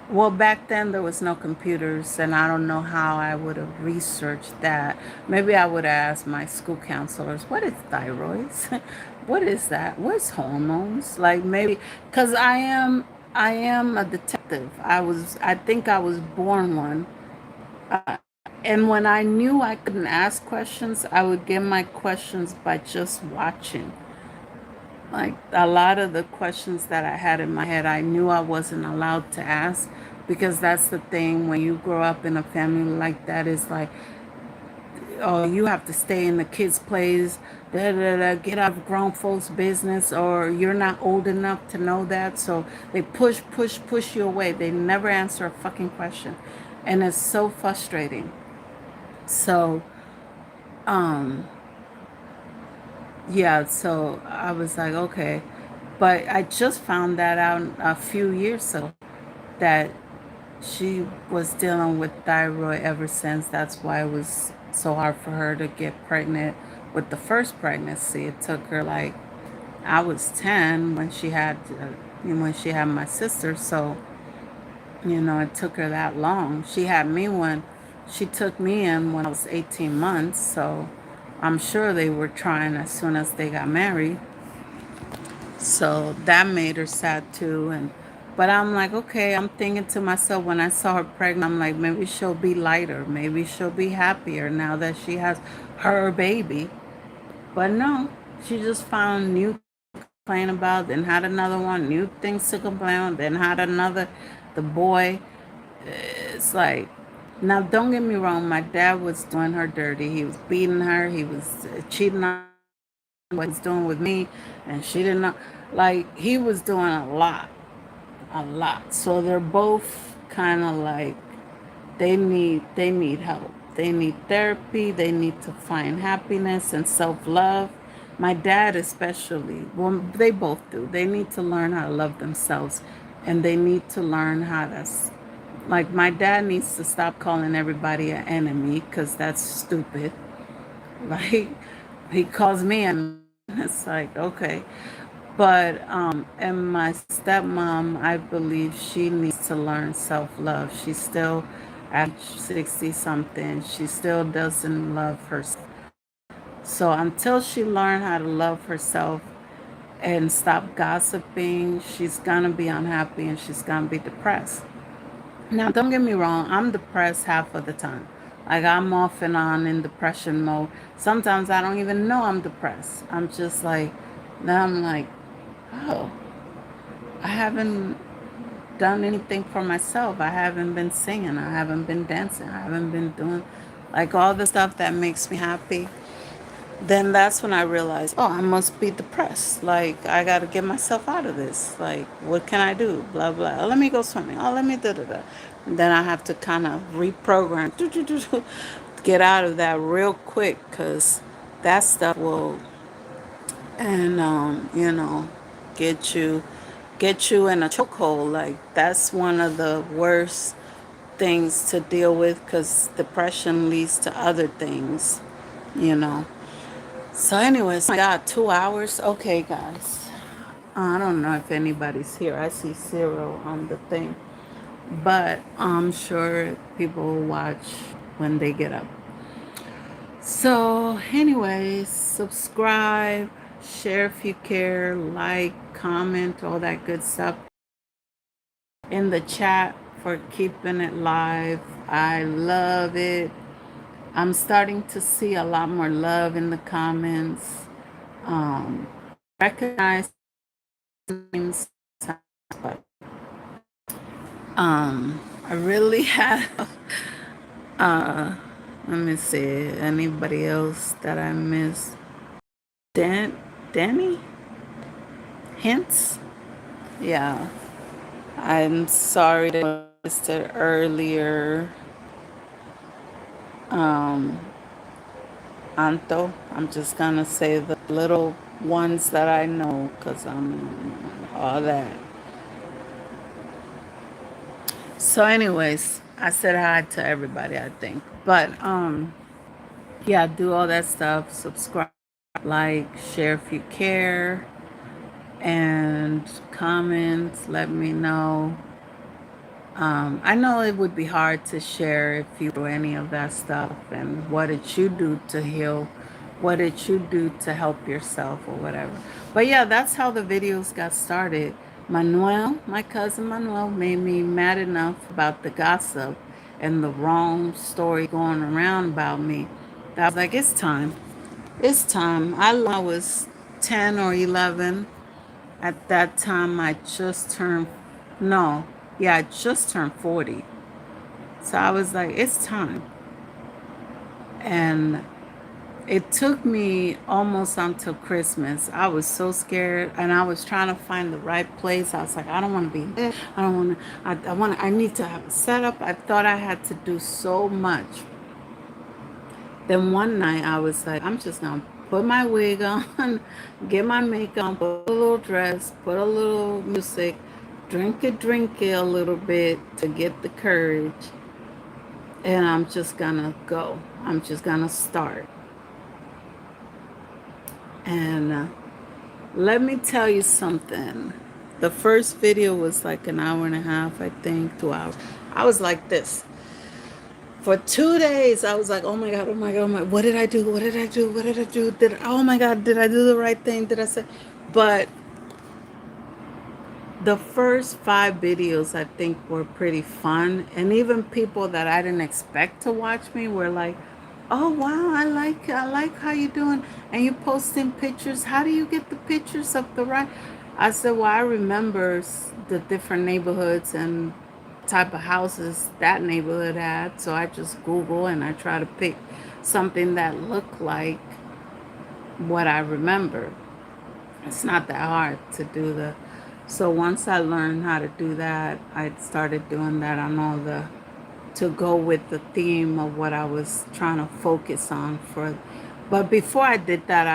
well, back then there was no computers, and I don't know how I would have researched that. Maybe I would have asked my school counselors, what is thyroids? What is that? What's hormones? Like maybe, because I am a detective. I think I was born one. Uh, and when I knew I couldn't ask questions, I would get my questions by just watching. Like a lot of the questions that I had in my head, I knew I wasn't allowed to ask, because that's the thing when you grow up in a family like that, is like, oh, you have to stay in the kids' plays, da, da, da, get out of grown folks' business, or you're not old enough to know that. So they push you away. They never answer a fucking question. And it's so frustrating. So, um, yeah, so I was like, okay. But I just found that out a few years ago that she was dealing with thyroid ever since. That's why it was so hard for her to get pregnant with the first pregnancy. It took her like I was 10 when she had my sister, so it took her that long. She had me when she took me in when I was 18 months, so I'm sure they were trying as soon as they got married. So that made her sad too. And but I'm like, okay, I'm thinking to myself when I saw her pregnant, I'm like, maybe she'll be lighter, maybe she'll be happier now that she has her baby. But no, she just found new complain about, then had another one, new things to complain about, then had another. The boy, it's like, now don't get me wrong, my dad was doing her dirty. He was beating her, he was cheating on what he was doing with me, and she didn't know. Like, he was doing a lot, a lot. So they're both kind of like they need help. They need therapy. They need to find happiness and self-love. My dad especially, well, they both do. They need to learn how to love themselves, and they need to learn how to like, my dad needs to stop calling everybody an enemy because that's stupid. Like, he calls me an it's like, okay. But and my stepmom, I believe she needs to learn self-love. She's still at 60 something. She still doesn't love herself. So until she learn how to love herself and stop gossiping, she's gonna be unhappy and she's gonna be depressed. Now, don't get me wrong, I'm depressed half of the time. Like, I'm off and on in depression mode. Sometimes I don't even know I'm depressed. I'm just like, then I'm like, oh, I haven't done anything for myself. I haven't been singing. I haven't been dancing. I haven't been doing like all the stuff that makes me happy. Then that's when I realized, oh, I must be depressed. Like, I got to get myself out of this. Like, what can I do? Blah, blah. Oh, let me go swimming. Oh, let me da da da. And then I have to kind of reprogram, get out of that real quick because that stuff will, and, get you. Get you in a chokehold. Like, that's one of the worst things to deal with because depression leads to other things, you know. So, anyways, I got 2 hours. Okay, guys. I don't know if anybody's here. I see zero on the thing, but I'm sure people will watch when they get up. So, anyways, subscribe, share if you care, like, comment, all that good stuff in the chat for keeping it live. I love it. I'm starting to see a lot more love in the comments. Recognize names, but I really have. Let me see. Anybody else that I missed? Dan, Danny Hints. Yeah, I'm sorry that I missed it earlier. Um, Anto. I'm just gonna say the little ones that I know because I'm all that. So, anyways, I said hi to everybody, I think. But yeah, do all that stuff. Subscribe, like, share if you care, and comment. Let me know. I know it would be hard to share if you do any of that stuff. And what did you do to heal? What did you do to help yourself or whatever? But yeah, that's how the videos got started. Manuel, my cousin Manuel, made me mad enough about the gossip and the wrong story going around about me that I was like, it's time. It's time. I was 10 or 11. At that time, I just turned, no, yeah, I just turned 40. So I was like, it's time. And it took me almost until Christmas. I was so scared and I was trying to find the right place. I was like, I don't want to be there. I don't want to, I need to have a setup. I thought I had to do so much. Then one night I was like, I'm just going to put my wig on, get my makeup on, put a little dress, put a little music, drink it a little bit to get the courage, and I'm just gonna go. I'm just gonna start. And let me tell you something. The first video was like an hour and a half, I think, 2 hours. I was like this. For 2 days, I was like, oh my God, oh my God, oh my, what did I do? What did I do? What did I do? Oh my God, did I do the right thing? Did I say? But the first 5 videos, I think, were pretty fun. And even people that I didn't expect to watch me were like, oh wow, I like how you doing. And you posting pictures. How do you get the pictures of the right? I said, well, I remember the different neighborhoods and type of houses that neighborhood had. So I just Google and I try to pick something that looked like what I remember. It's not that hard to do the. So once I learned how to do that, I started doing that on all the to go with the theme of what I was trying to focus on for. But before I did that,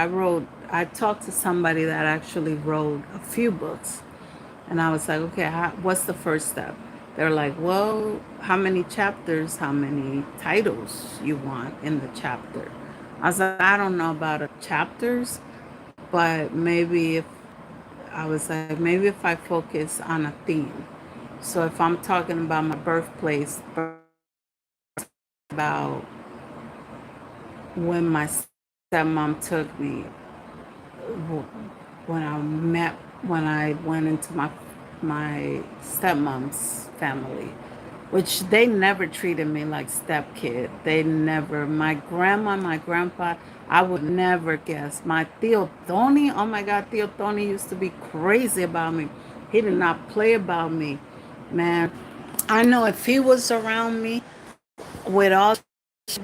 I talked to somebody that actually wrote a few books. And I was like, okay, what's the first step? They're like, well, how many chapters, how many titles you want in the chapter? I was like, I don't know about chapters, but maybe if I focus on a theme. So if I'm talking about my birthplace, about when my stepmom took me, when I met, when I went into my stepmom's family, which they never treated me like stepkid. They never. My grandma, my grandpa, I would never guess. My Tio Tony, oh my God, Tio Tony used to be crazy about me. He did not play about me, man. I know if he was around me with all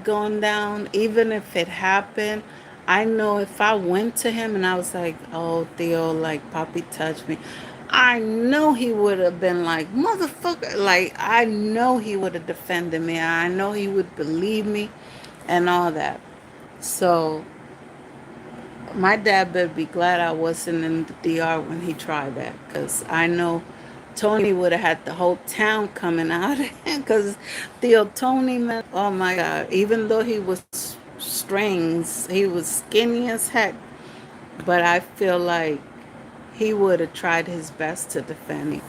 going down, even if it happened, I know if I went to him and I was like, oh, Theo, like, Poppy touched me, I know he would have been like, motherfucker. Like, I know he would have defended me. I know he would believe me and all that. So, my dad better be glad I wasn't in the DR when he tried that, because I know Tony would have had the whole town coming out because Theo Tony, man, oh my God, even though he was strings, he was skinny as heck, but I feel like he would have tried his best to defend me.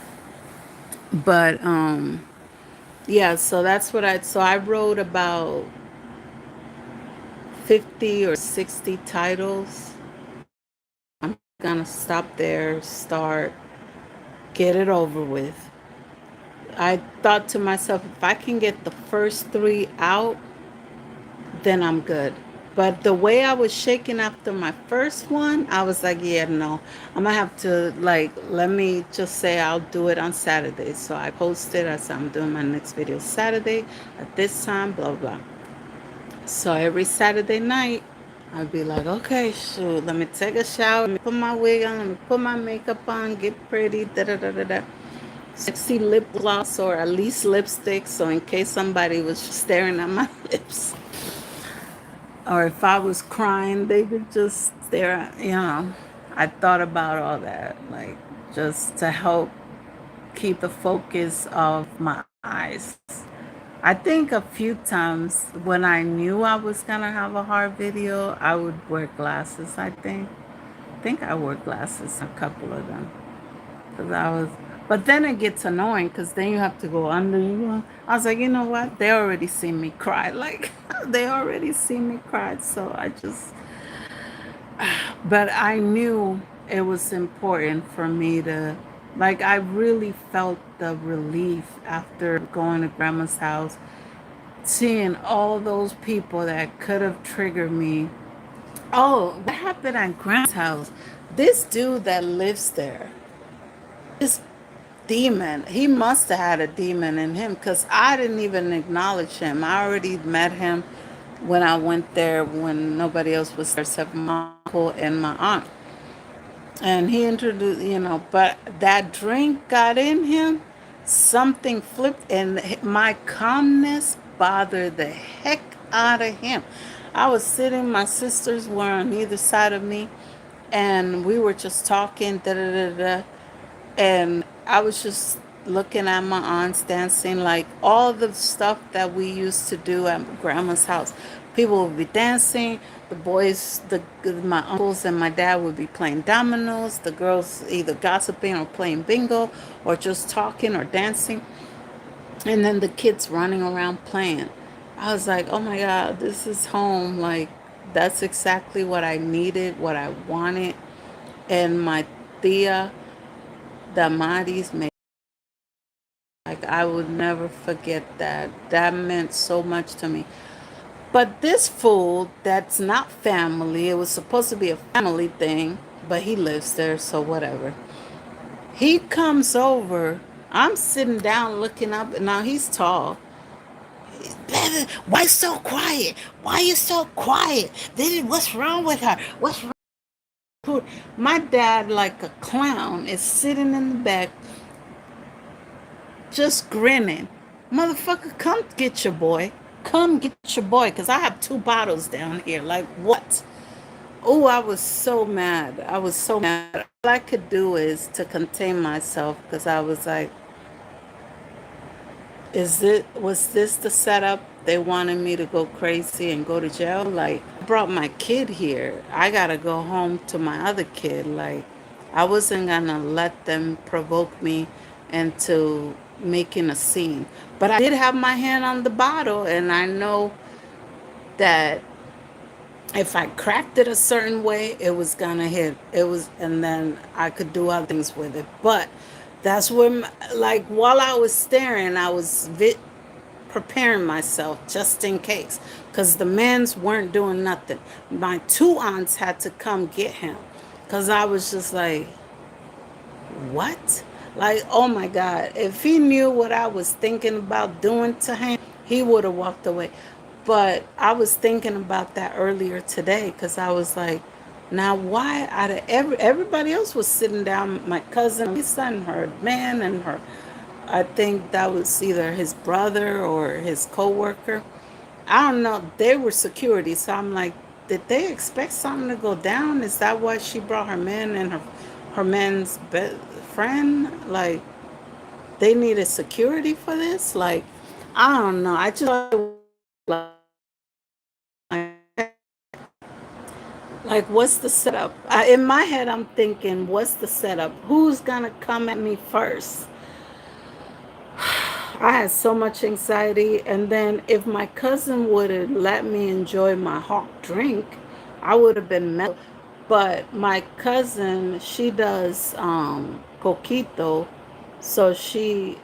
But yeah, so that's what I wrote about 50 or 60 titles. I'm gonna stop there, start, get it over with. I thought to myself, if I can get the first 3 out, then I'm good. But the way I was shaking after my first one, I was like, yeah, no, I'm gonna have to, like, let me just say I'll do it on Saturday. So I posted, I said, I'm doing my next video Saturday at this time, blah, blah. So every Saturday night, I'd be like, okay, shoot, let me take a shower, let me put my wig on, let me put my makeup on, get pretty, da da da da da. Sexy lip gloss or at least lipstick, so in case somebody was staring at my lips. Or if I was crying, they could just stare at. I thought about all that, like, just to help keep the focus of my eyes. I think a few times when I knew I was gonna have a hard video, I would wear glasses, I think I wore glasses, a couple of them. Because but then it gets annoying because then you have to go under. I was like, you know what? They already see me cry. Like, they already see me cry. So but I knew it was important for me to, like, I really felt the relief after going to grandma's house, seeing all those people that could have triggered me. Oh, what happened at grandma's house? This dude that lives there, this demon, he must have had a demon in him because I didn't even acknowledge him. I already met him when I went there when nobody else was there except my uncle and my aunt. And he introduced, but that drink got in him. Something flipped, and my calmness bothered the heck out of him. I was sitting, my sisters were on either side of me, and we were just talking, da da da da. And I was just looking at my aunts dancing, like all the stuff that we used to do at grandma's house. People would be dancing. The boys, my uncles and my dad would be playing dominoes. The girls either gossiping or playing bingo, or just talking or dancing. And then the kids running around playing. I was like, oh my God, this is home. Like, that's exactly what I needed, what I wanted. And my tia, Damaris, made, like, I would never forget that. That meant so much to me. But this fool, that's not family, it was supposed to be a family thing, but he lives there, so whatever. He comes over. I'm sitting down looking up, and now he's tall. Why so quiet? Why you so quiet? What's wrong with her? What's wrong? My dad, like a clown, is sitting in the back, just grinning. Motherfucker, come get your boy. Come get your boy, because I have two bottles down here. Like, what? Oh, I was so mad. I was so mad. All I could do is to contain myself, because I was like, was this the setup? They wanted me to go crazy and go to jail? Like, I brought my kid here. I gotta go home to my other kid. Like, I wasn't gonna let them provoke me into making a scene. But I did have my hand on the bottle, and I know that if I cracked it a certain way, it was gonna hit. It was, and then I could do other things with it. But that's when, like, while I was staring, I was preparing myself just in case, because the men's weren't doing nothing. My two aunts had to come get him, because I was just like, what? Like, oh my God, if he knew what I was thinking about doing to him, he would have walked away. But I was thinking about that earlier today, because I was like, now why out of everybody else was sitting down, my cousin, my son, her man, and her, I think that was either his brother or his co-worker. I don't know. They were security, so I'm like, did they expect something to go down? Is that why she brought her man and her man's friend? Like, they needed security for this? Like, I don't know. I just like, what's the setup? In my head, I'm thinking, what's the setup? Who's gonna come at me first? I had so much anxiety. And then if my cousin would have let me enjoy my hot drink, I would have been mellow. But my cousin, she does coquito. So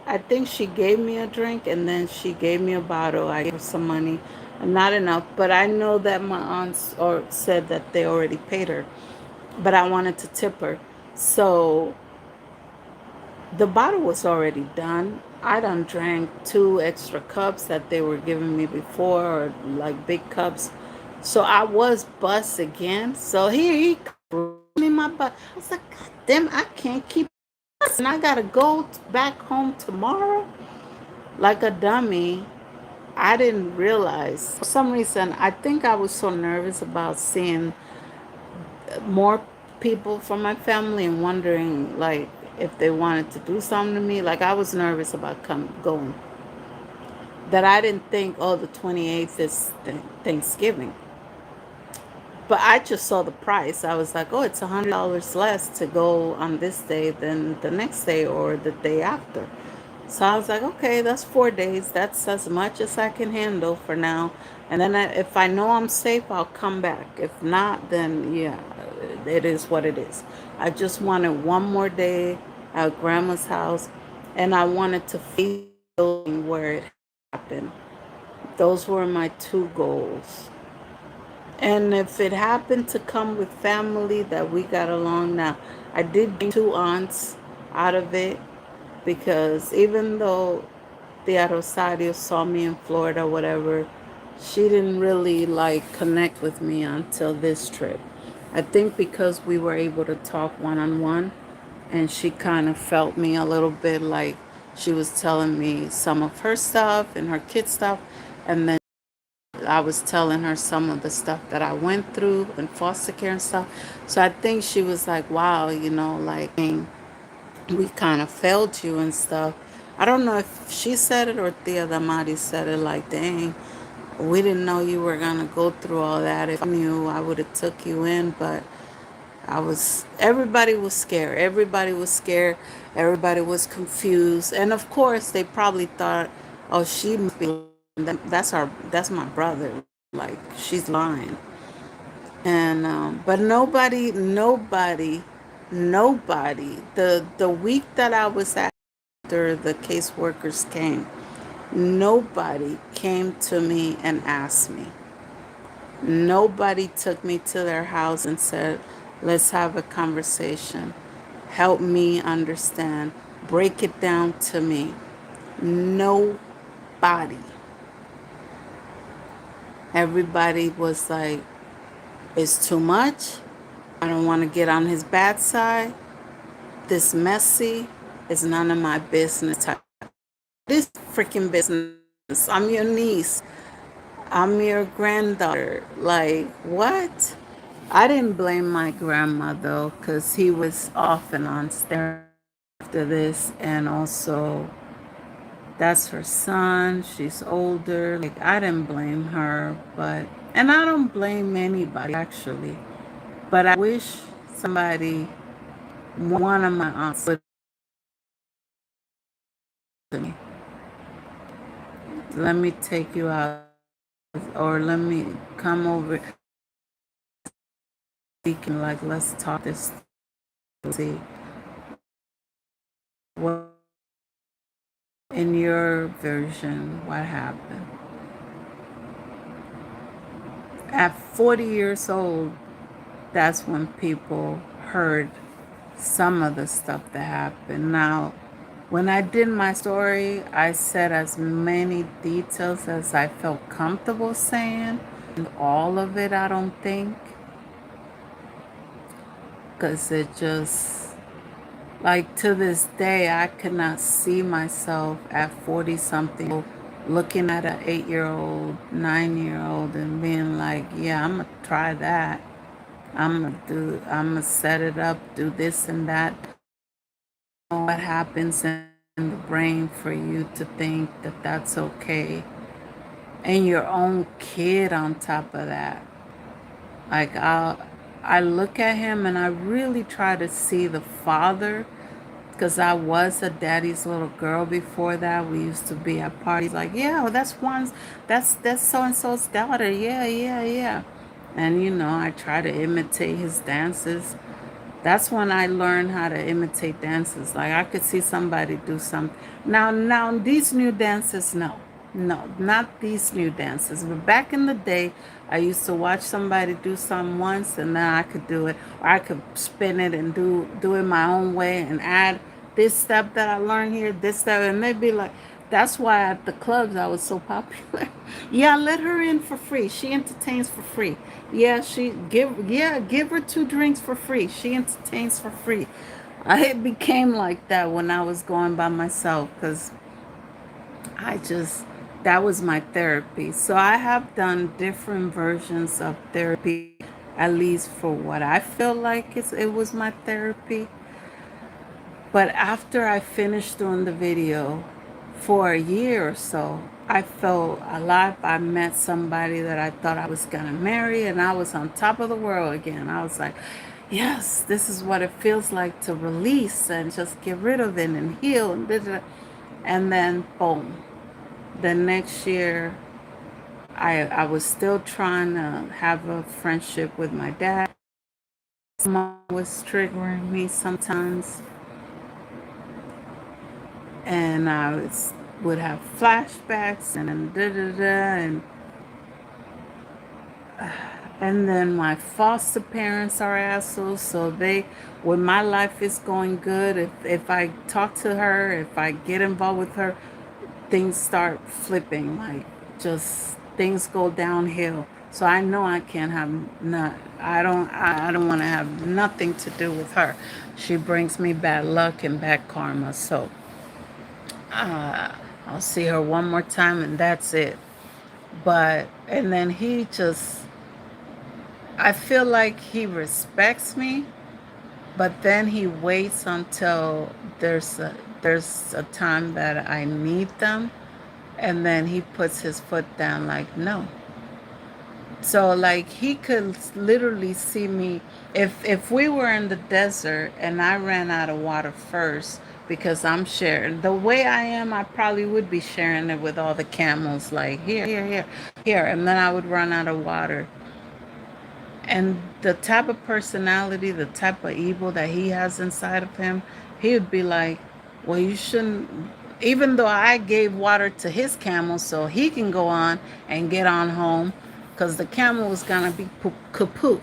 I think she gave me a drink, and then she gave me a bottle. I gave her some money, not enough. But I know that my aunts or said that they already paid her. But I wanted to tip her. So the bottle was already done. I done drank two extra cups that they were giving me before, or like big cups. So I was buzzed again. So here he me my butt. I was like, God damn, I can't keep buzzing. I gotta go back home tomorrow. Like a dummy. I didn't realize. For some reason, I think I was so nervous about seeing more people from my family and wondering, like, if they wanted to do something to me. Like, I was nervous about going, that I didn't think, oh, the 28th is Thanksgiving. But I just saw the price. I was like, oh, it's $100 less to go on this day than the next day or the day after. So I was like, okay, that's 4 days. That's as much as I can handle for now. And then if I know I'm safe, I'll come back. If not, then yeah, it is what it is. I just wanted one more day at grandma's house, and I wanted to feel where it happened. Those were my two goals. And if it happened to come with family that we got along now, I did bring two aunts out of it, because even though Tia Rosario saw me in Florida, whatever, she didn't really like connect with me until this trip. I think because we were able to talk one on one, and she kind of felt me a little bit, like she was telling me some of her stuff and her kid stuff, and then I was telling her some of the stuff that I went through in foster care and stuff. So I think she was like, wow, like, dang, we kind of failed you and stuff. I don't know if she said it or Tia Damari said it, like, dang, we didn't know you were gonna go through all that. If I knew, I would have took you in, but everybody was scared. Everybody was scared. Everybody was confused. And of course, they probably thought, oh, she must be, that's my brother. Like, she's lying. And, but nobody, the week that I was after the caseworkers came, nobody came to me and asked me. Nobody took me to their house and said, let's have a conversation. Help me understand. Break it down to me. Nobody. Everybody was like, it's too much. I don't want to get on his bad side. This messy is none of my business. This freaking business. I'm your niece. I'm your granddaughter. Like, what? I didn't blame my grandma though, because he was off and on steroids after this, and also that's her son. She's older. Like, I didn't blame her, and I don't blame anybody actually. But I wish somebody, one of my aunts, would to me. Let me take you out, or let me come over. Speaking, like, let's talk this. See what in your version what happened. At 40 years old, that's when people heard some of the stuff that happened. Now, when I did my story, I said as many details as I felt comfortable saying. And all of it, I don't think, because it just, like, to this day, I could not see myself at 40 something looking at an 8-year-old, 9-year-old and being like, yeah, I'm going to try that. I'm going to set it up, do this and that. What happens in the brain for you to think that that's okay. And your own kid on top of that. Like, I look at him and I really try to see the father, because I was a daddy's little girl before that. We used to be at parties like, yeah, well, that's so and so's daughter. Yeah, yeah, yeah. And I try to imitate his dances. That's when I learned how to imitate dances. Like, I could see somebody do something. Now these new dances, no, not these new dances. But back in the day, I used to watch somebody do something once, and then I could do it, or I could spin it and do it my own way and add this step that I learned here, this step, and they'd be like, that's why at the clubs I was so popular. Yeah, let her in for free. She entertains for free. Yeah, give her 2 drinks for free. She entertains for free. It became like that when I was going by myself, because I just, that was my therapy. So I have done different versions of therapy, at least for what I feel like it was my therapy. But after I finished doing the video, for a year or so, I felt alive. I met somebody that I thought I was going to marry, and I was on top of the world again. I was like, yes, this is what it feels like to release and just get rid of it and heal. And then, boom, the next year, I was still trying to have a friendship with my dad. Mom was triggering me sometimes, and would have flashbacks and da da da, and then my foster parents are assholes. So when my life is going good, if I talk to her, if I get involved with her, things start flipping. Like, just things go downhill. So I know I can't have not. I don't want to have nothing to do with her. She brings me bad luck and bad karma. So I'll see her one more time and that's it. But, and then he just, I feel like he respects me, but then he waits until there's a time that I need them, and then he puts his foot down like, no. So like he could literally see me if we were in the desert and I ran out of water first, because I'm sharing the way I am, I probably would be sharing it with all the camels, like here, and then I would run out of water. And the type of personality, the type of evil that he has inside of him, he would be like, well, you shouldn't, even though I gave water to his camel so he can go on and get on home, because the camel was going to be kaput.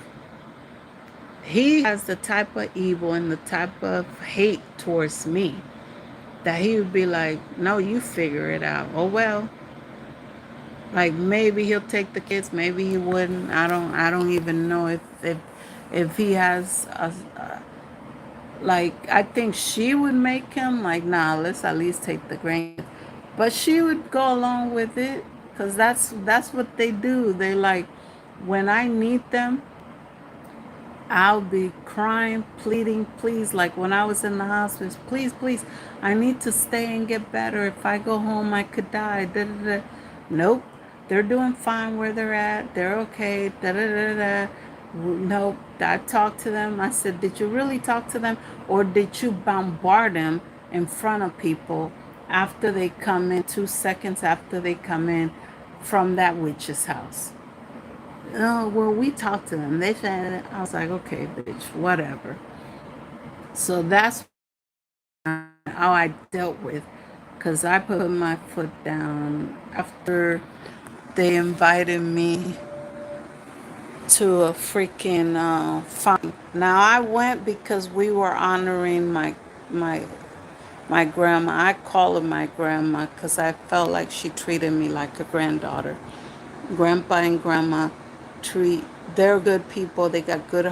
He has the type of evil and the type of hate towards me that he would be like, no, you figure it out. Oh, well, like maybe he'll take the kids, maybe he wouldn't. I don't even know if he has like, I think she would make him like, nah, let's at least take the grandkids. But she would go along with it, because that's what they do. They like, when I need them, I'll be crying, pleading, please. Like when I was in the hospital, please, please, I need to stay and get better. If I go home, I could die. Da, da, da. Nope, they're doing fine where they're at. They're okay. Da, da, da, da. Nope, I talked to them. I said, did you really talk to them? Or did you bombard them in front of people after they come in, 2 seconds after they come in from that witch's house? Oh, well, we talked to them. They said, I was like, okay, bitch, whatever. So that's how I dealt with, because I put my foot down after they invited me to a freaking fun. Now I went because we were honoring my my grandma. I call her my grandma because I felt like she treated me like a granddaughter. Grandpa and grandma treat, they're good people. They got good.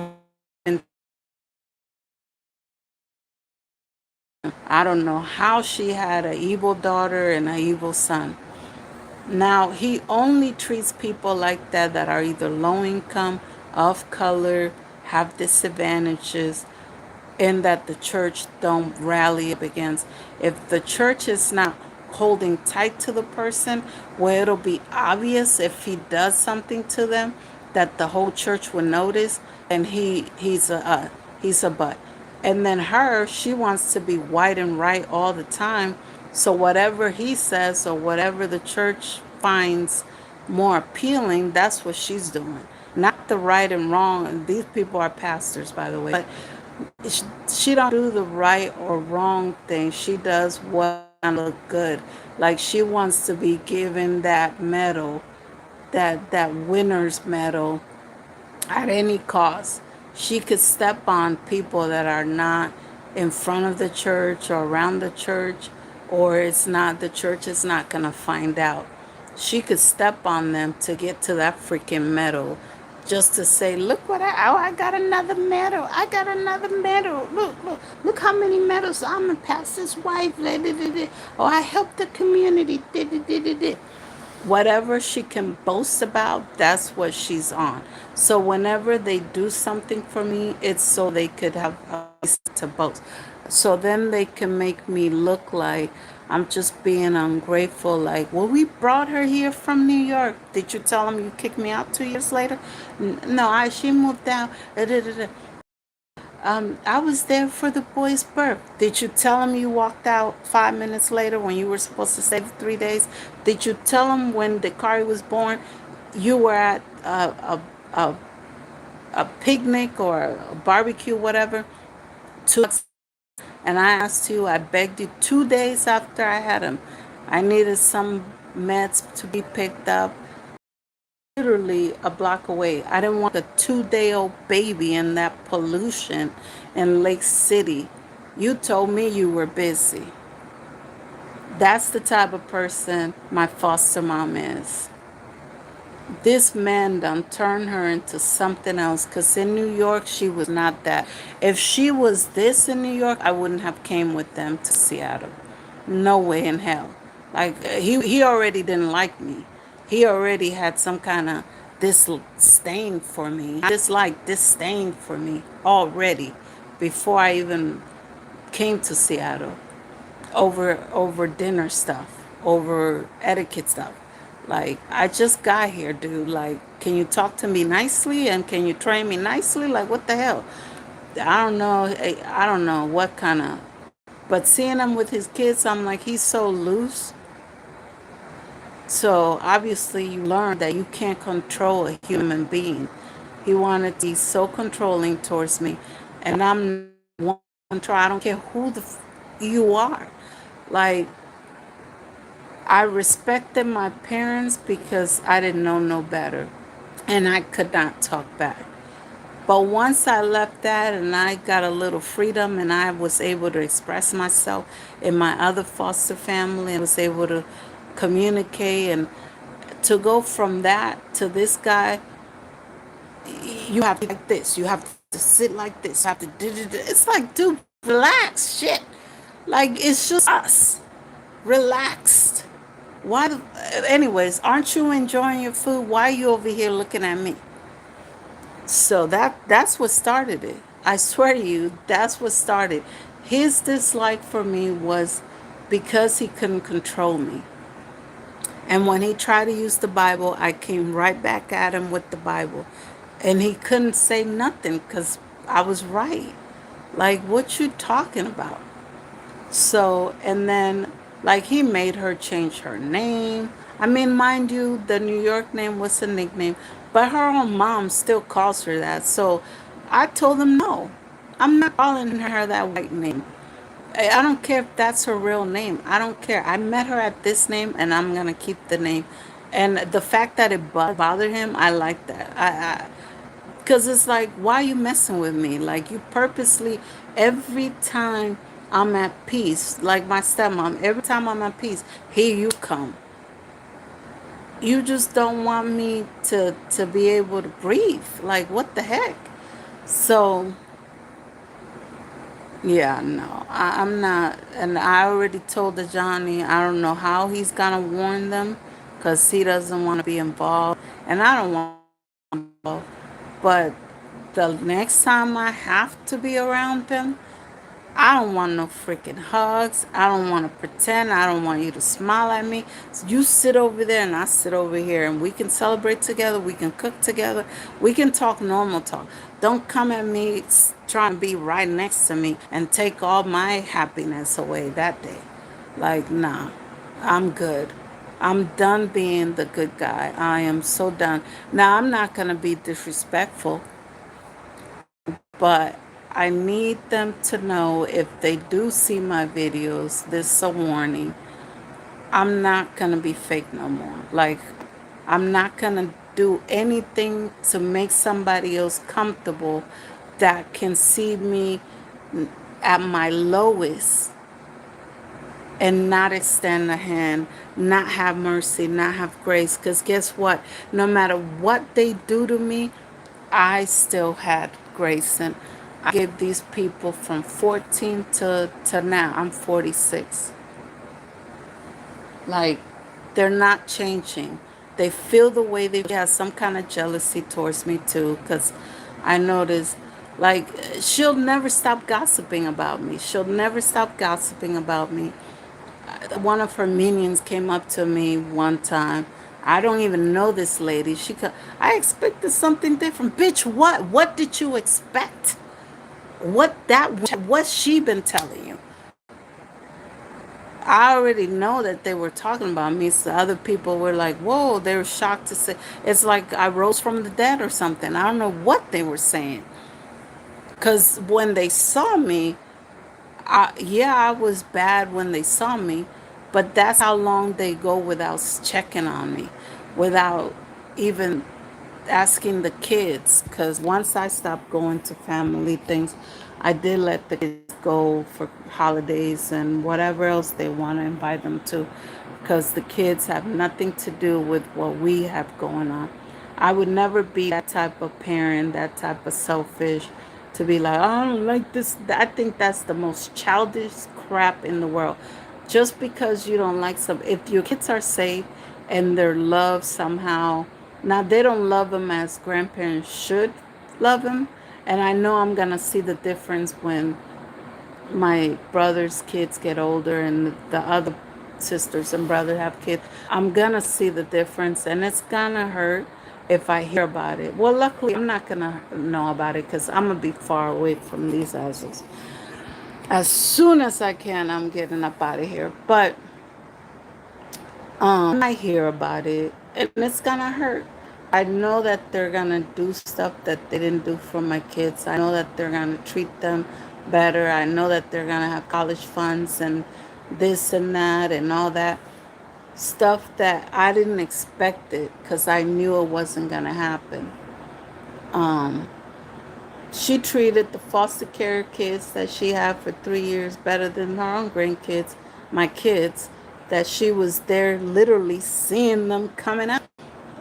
I don't know how she had an evil daughter and an evil son. Now, he only treats people like that are either low income, of color, have disadvantages, and that the church don't rally up against. If the church is not holding tight to the person, where it'll be obvious if he does something to them that the whole church will notice, and he's a butt. And then her, she wants to be white and right all the time. So whatever he says or whatever the church finds more appealing, that's what she's doing. Not the right and wrong. And these people are pastors, by the way. But she don't do the right or wrong thing. She does what look good. Like she wants to be given that medal, that winner's medal at any cost. She could step on people that are not in front of the church or around the church, or it's not, the church is not going to find out. She could step on them to get to that freaking medal, just to say, look what oh, I got another medal. I got another medal. Look how many medals. I'm a pastor's wife. Oh, I helped the community. Whatever she can boast about, that's what she's on. So whenever they do something for me, it's so they could have a place to boast. So then they can make me look like I'm just being ungrateful. Like, well, we brought her here from New York. Did you tell them you kicked me out 2 years later? No, she moved down. I was there for the boy's birth. Did you tell him you walked out 5 minutes later when you were supposed to stay for 3 days? Did you tell him when the car was born you were at a, a picnic or a barbecue, whatever? Two, and I asked you, I begged you 2 days after I had him. I needed some meds to be picked up literally a block away. I didn't want a 2 day old baby in that pollution in Lake City. You told me you were busy. That's the type of person my foster mom is. This man done turned her into something else, because in New York she was not that. If she was this in New York, I wouldn't have came with them to Seattle. No way in hell. Like he already didn't like me. he already had some kind of disdain for me, disdain for me already before I even came to Seattle, over dinner stuff, over etiquette stuff. Like, I just got here, dude. Like, can you talk to me nicely and can you train me nicely? Like, what the hell? I don't know. I don't know what kind of. But seeing him with his kids, I'm like, he's so loose. So obviously, you learn that you can't control a human being. He wanted to be so controlling towards me, and I'm not one to control. I don't care who you are. Like, I respected my parents because I didn't know no better, and I could not talk back. But once I left that and I got a little freedom and I was able to express myself in my other foster family and was able to communicate, and to go from that to this guy, you have to like this, you have to sit like this, you have to do. It's like, dude, relax, shit. Like, it's just us, relaxed. Why? Anyways, aren't you enjoying your food? Why are you over here looking at me? So that's what started it. I swear to you, that's what started. His dislike for me was because he couldn't control me. And when he tried to use the Bible, I came right back at him with the Bible. And he couldn't say nothing because I was right. Like, what you talking about? So, and then, like, he made her change her name. I mean, mind you, the New York name was a nickname, but her own mom still calls her that. So I told him, no, I'm not calling her that white name. I don't care if that's her real name. I don't care. I met her at this name, and I'm gonna keep the name. And the fact that it bothered him, I like that. Because it's like, why are you messing with me? Like, you purposely, every time I'm at peace, like my stepmom, every time I'm at peace, here you come. You just don't want me to be able to breathe. Like, what the heck? So, yeah, no, I'm not. And I already told the Johnny, I don't know how he's going to warn them because he doesn't want to be involved. And I don't want to be involved. But the next time I have to be around them, I don't want no freaking hugs. I don't want to pretend. I don't want you to smile at me. So you sit over there and I sit over here and we can celebrate together. We can cook together. We can talk normal talk. Don't come at me trying to be right next to me and take all my happiness away that day. Like, nah, I'm good. I'm done being the good guy. I am so done. Now, I'm not going to be disrespectful, but I need them to know if they do see my videos, this is a warning. I'm not gonna be fake no more. Like, I'm not gonna do anything to make somebody else comfortable that can see me at my lowest and not extend a hand, not have mercy, not have grace. Because guess what? No matter what they do to me, I still had grace. And I give these people from 14 to now. I'm 46. Like, they're not changing. They feel the way they have some kind of jealousy towards me too. Because I notice, like, she'll never stop gossiping about me. She'll never stop gossiping about me. One of her minions came up to me one time. I don't even know this lady. I expected something different. Bitch, what? What did you expect? What's she been telling you? I already know that they were talking about me. So other people were like, whoa, they were shocked to say it's like I rose from the dead or something. I don't know what they were saying. Because when they saw me, yeah, I was bad when they saw me, but that's how long they go without checking on me, without even asking the kids. Because once I stopped going to family things, I did let the kids go for holidays and whatever else they want to invite them to, because the kids have nothing to do with what we have going on. I would never be that type of parent, that type of selfish, to be like, I don't like this. I think that's the most childish crap in the world. Just because you don't like some, if your kids are safe and their love somehow. Now they don't love him as grandparents should love him, and I know I'm gonna see the difference when my brother's kids get older and the other sisters and brother have kids. I'm gonna see the difference, and it's gonna hurt if I hear about it. Well, luckily I'm not gonna know about it because I'm gonna be far away from these houses. As soon as I can, I'm getting up out of here. But I hear about it, and it's gonna hurt. I know that they're gonna do stuff that they didn't do for my kids. I know that they're gonna treat them better. I know that they're gonna have college funds and this and that and all that stuff that I didn't expect it because I knew it wasn't gonna happen. Um, she treated the foster care kids that she had for 3 years better than her own grandkids, my kids, that she was there literally seeing them coming out.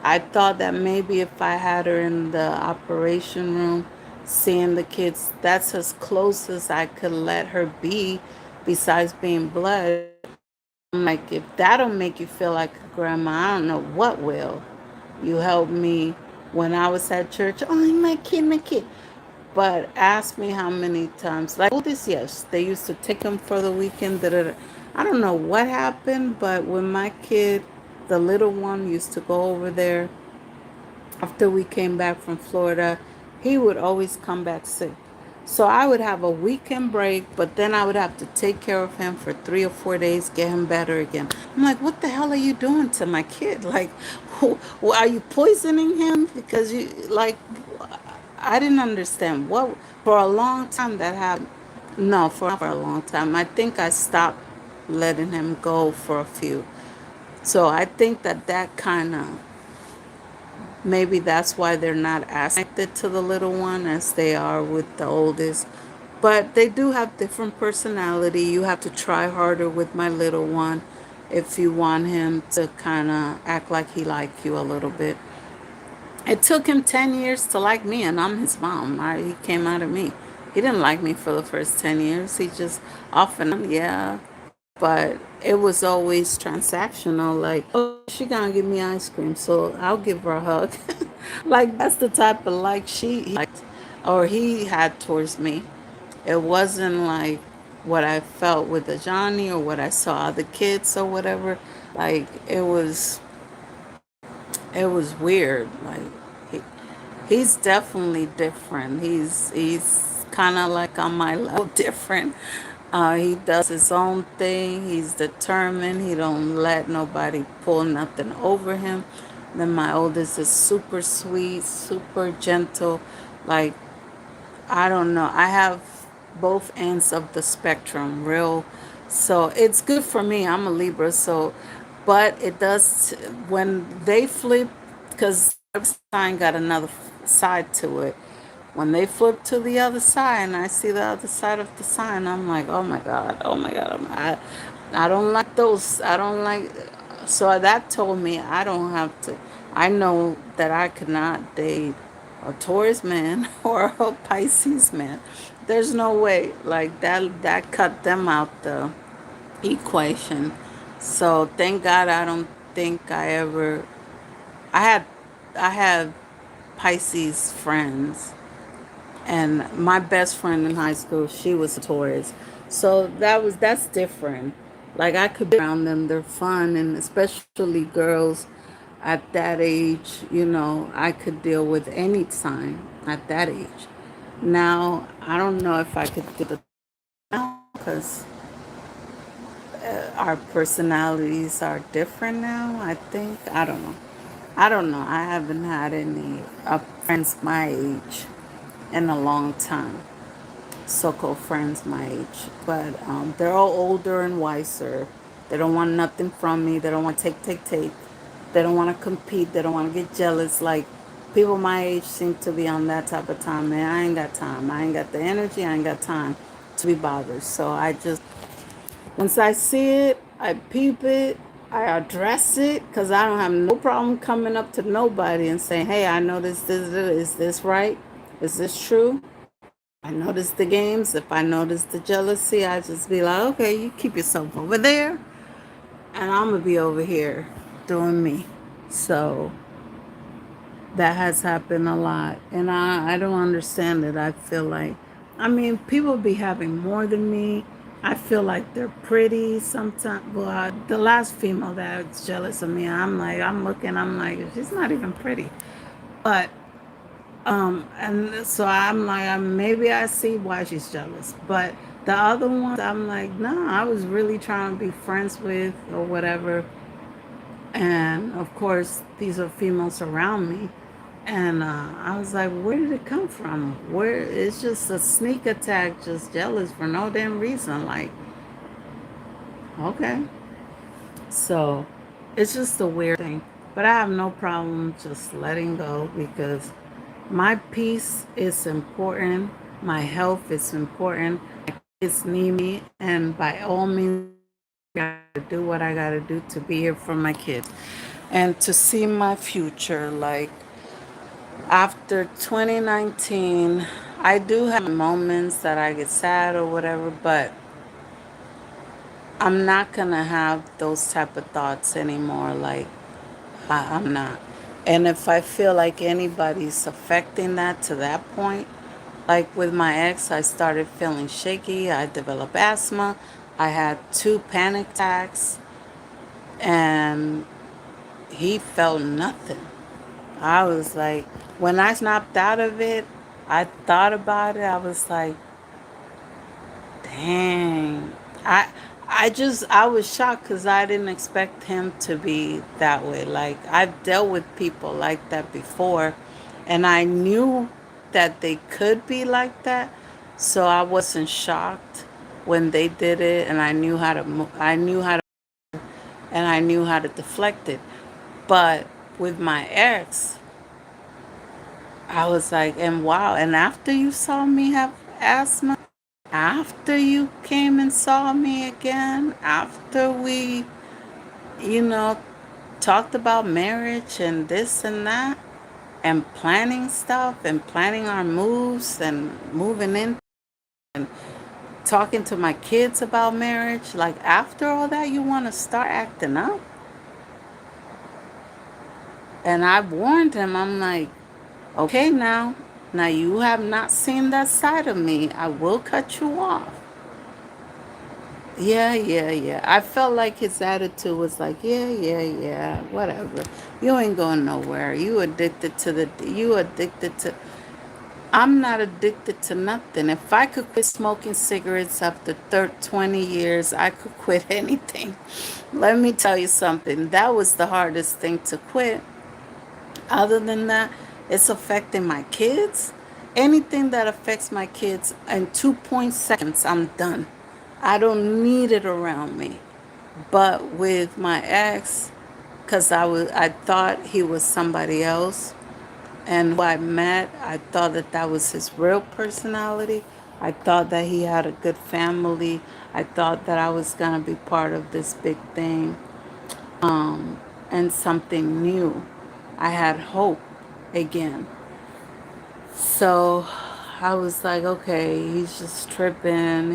I thought that maybe if I had her in the operation room seeing the kids, that's as close as I could let her be besides being blood. I'm like, if that'll make you feel like a grandma, I don't know what will. You helped me when I was at church. Oh, my kid, my kid. But ask me how many times. Like oldest, yes, they used to take him for the weekend. Da, da, da. I don't know what happened, but when my kid, the little one, used to go over there after we came back from Florida, he would always come back sick. So I would have a weekend break, but then I would have to take care of him for 3 or 4 days, get him better again. I'm like, what the hell are you doing to my kid? Like, are you poisoning him? Because you, like, I didn't understand what, for a long time that happened. No, for a long time. I think I stopped letting him go for a few. So I think that that kind of, maybe that's why they're not as connected to the little one as they are with the oldest. But they do have different personality. You have to try harder with my little one if you want him to kind of act like he like you a little bit. It took him 10 years to like me, and I'm his mom. He came out of me. He didn't like me for the first 10 years. He just off and on, yeah. But it was always transactional. Like, oh, she gonna give me ice cream, so I'll give her a hug. Like, that's the type of like she he liked or he had towards me. It wasn't like what I felt with the Johnny or what I saw other kids or whatever. Like, it was weird. Like, he, he's definitely different. He's kind of like on my level different. He does his own thing. He's determined. He don't let nobody pull nothing over him. Then my oldest is super sweet, super gentle. Like, I don't know. I have both ends of the spectrum, real. So it's good for me. I'm a Libra, so, but it does when they flip, because every sign got another side to it. When they flip to the other side, and I see the other side of the sign, I'm like, oh my god, oh my god, I don't like those. I don't like. So that told me I don't have to. I know that I could not date a Taurus man or a Pisces man. There's no way. Like that. That cut them out the equation. So thank God I don't think I ever. I had. I had Pisces friends, and my best friend in high school, she was a Taurus. So that's different. Like I could be around them, they're fun, and especially girls at that age, I could deal with any sign at that age. Now I don't know if I could do the now because our personalities are different now. I think I don't know. I haven't had any friends my age in a long time, so-called friends my age, but they're all older and wiser. They don't want nothing from me. They don't want to take. They don't want to compete. They don't want to get jealous. Like people my age seem to be on that type of time. Man, I ain't got time. I ain't got the energy. I ain't got time to be bothered. So I just once I see it, I peep it. I address it because I don't have no problem coming up to nobody and saying, "Hey, I noticed this. Is this right? Is this true? I notice the games. If I notice the jealousy, I just be like, okay, you keep yourself over there, and I'm gonna be over here outdoing me. So that has happened a lot. And I don't understand it. I feel like, I mean, people be having more than me. I feel like they're pretty sometimes. Well, the last female that's jealous of me, I'm like, I'm looking, I'm like, she's not even pretty. But and so I'm like, maybe I see why she's jealous. But the other ones, I'm like, no, I was really trying to be friends with or whatever. And of course, these are females around me. And I was like, where did it come from? Where it's just a sneak attack, just jealous for no damn reason. Like, okay. So it's just a weird thing. But I have no problem just letting go because my peace is important. My health is important. My kids need me. And by all means, I gotta do what I gotta do to be here for my kids and to see my future. Like after 2019, I do have moments that I get sad or whatever, but I'm not gonna have those type of thoughts anymore. Like I'm not. And if I feel like anybody's affecting that to that point, like with my ex, I started feeling shaky. I developed asthma. I had two panic attacks, and he felt nothing. I was like, when I snapped out of it, I thought about it. I was like, dang. I I was shocked because I didn't expect him to be that way. Like I've dealt with people like that before, and I knew that they could be like that, so I wasn't shocked when they did it, and I knew how to, and I knew how to deflect it. But with my ex, I was like, and wow, and after you saw me have asthma, after you came and saw me again, after we, you know, talked about marriage and this and that, and planning stuff and planning our moves and moving in and talking to my kids about marriage, like after all that, you want to start acting up? And I warned him, I'm like, okay, now you have not seen that side of me. I will cut you off. Yeah, yeah, yeah. I felt like his attitude was like, yeah, yeah, yeah, whatever. You ain't going nowhere. You addicted to, I'm not addicted to nothing. If I could quit smoking cigarettes after 20 years, I could quit anything. Let me tell you something. That was the hardest thing to quit. Other than that, it's affecting my kids. Anything that affects my kids in 2.2 seconds, I'm done. I don't need it around me. But with my ex, because I thought he was somebody else, and who I met, I thought that that was his real personality. I thought that he had a good family. I thought that I was gonna be part of this big thing, and something new. I had hope again. So I was like, okay, he's just tripping.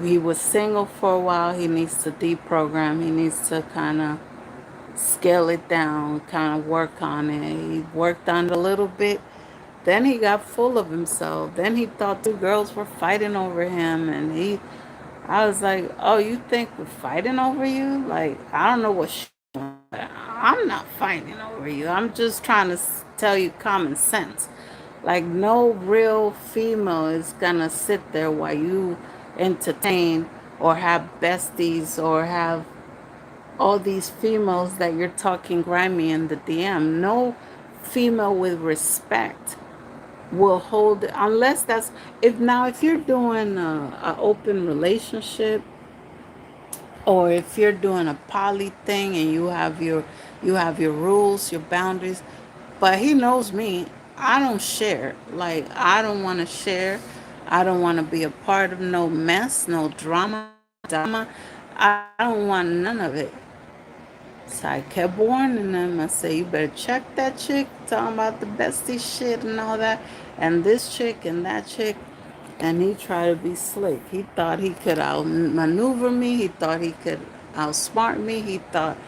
He was single for a while. He needs to deprogram. He needs to kind of scale it down, kind of work on it. He worked on it a little bit. Then he got full of himself. Then he thought two girls were fighting over him. I was like, oh, you think we're fighting over you? Like, I don't know what I'm not fighting over you. I'm just trying to tell you common sense. Like, no real female is gonna sit there while you entertain or have besties or have all these females that you're talking grimy in the DM. No female with respect will hold, unless that's, if you're doing a open relationship, or if you're doing a poly thing and you have your rules, your boundaries. But he knows me. I don't share. Like I don't want to share. I don't want to be a part of no mess, no drama. I don't want none of it. So I kept warning them. I said, you better check that chick talking about the bestie shit and all that, and this chick and that chick. And he tried to be slick. He thought he could outmaneuver me. He thought he could. outsmart me. He thought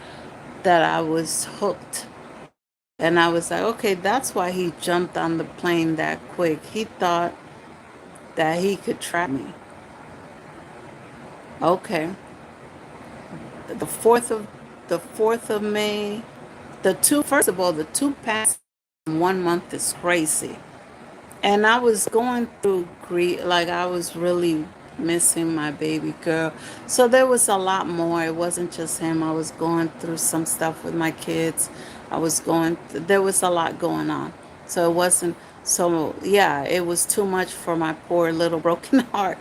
that I was hooked. And I was like, okay, that's why he jumped on the plane that quick. He thought that he could trap me. Okay. The 4th of the 4th of May, the two first of all, the two past 1 month is crazy. And I was going through grief, like I was really missing my baby girl. So there was a lot more. It wasn't just him. I was going through some stuff with my kids. There was a lot going on. So it wasn't, so yeah, it was too much for my poor little broken heart.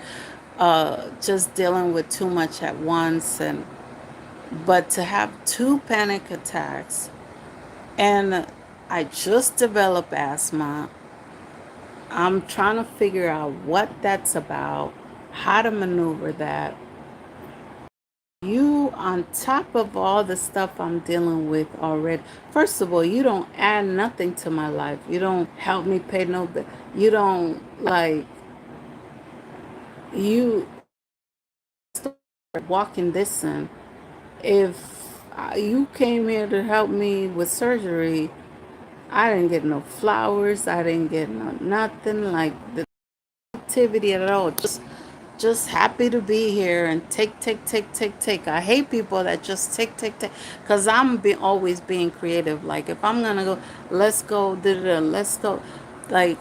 Just dealing with too much at once. But to have two panic attacks, and I just developed asthma. I'm trying to figure out what that's about, how to maneuver that. You, on top of all the stuff I'm dealing with already, first of all, you don't add nothing to my life. You don't help me pay no bill. You don't, like, you start walking this in. If you came here to help me with surgery, I didn't get no flowers. I didn't get no nothing. Like, the activity at all. Just happy to be here and take. I hate people that just take. Cause always being creative. Like if I'm gonna go, let's go, let's go. Like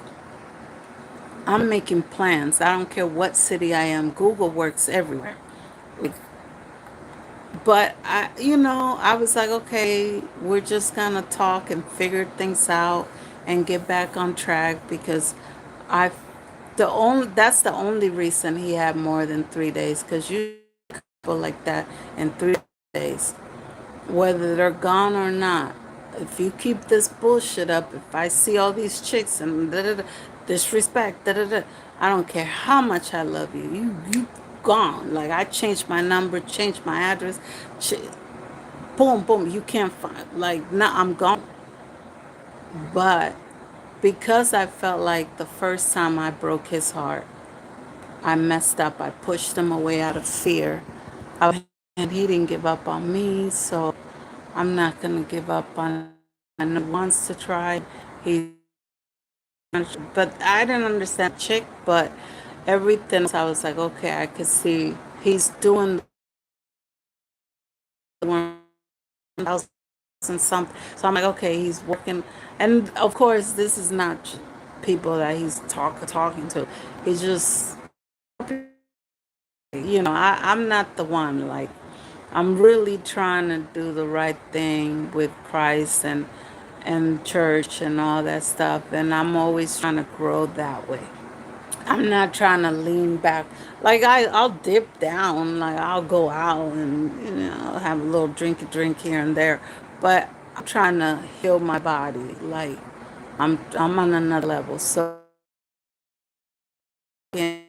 I'm making plans. I don't care what city I am. Google works everywhere. Like, but I was like, okay, we're just gonna talk and figure things out and get back on track because I that's the only reason he had more than 3 days because you people like that in 3 days, whether they're gone or not. If you keep this bullshit up, if I see all these chicks and disrespect, I don't care how much I love you. You gone. Like I changed my number, changed my address. Ch- boom, boom. You can't find. Like now, I'm gone. But because I felt like the first time I broke his heart, I messed up. I pushed him away out of fear. And he didn't give up on me, so I'm not gonna give up on. I know he wants to try. He, but I didn't understand chick. But everything else, I was like, okay, I could see he's doing the 1,000 something. So I'm like, okay, he's working, and of course, this is not people that he's talking to. He's just, I'm not the one. Like, I'm really trying to do the right thing with Christ and church and all that stuff, and I'm always trying to grow that way. I'm not trying to lean back. Like I'll dip down. Like I'll go out and have a little drink here and there, but I'm trying to heal my body. Like I'm on another level. So and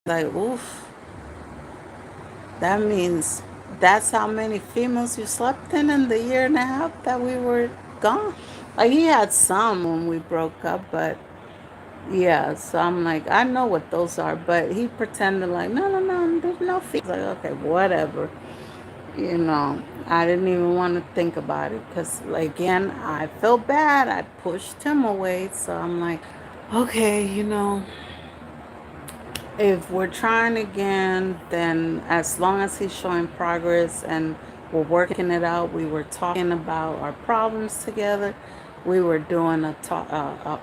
like oof, that means that's how many females you slept in the year and a half that we were gone. Like he had some when we broke up, but yeah, so I'm like, I know what those are, but he pretended like, no, there's no fees. Like, okay, whatever. I didn't even want to think about it because, like, again, I felt bad. I pushed him away, so I'm like, okay, if we're trying again, then as long as he's showing progress and we're working it out, we were talking about our problems together. We were doing a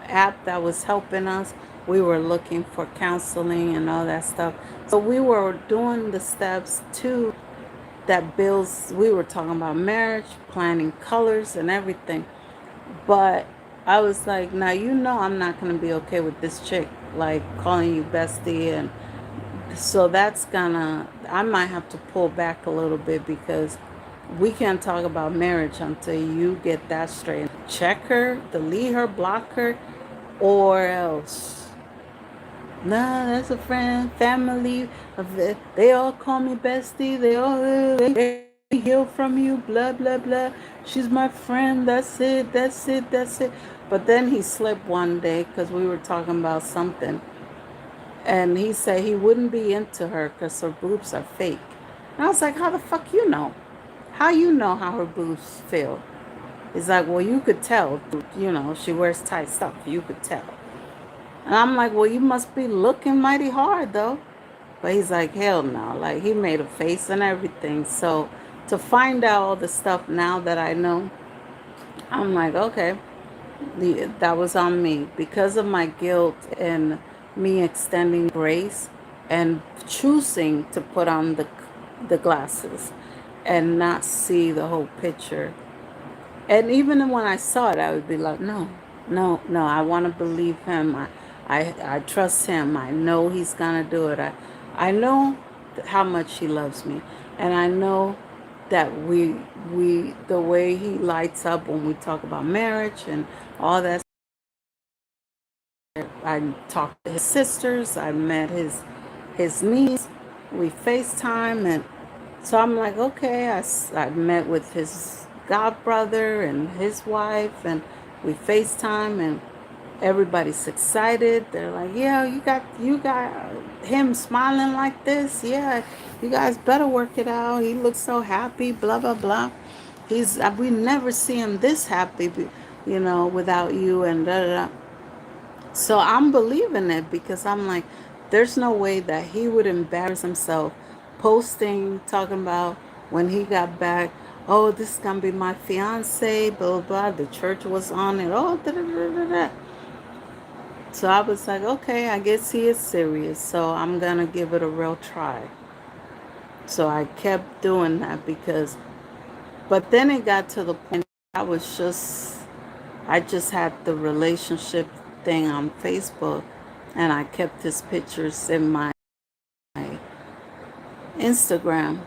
app that was helping us. We were looking for counseling and all that stuff. So we were doing the steps to that builds. We were talking about marriage, planning colors, and everything. But I was like, now I'm not gonna be okay with this chick like calling you bestie, and so I might have to pull back a little bit because we can't talk about marriage until you get that straight. Check her, delete her, block her, or else. Nah, that's a friend, family. They all call me bestie. They heal from you, blah, blah, blah. She's my friend. That's it. But then he slipped one day because we were talking about something. And he said he wouldn't be into her because her boobs are fake. And I was like, how the fuck you know? How you know how her boobs feel? He's like, well, you could tell. She wears tight stuff. You could tell. And I'm like, well, you must be looking mighty hard, though. But he's like, hell no. Like, he made a face and everything. So to find out all the stuff now that I know, I'm like, okay, that was on me because of my guilt and me extending grace and choosing to put on the glasses and not see the whole picture. And even when I saw it, I would be like, no, no, no. I want to believe him. I trust him. I know he's gonna do it. I know how much he loves me, and I know that we the way he lights up when we talk about marriage and all that. I talked to his sisters. I met his niece. We FaceTime, and so I'm like, okay. I met with his god brother and his wife, and we FaceTime, and everybody's excited. They're like, yeah, you got him smiling like this. Yeah, you guys better work it out. He looks so happy. Blah blah blah. We never see him this happy, without you and da da da. So I'm believing it because I'm like, there's no way that he would embarrass himself posting, talking about when he got back, oh, this is going to be my fiance, blah, blah, blah. The church was on it. Oh, da, da, da, da, da. So I was like, okay, I guess he is serious. So I'm going to give it a real try. So I kept doing that but then it got to the point I just had the relationship thing on Facebook, and I kept his pictures in my Instagram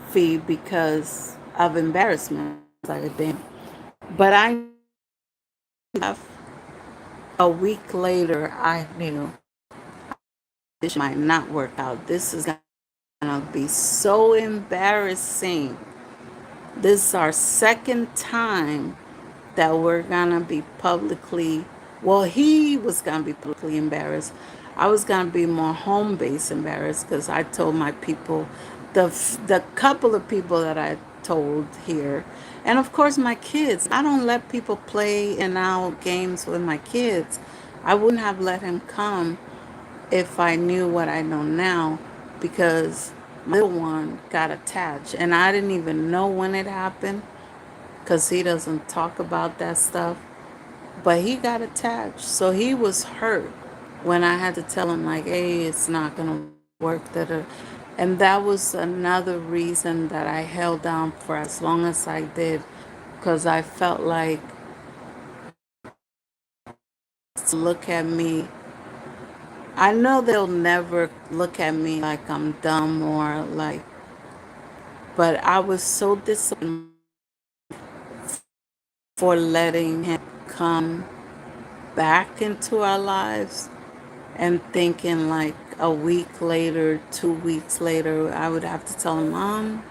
feed because of embarrassment. I was like, damn. But a week later, I knew this might not work out. This is going to be so embarrassing. This is our second time that we're gonna be publicly, well, he was gonna be publicly embarrassed. I was gonna be more home based embarrassed because I told my people, the couple of people that I told here, and of course my kids. I don't let people play in out games with my kids. I wouldn't have let him come if I knew what I know now, because little one got attached and I didn't even know when it happened because he doesn't talk about that stuff. But he got attached. So he was hurt when I had to tell him, like, hey, it's not going to work. And that was another reason that I held down for as long as I did, because I felt like to look at me. I know they'll never look at me like I'm dumb or like, but I was so disappointed for letting him come back into our lives and thinking like a week later, 2 weeks later, I would have to tell him, Mom,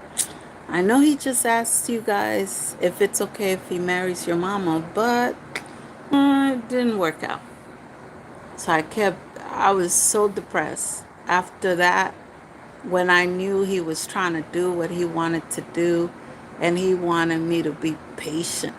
I know he just asked you guys if it's okay if he marries your mama, but it didn't work out. So I was so depressed after that when I knew he was trying to do what he wanted to do and he wanted me to be patient.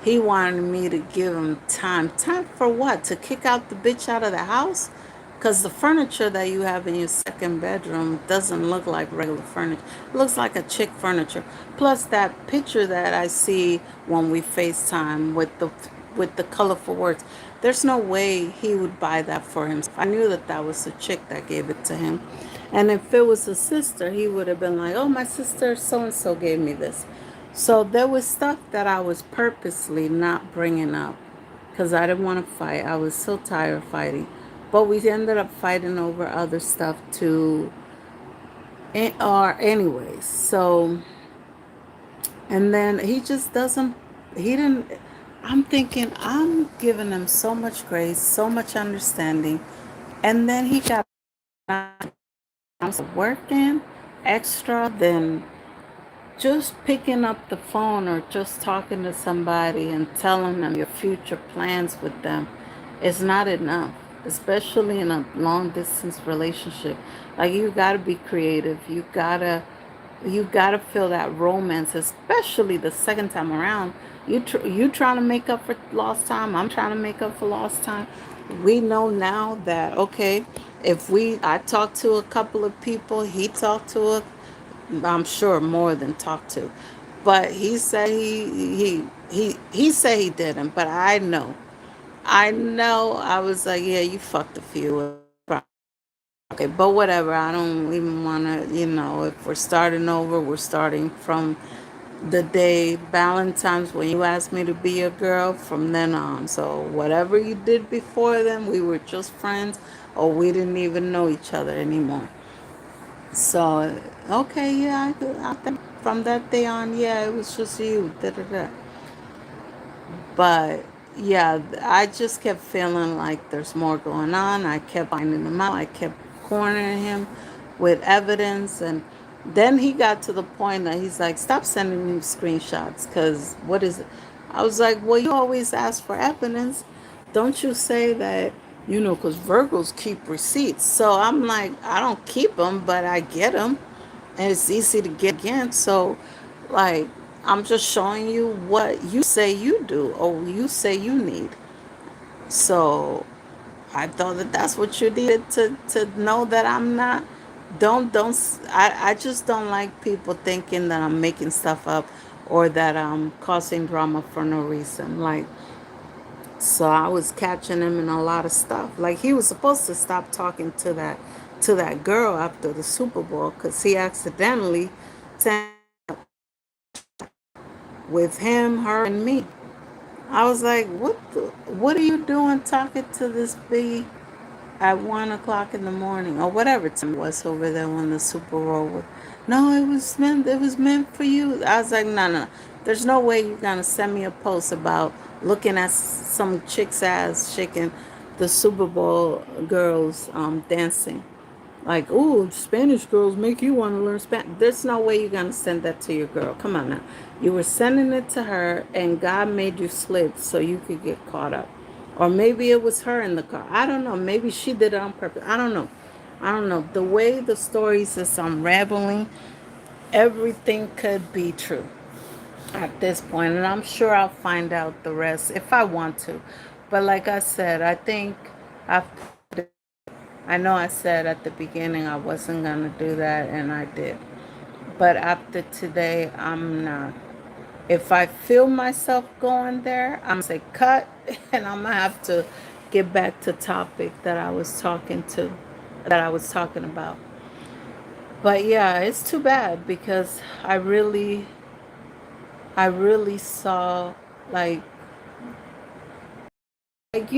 He wanted me to give him time. Time for what? To kick out the bitch out of the house? Because the furniture that you have in your second bedroom doesn't look like regular furniture. It looks like a chick furniture. Plus that picture that I see when we FaceTime with the colorful words. There's no way he would buy that for himself. I knew that that was a chick that gave it to him. And if it was a sister, he would have been like, oh, my sister so-and-so gave me this. So there was stuff that I was purposely not bringing up because I didn't want to fight. I was so tired of fighting. But we ended up fighting over other stuff too. Or anyways. So, and then he just doesn't, he didn't, I'm thinking, I'm giving him so much grace, so much understanding. And then he got working extra than just picking up the phone or just talking to somebody and telling them your future plans with them is not enough. especially in a long distance relationship. Like you gotta be creative. You gotta feel that romance, especially the second time around. You trying to make up for lost time. I'm trying to make up for lost time. We know now that okay, if I talked to a couple of people, he talked to I'm sure more than talked to, but he said he said he didn't. But I know. I was like, yeah, you fucked a few. Okay, but whatever. I don't even want to, if we're starting over, we're starting from the day Valentine's when you asked me to be your girl from then on. So whatever you did before then, we were just friends or we didn't even know each other anymore. So, okay, yeah, I think from that day on, yeah, it was just you. Da, da, da. But yeah, I just kept feeling like there's more going on. I kept finding him out. I kept cornering him with evidence. And then he got to the point that he's like, stop sending me screenshots because what is it? I was like, well, you always ask for evidence. Don't you say that, because Virgos keep receipts. So I'm like, I don't keep them, but I get them and it's easy to get again. So, like, I'm just showing you what you say you do or you say you need. So, I thought that that's what you needed to know that I'm not. I just don't like people thinking that I'm making stuff up or that I'm causing drama for no reason. Like, so I was catching him in a lot of stuff. Like he was supposed to stop talking to that girl after the Super Bowl because he accidentally sent with him, her, and me. I was like, what are you doing talking to this big at 1 o'clock in the morning or whatever time it was over there when the Super Bowl was. No, it was meant for you. I was like, no, no, no. There's no way you're gonna send me a post about looking at some chick's ass shaking the Super Bowl girls dancing. Like, ooh, Spanish girls make you want to learn Spanish. There's no way you're going to send that to your girl. Come on now. You were sending it to her, and God made you slip so you could get caught up. Or maybe it was her in the car. I don't know. Maybe she did it on purpose. I don't know. I don't know. The way the stories is unraveling, everything could be true at this point, and I'm sure I'll find out the rest if I want to. But like I said, I think after I know I said at the beginning I wasn't going to do that, and I did. But after today, I'm not. If I feel myself going there, I'm going to say cut, and I'm going to have to get back to topic that I was talking about. But yeah, it's too bad because I really saw like like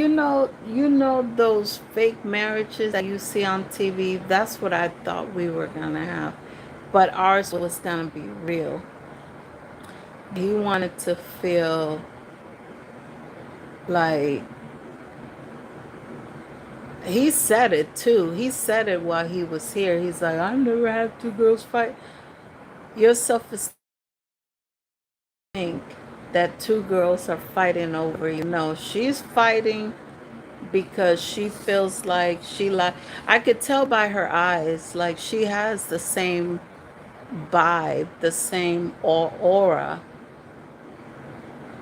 those fake marriages that you see on TV. That's what I thought we were gonna have, but ours was gonna be real. He wanted to feel like he said it too. He said it while he was here. He's like, I've never had two girls fight. Your self-esteem think that two girls are fighting over you. No, she's fighting because she feels like I could tell by her eyes like she has the same vibe, the same aura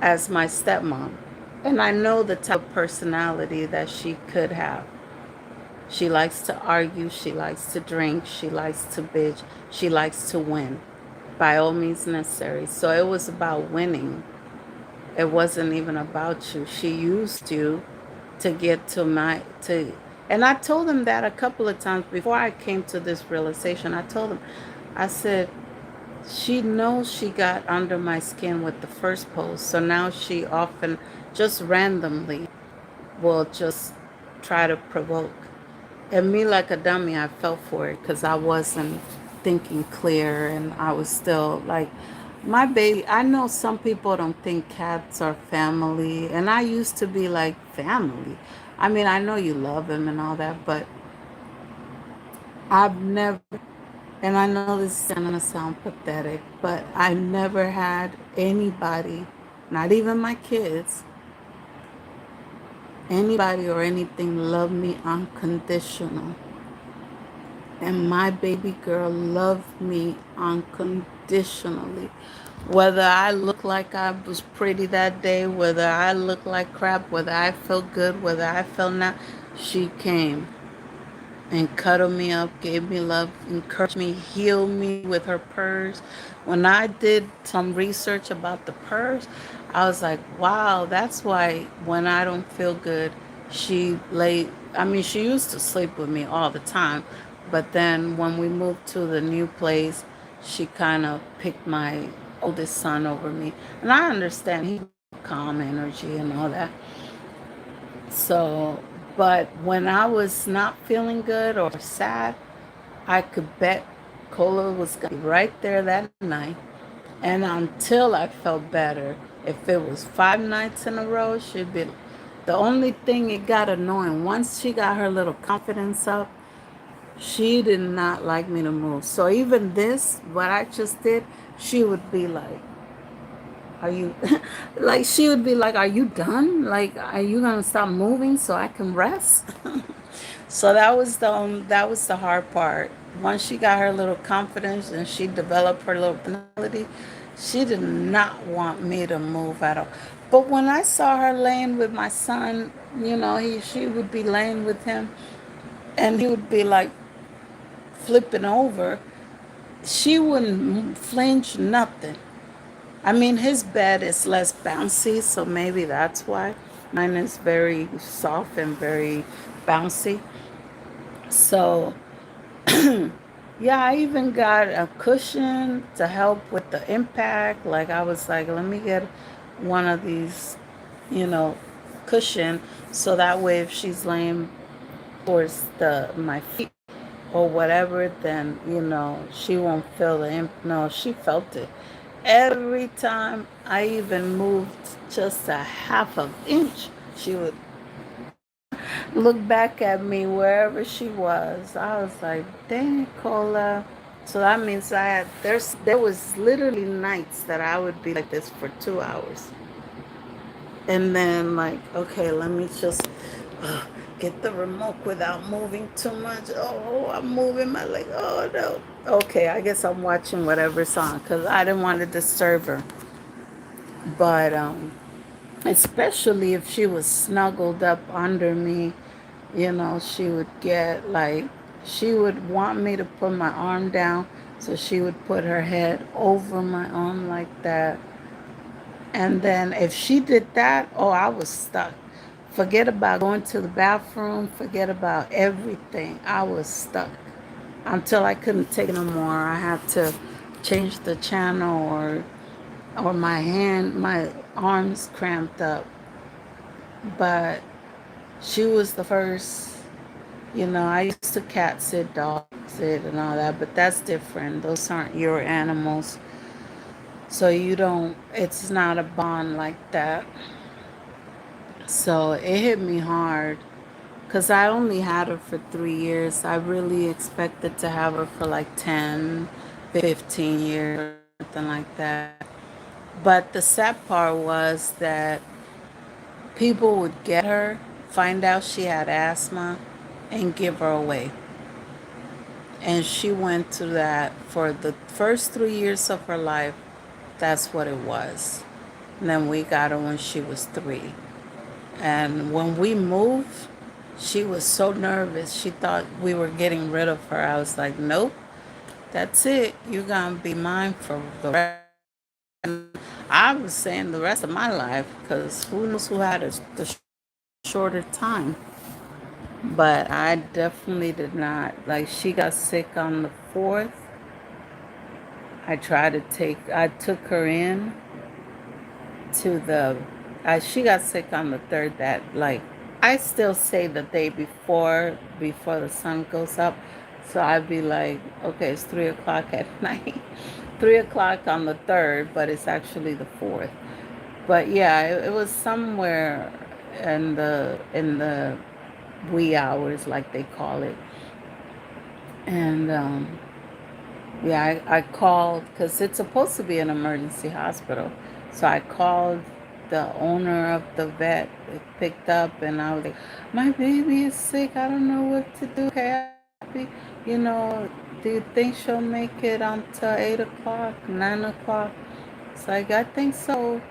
as my stepmom. And I know the type of personality that she could have. She likes to argue, she likes to drink, she likes to bitch, she likes to win by all means necessary. So it was about winning. It wasn't even about you. She used you to get to and I told him that a couple of times before I came to this realization. I told him, I said, she knows she got under my skin with the first post. So now she often just randomly will just try to provoke. And me, like a dummy, I fell for it because I wasn't thinking clear and I was still like, my baby. I know some people don't think cats are family, and I used to be like, family. I mean, I know you love him and all that, but I've never, and I know this is going to sound pathetic, but I never had anybody, not even my kids, Anybody or anything love me unconditional. And my baby girl loved me unconditionally. Whether I looked like I was pretty that day, whether I looked like crap, whether I felt good, whether I felt not, she came and cuddled me up, gave me love, encouraged me, healed me with her purrs. When I did some research about the purrs, I was like, wow, that's why when I don't feel good, she lay. I mean, she used to sleep with me all the time, but then when we moved to the new place, she kind of picked my oldest son over me. And I understand he's calm energy and all that. So, but when I was not feeling good or sad, I could bet Cola was going to be right there that night. And until I felt better, if it was 5 nights in a row, she'd be. The only thing it got annoying, once she got her little confidence up, she did not like me to move. So even this, what I just did, she would be like, are you, like, she would be like, are you done? Like, are you going to stop moving so I can rest? So that was the hard part. Once she got her little confidence and she developed her little personality, she did not want me to move at all. But when I saw her laying with my son, she would be laying with him, and he would be like flipping over. She wouldn't flinch, nothing. I mean, his bed is less bouncy, so maybe that's why. Mine is very soft and very bouncy. So, yeah, I even got a cushion to help with the impact. Like, I was like, let me get one of these, you know, cushion, so that way if she's laying towards the my feet or whatever, then she won't feel the no, she felt it. Every time I even moved just a half of inch, she would look back at me wherever she was. I was like, dang, Cola. So that means there was literally nights that I would be like this for 2 hours. And then like, okay, let me just uh, get the remote without moving too much. Oh, I'm moving my leg. Oh no. Okay, I guess I'm watching whatever's on because I didn't want to disturb her. But especially if she was snuggled up under me, she would get like, she would want me to put my arm down, so she would put her head over my arm like that. And then if she did that, oh, I was stuck. Forget about going to the bathroom, forget about everything. I was stuck until I couldn't take it no more. I had to change the channel, or my arms cramped up. But she was the first. I used to cat sit, dog sit, and all that, but that's different. Those aren't your animals. So it's not a bond like that. So it hit me hard because I only had her for 3 years. I really expected to have her for like 10, 15 years or something like that. But the sad part was that people would get her, find out she had asthma, and give her away. And she went through that for the first 3 years of her life. That's what it was. And then we got her when she was 3. And when we moved, she was so nervous. She thought we were getting rid of her. I was like, nope, that's it. You're going to be mine for the rest. I was saying the rest of my life because who knows who had the shorter time. But I definitely did not. Like, she got sick on the 4th. I took her in to she got sick on the 3rd. That, like, I still say the day before the sun goes up. So I'd be like, okay, it's 3 o'clock at night. 3 o'clock on the 3rd, but it's actually the 4th. But yeah, it was somewhere in the wee hours, like they call it. And yeah, I called because it's supposed to be an emergency hospital. So I called the owner of the vet picked up, and I was like, my baby is sick. I don't know what to do. Happy, you know, do you think she'll make it until 8 o'clock, 9 o'clock? It's like, I think so.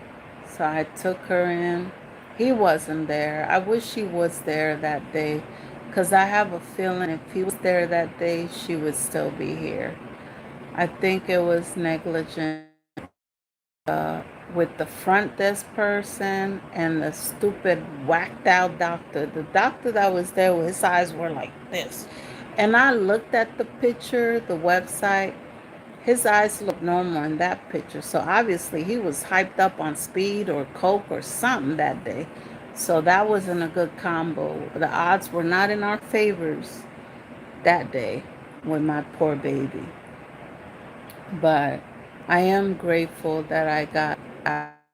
So I took her in. He wasn't there. I wish he was there that day because I have a feeling if he was there that day, she would still be here. I think it was negligent with the front desk person and the stupid whacked out doctor. The doctor that was there, his eyes were like this. And I looked at the picture, the website. His eyes looked normal in that picture. So obviously he was hyped up on speed or coke or something that day. So that wasn't a good combo. The odds were not in our favors that day with my poor baby. But I am grateful that I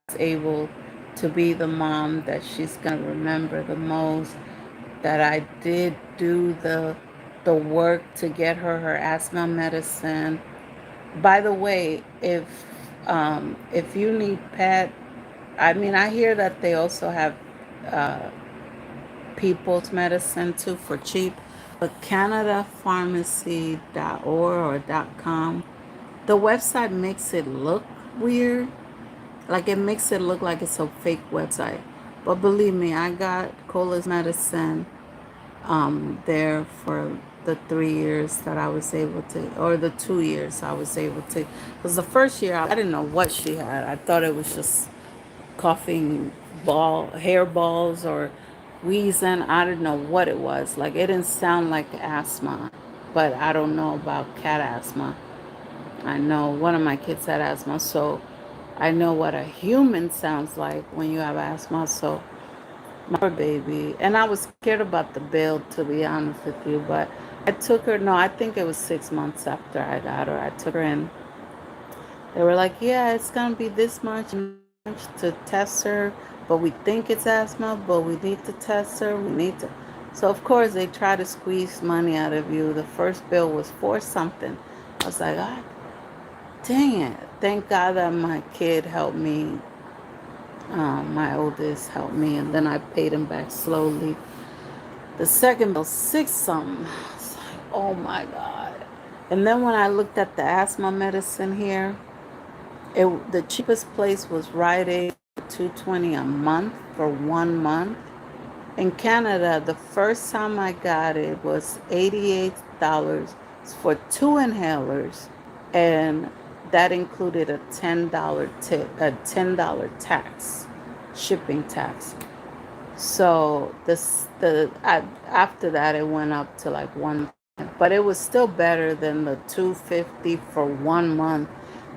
was able to be the mom that she's gonna remember the most. That I did do the work to get her asthma medicine. By the way, if you need pet, I mean I hear that they also have uh, people's medicine too for cheap. But CanadaPharmacy.org or .com, the website makes it look weird. Like it makes it look like it's a fake website. But believe me, I got Cola's medicine there for the 3 years that I was able to, or the 2 years I was able to. Because the first year I didn't know what she had. I thought it was just coughing hair balls or wheezing. I didn't know what it was. Like it didn't sound like asthma, but I don't know about cat asthma. I know one of my kids had asthma, so I know what a human sounds like when you have asthma. So my poor baby, and I was scared about the bill to be honest with you, but I took her. No, I think it was 6 months after I got her. I took her in. They were like, "Yeah, it's gonna be this much to test her, but we think it's asthma, but we need to test her. We need to." So of course they try to squeeze money out of you. The first bill was for something. I was like, "God dang it!" Thank God that my kid helped me. My oldest helped me, and then I paid him back slowly. The second bill, six something. I was like, oh my God. And then when I looked at the asthma medicine here, the cheapest place was Rite Aid, 220 a month for 1 month. In Canada, the first time I got it was $88 for two inhalers, and that included a $10 tip, a $10 tax, shipping tax. So after that it went up to like one, but it was still better than the 250 for 1 month.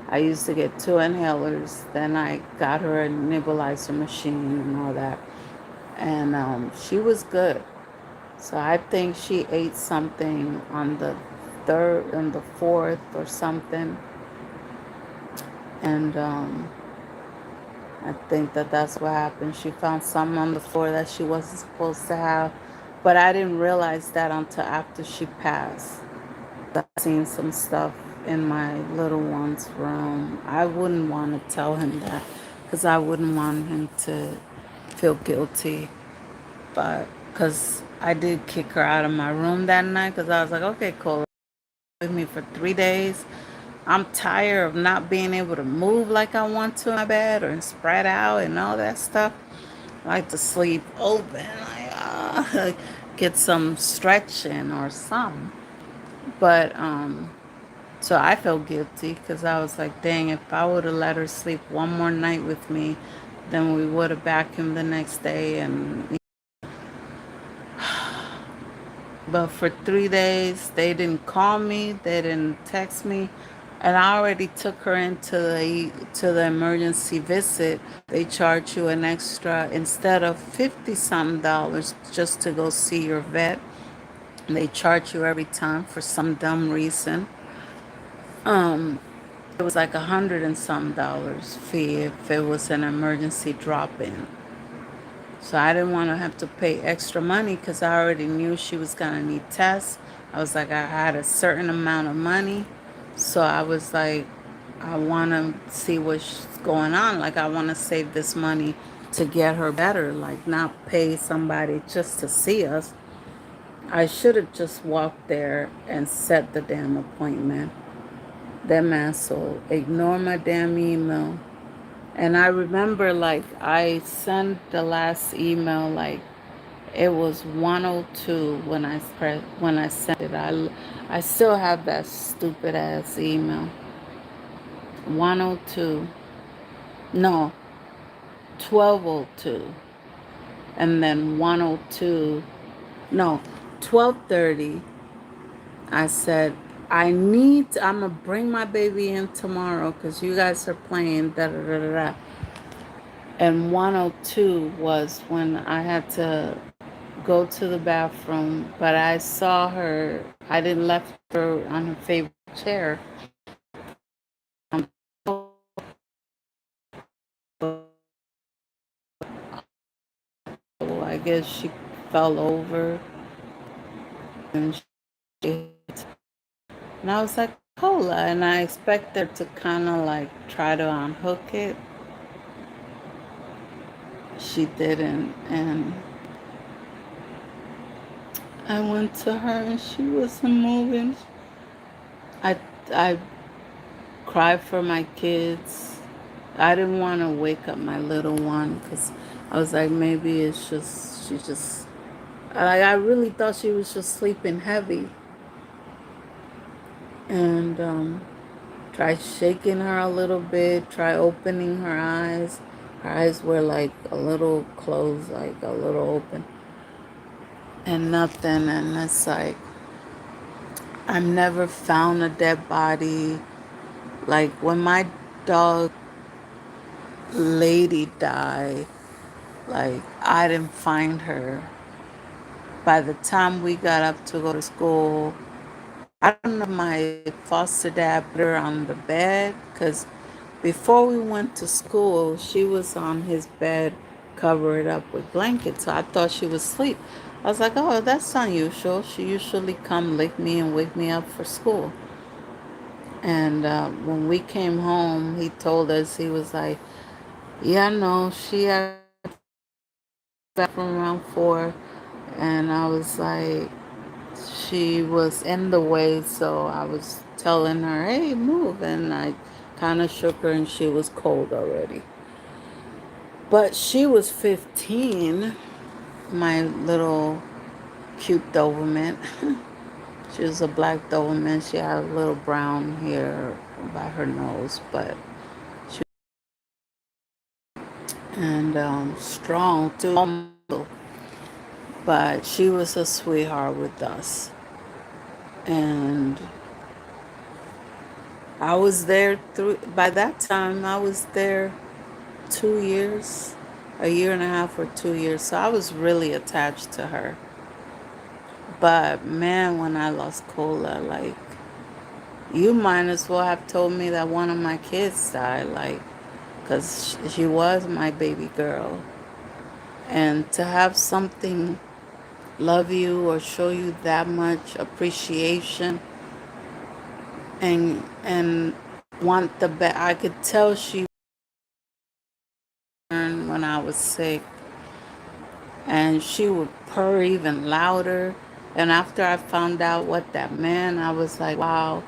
I used to get two inhalers, then I got her a nebulizer machine and all that, and she was good. So I think she ate something on the third and the fourth or something, and I think that that's what happened. She found something on the floor that she wasn't supposed to have, but I didn't realize that until after she passed. I seen some stuff in my little one's room. I wouldn't want to tell him that because I wouldn't want him to feel guilty. But because I did kick her out of my room that night because I was like, okay, Cole, with me for 3 days. I'm tired of not being able to move like I want to in my bed or spread out and all that stuff. I like to sleep open, like get some stretching or something. But so I felt guilty because I was like, dang, if I would have let her sleep one more night with me, then we would have vacuumed the next day. And but for 3 days, they didn't call me, they didn't text me, and I already took her into the emergency visit. They charge you an extra instead of 50 something dollars just to go see your vet. They charge you every time for some dumb reason. Um, it was like $100 and some dollars fee if it was an emergency drop in. So I didn't want to have to pay extra money because I already knew she was going to need tests. I was like, I had a certain amount of money. So I was like, I want to see what's going on. Like, I want to save this money to get her better, like not pay somebody just to see us. I should have just walked there and set the damn appointment. Them asshole. Ignore my damn email. And I remember like I sent the last email like it was 102 when I sent it. I still have that stupid ass email. 102. No, 1202. And then 102. No, 12:30. I said I'm gonna bring my baby in tomorrow because you guys are playing da da da da da. And 102 was when I had to go to the bathroom, but I saw her. I didn't left her on her favorite chair. So I guess she fell over and she, and I was like, Cola, and I expected her to kind of like try to unhook it. She didn't, and I went to her and she wasn't moving. I I cried for my kids. I didn't want to wake up my little one because I was like, maybe it's just she just. I really thought she was just sleeping heavy, and try shaking her a little bit. Try opening her eyes. Her eyes were like a little closed, like a little open, and nothing. And it's like I've never found a dead body. Like when my dog lady died, like I didn't find her. By the time we got up to go to school, I don't know if my foster dad put her on the bed because before we went to school, she was on his bed covered up with blankets. So I thought she was asleep. I was like, oh, that's unusual. She usually come lick me and wake me up for school. And when we came home, he told us, he was like, yeah, no, she had back from around 4. And I was like, she was in the way, so I was telling her, hey, move. And I kind of shook her, and she was cold already. But she was 15, my little cute Doberman. She was a black Doberman. She had a little brown hair by her nose, but she and strong too. But she was a sweetheart with us, and I was there through. By that time, I was there 2 years, a year and a half or 2 years. So I was really attached to her. But man, when I lost Cola, like you might as well have told me that one of my kids died, like, because she was my baby girl. And to have something love you or show you that much appreciation and want the best, I could tell she learned when I was sick, and she would purr even louder. And after I found out what that meant, I was like, wow,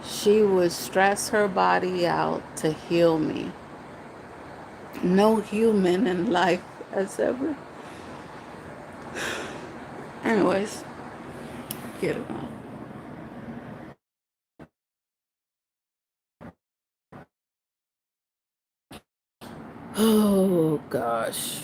she would stress her body out to heal me. No human in life has ever. Anyways, get it on. Oh gosh.